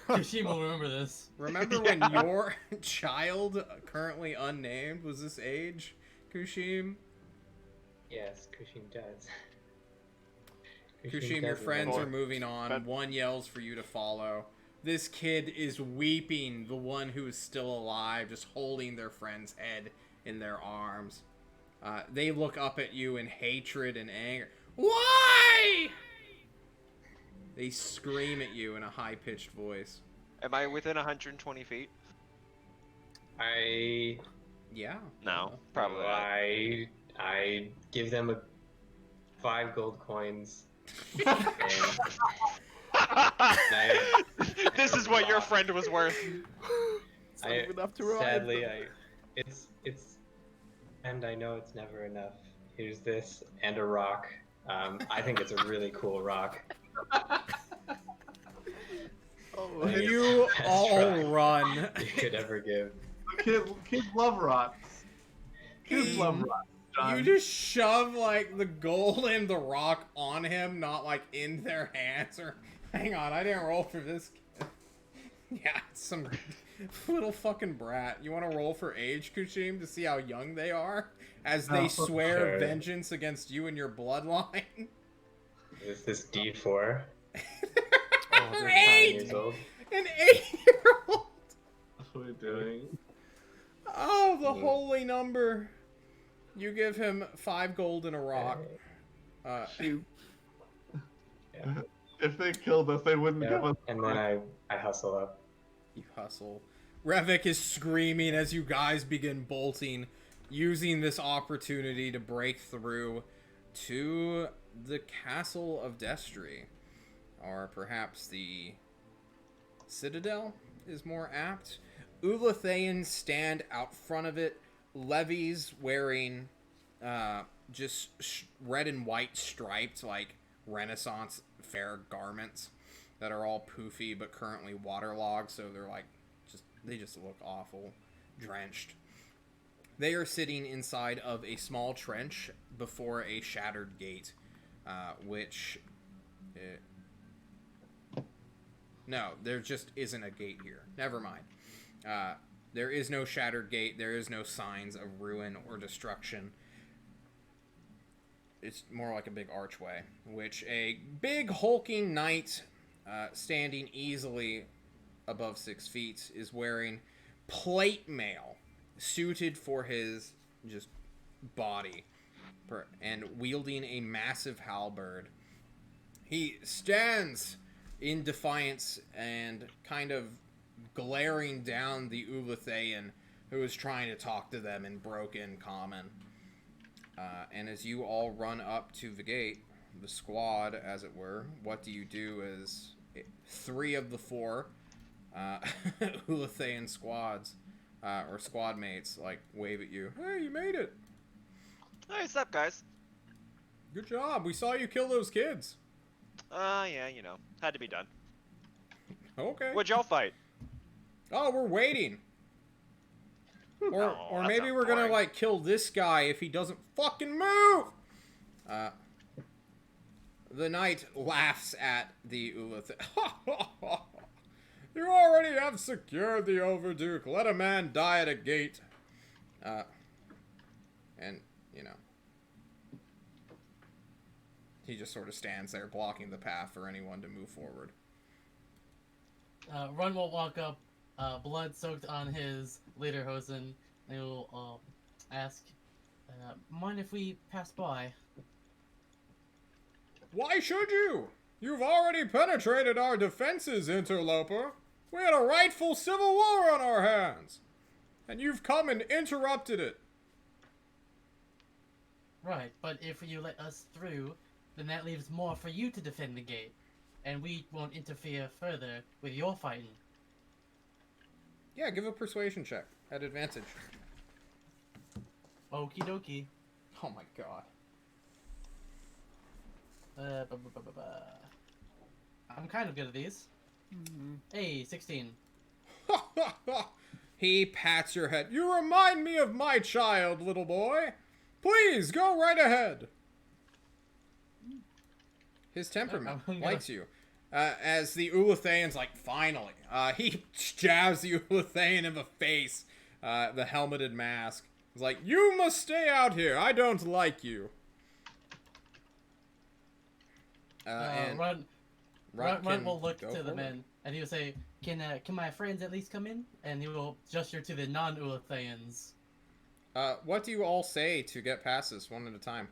Kushim will remember this. Remember when your child, currently unnamed, was this age, Kushim? Yes, Kushim does. Kushim, your does friends remember. are moving on. But- One yells for you to follow. This kid is weeping, the one who is still alive, just holding their friend's head in their arms. They look up at you in hatred and anger. Why? They scream at you in a high-pitched voice. Am I within 120 feet? I Yeah. No, probably not. I give them 5 gold coins. And This is what your friend was worth. It's not even enough to revive sadly, them. it's and I know it's never enough. Here's this and a rock. I think it's a really cool rock. Oh, You Best all rock run. you could ever give. Kids love rocks. Kids love rocks. John. You just shove like the gold and the rock on him, not like in their hands. Or hang on, I didn't roll for this kid. Yeah, it's some little fucking brat. You want to roll for age, Kushim, to see how young they are as they Oh, swear sure. vengeance against you and your bloodline? Is this D4? Oh, They're they're 8! Years old. An 8-year-old! What are we doing? Oh, the Mm. holy number. You give him 5 gold and a rock. Shoot. Yeah. If they killed us, they wouldn't Yeah, give us. and then I hustle up. You hustle. Revik is screaming as you guys begin bolting, using this opportunity to break through to the Castle of Destry. Or perhaps the Citadel is more apt. Ulatheans stand out front of it, levies wearing just red and white striped, like, Renaissance fair garments that are all poofy but currently waterlogged, so they're like, they just look awful, drenched. They are sitting inside of a small trench before a shattered gate, which... no, there just isn't a gate here. Never mind. There is no shattered gate. There is no signs of ruin or destruction. It's more like a big archway, which a big hulking knight standing easily above 6 feet is wearing plate mail suited for his just body and wielding a massive halberd. He stands in defiance and kind of glaring down the Ulathean who is trying to talk to them in broken common. And as you all run up to the gate, the squad, as it were, what do you do as 3 of the 4 Ulathean squads, or squad mates, like, wave at you? Hey, you made it! Hey, what's up, guys? Good job, we saw you kill those kids. Yeah, you know, had to be done. Okay. What'd y'all fight? Oh, we're waiting. Or, Oh, or that maybe sounds we're gonna, boring. like, kill this guy if he doesn't fucking move! The knight laughs at the Ulathean. You already have secured the Overduke. Let a man die at a gate. And, you know, he just sort of stands there blocking the path for anyone to move forward. Run will walk up, blood soaked on his lederhosen, and he'll ask, mind if we pass by? Why should you? You've already penetrated our defenses, interloper. We had a rightful civil war on our hands. And you've come and interrupted it. Right, but if you let us through, then that leaves more for you to defend the gate, and we won't interfere further with your fighting. Yeah, give a persuasion check at advantage. Okie dokie. Oh my god. I'm kind of good at these. Hey, 16. He pats your head. You remind me of my child, little boy. Please, go right ahead. His temperament likes you. As the Ulathean's like, finally. He jabs the Ulathean in the face. The helmeted mask. He's like, you must stay out here. I don't like you. And Run will look go to the forward. men, and he will say, can my friends at least come in? And he will gesture to the non-Ulatheans. What do you all say to get passes one at a time?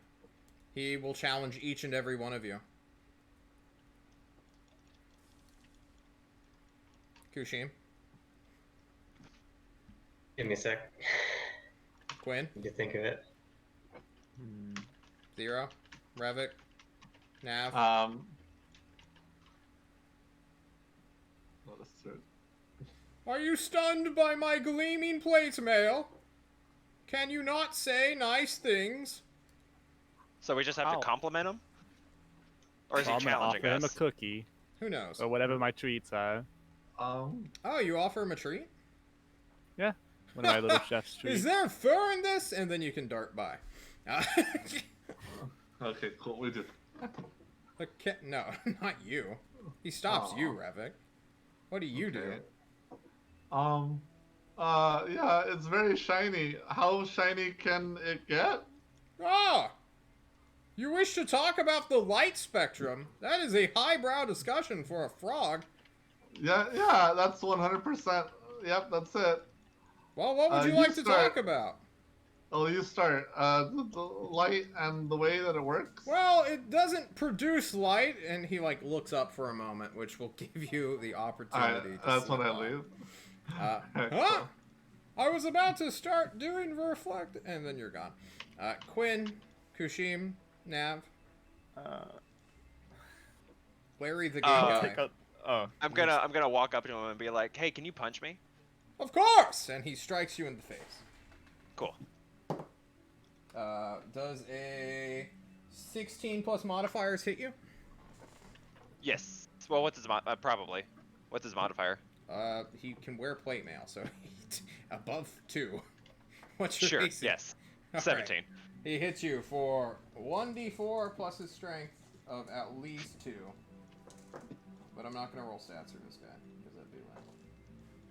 He will challenge each and every one of you. Kushim, Give me a sec. Quinn, Need to think of it. Zero, Revik, Nav. Let us through. Are you stunned by my gleaming plate mail? Can you not say nice things? So we just have Ow. to compliment him? Or is So he I'm gonna challenging offer him a us? cookie Who knows? or whatever my treats are. Oh, you offer him a treat? Yeah, one of my little chef's treats. Is there fur in this? And then you can dart by. Okay, cool. We do. Okay, no, not you. He stops you, Aw. Revik. What do you do? Okay. Yeah, it's very shiny. How shiny can it get? Ah! You wish to talk about the light spectrum? That is a highbrow discussion for a frog. Yeah, that's 100%. Yep, that's it. Well, what would you You like to start. talk about? Oh, you start. The light and the way that it works. Well, it doesn't produce light, and he like looks up for a moment, which will give you the opportunity to that's slip when I off. leave. Huh? Cool. I was about to start doing reflect, and then you're gone. Quinn, Kushim, Nav, Larry the gay guy. Take out. Oh, I'm gonna walk up to him and be like, "Hey, can you punch me?" Of course, and he strikes you in the face. Cool. Does a 16 plus modifiers hit you? Yes. Well, what's his probably? What's his modifier? He can wear plate mail, so above 2. What's your Sure. AC? Yes. All 17. right. He hits you for 1d4 plus his strength of at least 2. But I'm not gonna roll stats for this guy because that'd be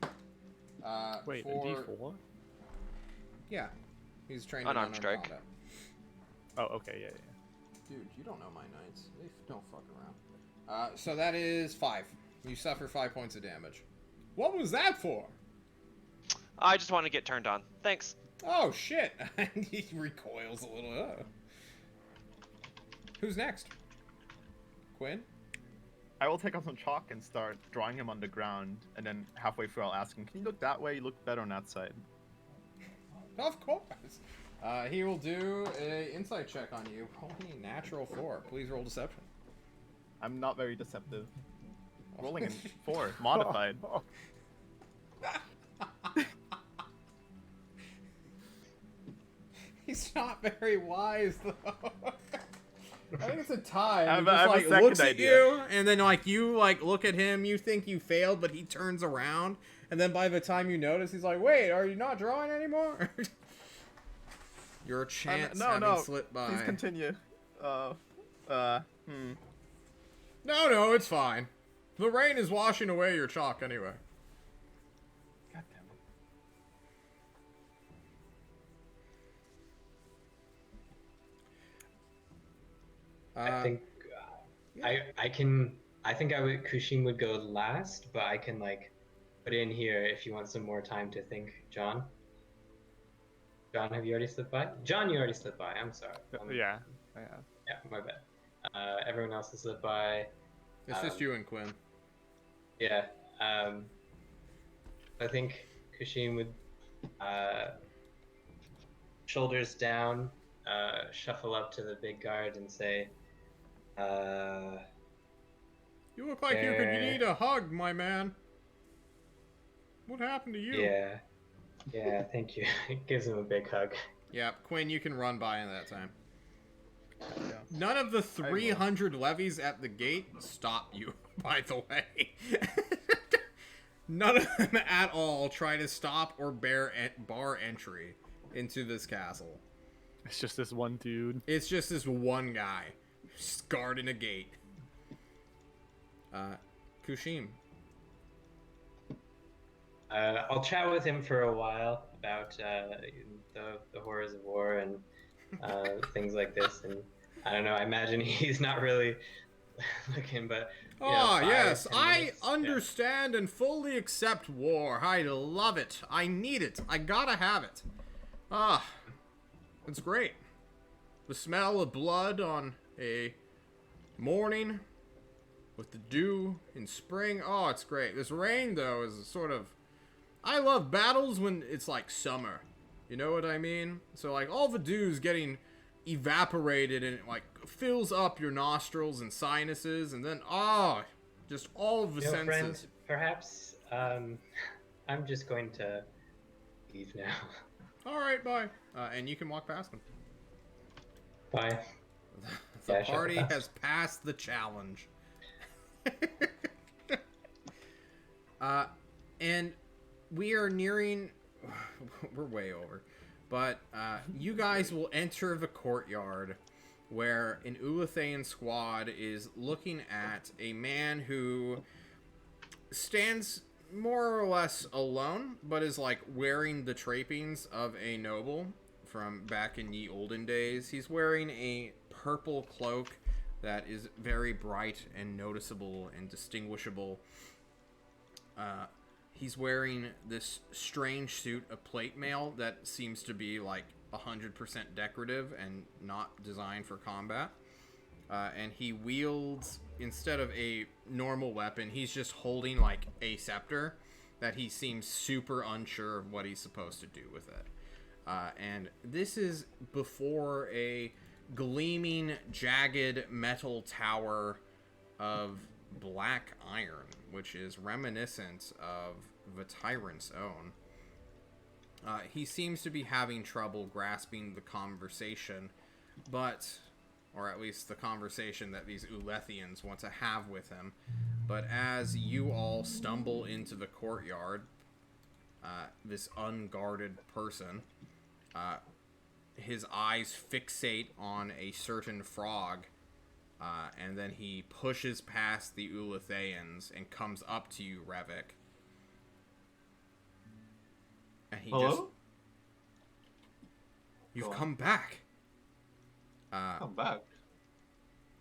lame. wait, a for... D4? Yeah, he's trained Unarmed in strike. combat. Oh, okay, yeah. Dude, you don't know my knights. They don't fuck around. So that is 5. You suffer 5 points of damage. What was that for? I just want to get turned on. Thanks. Oh shit! And he recoils a little. Who's next? Quinn? I will take out some chalk and start drawing him on the ground, and then halfway through I'll ask him, "Can you look that way? You look better on that side." Of course. He will do a insight check on you. Only natural 4. Please roll deception. I'm not very deceptive. Rolling in 4, modified. He's not very wise though. I think it's a tie. I He have a just second looks at idea. you, and then you look at him. You think you failed, but he turns around, and then by the time you notice, he's like, "Wait, are you not drawing anymore?" Your chance having slipped by. Please continue. No, it's fine. The rain is washing away your chalk anyway. God damn it. I think I think Kushim would go last, but I can like put in here if you want some more time to think. John, have you already slipped by? John, you already slipped by. I'm sorry. Yeah. Yeah, my bad. Everyone else has slipped by. It's just you and Quinn. Yeah. I think Kushim would shoulders down, shuffle up to the big guard and say, You look like you need a hug, my man. What happened to you? Yeah, thank you. It gives him a big hug. Yeah, Quinn, you can run by in that time. Yeah. None of the 300 levies at the gate stop you, by the way. None of them at all try to stop or bar entry into this castle. It's just this one dude. It's just this one guy guarding a gate. Kushim. I'll chat with him for a while about the horrors of war and things like this, and I don't know. I imagine he's not really looking, but you know, 5, yes, 10 I minutes, understand and fully accept war. I love it. I need it. I gotta have it. It's great. The smell of blood on a morning with the dew in spring. Oh, it's great. This rain, though, is sort of... I love battles when it's like summer. You know what I mean? So, like, all the dew's getting evaporated and it, like, fills up your nostrils and sinuses, and then, just all of the You know, senses. friend, perhaps I'm just going to leave now. All right, bye. And you can walk past them. Bye. The Yeah, sure. party has passed the challenge. And we are nearing... We're way over. But you guys will enter the courtyard where an Ulathaean squad is looking at a man who stands more or less alone, but is like wearing the trappings of a noble from back in ye olden days. He's wearing a purple cloak that is very bright and noticeable and distinguishable. He's wearing this strange suit of plate mail that seems to be like 100% decorative and not designed for combat. And he wields, instead of a normal weapon, he's just holding like a scepter that he seems super unsure of what he's supposed to do with it. And this is before a gleaming, jagged metal tower of black iron, which is reminiscent of the Tyrant's own. He seems to be having trouble grasping the conversation, or at least the conversation that these Ulethians want to have with him. But as you all stumble into the courtyard, this unguarded person, his eyes fixate on a certain frog, and then he pushes past the Ulethians and comes up to you, Revik. And he Hello? You've Go on. come back. Come back.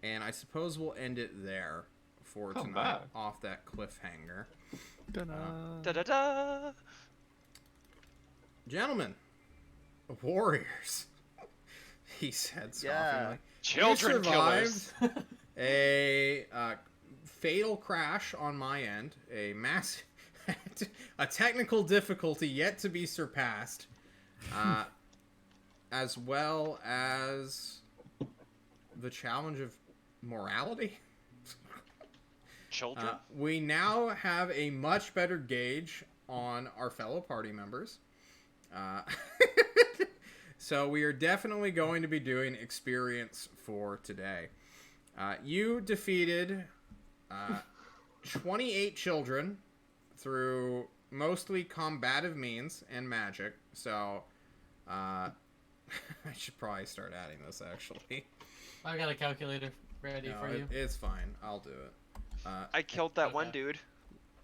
And I suppose we'll end it there for Come tonight, back. off that cliffhanger. Da-da-da. Gentlemen, warriors, he said scoffingly. Yeah. Children You survived killers. a fatal crash on my end, a massive, a technical difficulty yet to be surpassed, as well as the challenge of morality. Children. We now have a much better gauge on our fellow party members. So we are definitely going to be doing experience for today. You defeated 28 children through mostly combative means and magic. So I should probably start adding this, actually. I got a calculator ready No, for you. it's fine. I'll do it. I killed that one okay. dude.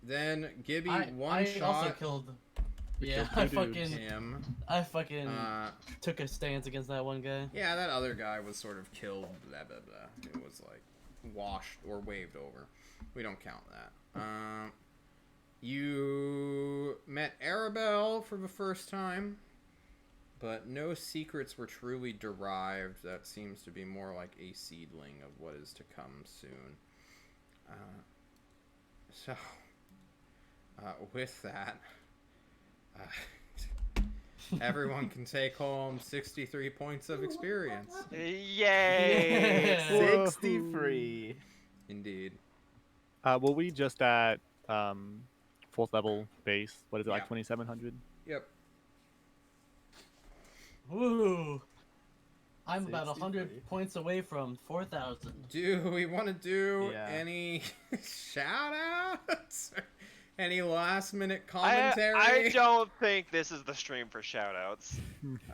Then Gibby I one-shot also killed. Yeah, killed two dudes. him. I fucking Uh, took a stance against that one guy. Yeah, that other guy was sort of killed, blah, blah, blah. It was, like, washed or waved over. We don't count that. You met Arabelle for the first time, but no secrets were truly derived. That seems to be more like a seedling of what is to come soon. With that, everyone can take home 63 points of experience. Yay! Yeah. 63. Indeed. Will we just at 4th level base? What is it, like Yeah. 2700? Yep. Woo! I'm about 100 63. points away from 4,000. Do we want to do Yeah. any shout outs? Any last minute I commentary? don't think this is the stream for shoutouts.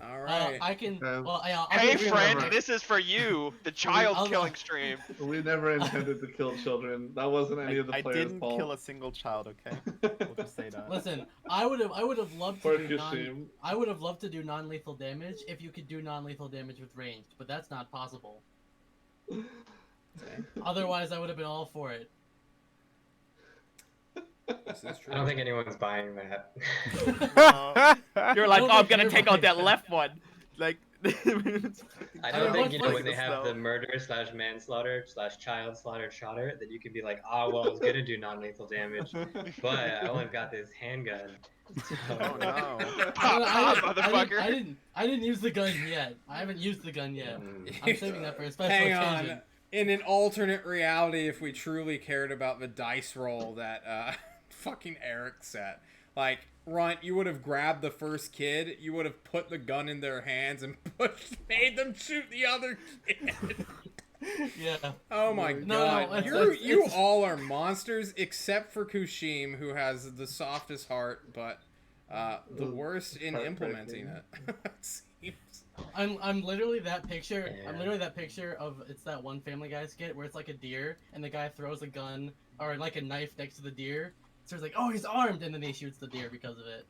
All right. I can. Okay. Well, I'll Hey give you friend, another- this is for you, the I'll- child killing stream. We never intended to kill children. That wasn't any of the I players' didn't fault. kill a single child, okay? We'll just say that. Listen, I would have loved For to do Kashim. I would have loved to do non-lethal damage if you could do non-lethal damage with ranged, but that's not possible. Otherwise, I would have been all for it. This is true. I don't think anyone's buying that. You're like, don't oh, I'm think gonna you're take out that right. left one. Like, I don't think, you know, what's when they this, have though? the murder slash manslaughter slash child slaughter shotter, that you can be like, oh, well, I was gonna do non-lethal damage, but I only got this handgun. Oh no. Pop, pop, motherfucker. I didn't use the gun yet. I haven't used the gun yet. I'm saving that for a special Hang occasion. on. In an alternate reality, if we truly cared about the dice roll that fucking Eric set, like, Runt, you would have grabbed the first kid, you would have put the gun in their hands and made them shoot the other kid. Yeah. Oh my No, god. it's- You it's- all are monsters except for Kushim, who has the softest heart, but the worst in implementing it. It seems. I'm literally that picture. I'm Yeah. literally that picture of it's that one Family Guy skit where it's like a deer and the guy throws a gun or like a knife next to the deer. So it's like, oh, he's armed, and then he shoots the deer because of it.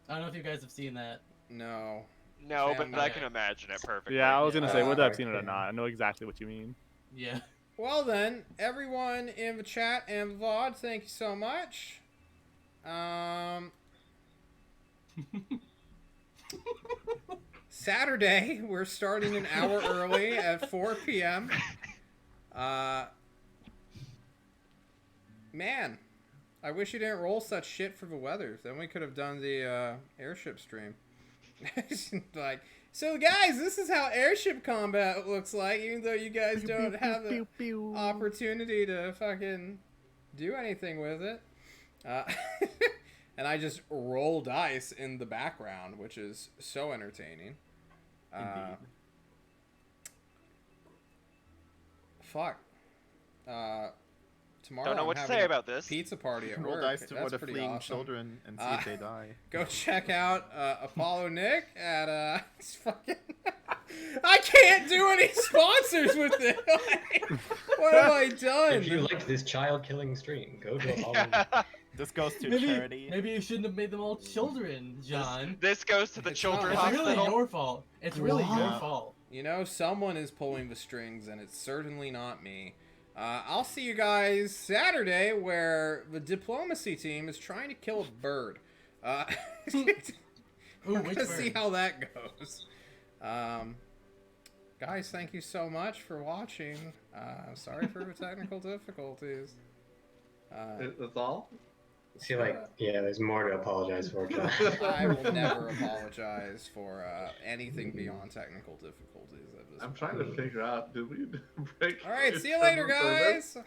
I don't know if you guys have seen that. No. No, but Family I Guy. can imagine it perfectly. Yeah, I was gonna say whether I've seen it or okay. not. I know exactly what you mean. Yeah. Well then, everyone in the chat and VOD, thank you so much. Saturday, we're starting an hour early at 4 p.m. Man, I wish you didn't roll such shit for the weather. Then we could have done the airship stream. Like, so guys, this is how airship combat looks like, even though you guys don't have the opportunity to fucking do anything with it. And I just roll dice in the background, which is so entertaining. Indeed. Fuck. Tomorrow Don't know I'm what to having say a about this. pizza party at Roll work. dice to That's the pretty fleeing awesome. children and see if they die. Go check out Apollo Nick at it's fucking. I can't do any sponsors with it. Like, what have I done? If you liked this child-killing stream, go to Apollo. This goes to Maybe, charity. maybe you shouldn't have made them all children, John. This goes to the It's children's not. It's really hospital. your fault. It's really your Wow. fault. You know, someone is pulling the strings, and it's certainly not me. I'll see you guys Saturday, where the diplomacy team is trying to kill a bird. Ooh, We're which gonna see bird? how that goes. Guys, thank you so much for watching. Sorry for the technical difficulties. That's all? I feel like, yeah, there's more to apologize for, John. I will never apologize for anything beyond technical difficulties at this I'm point. trying to figure out, did we break? All right, see you each later, other's service? guys.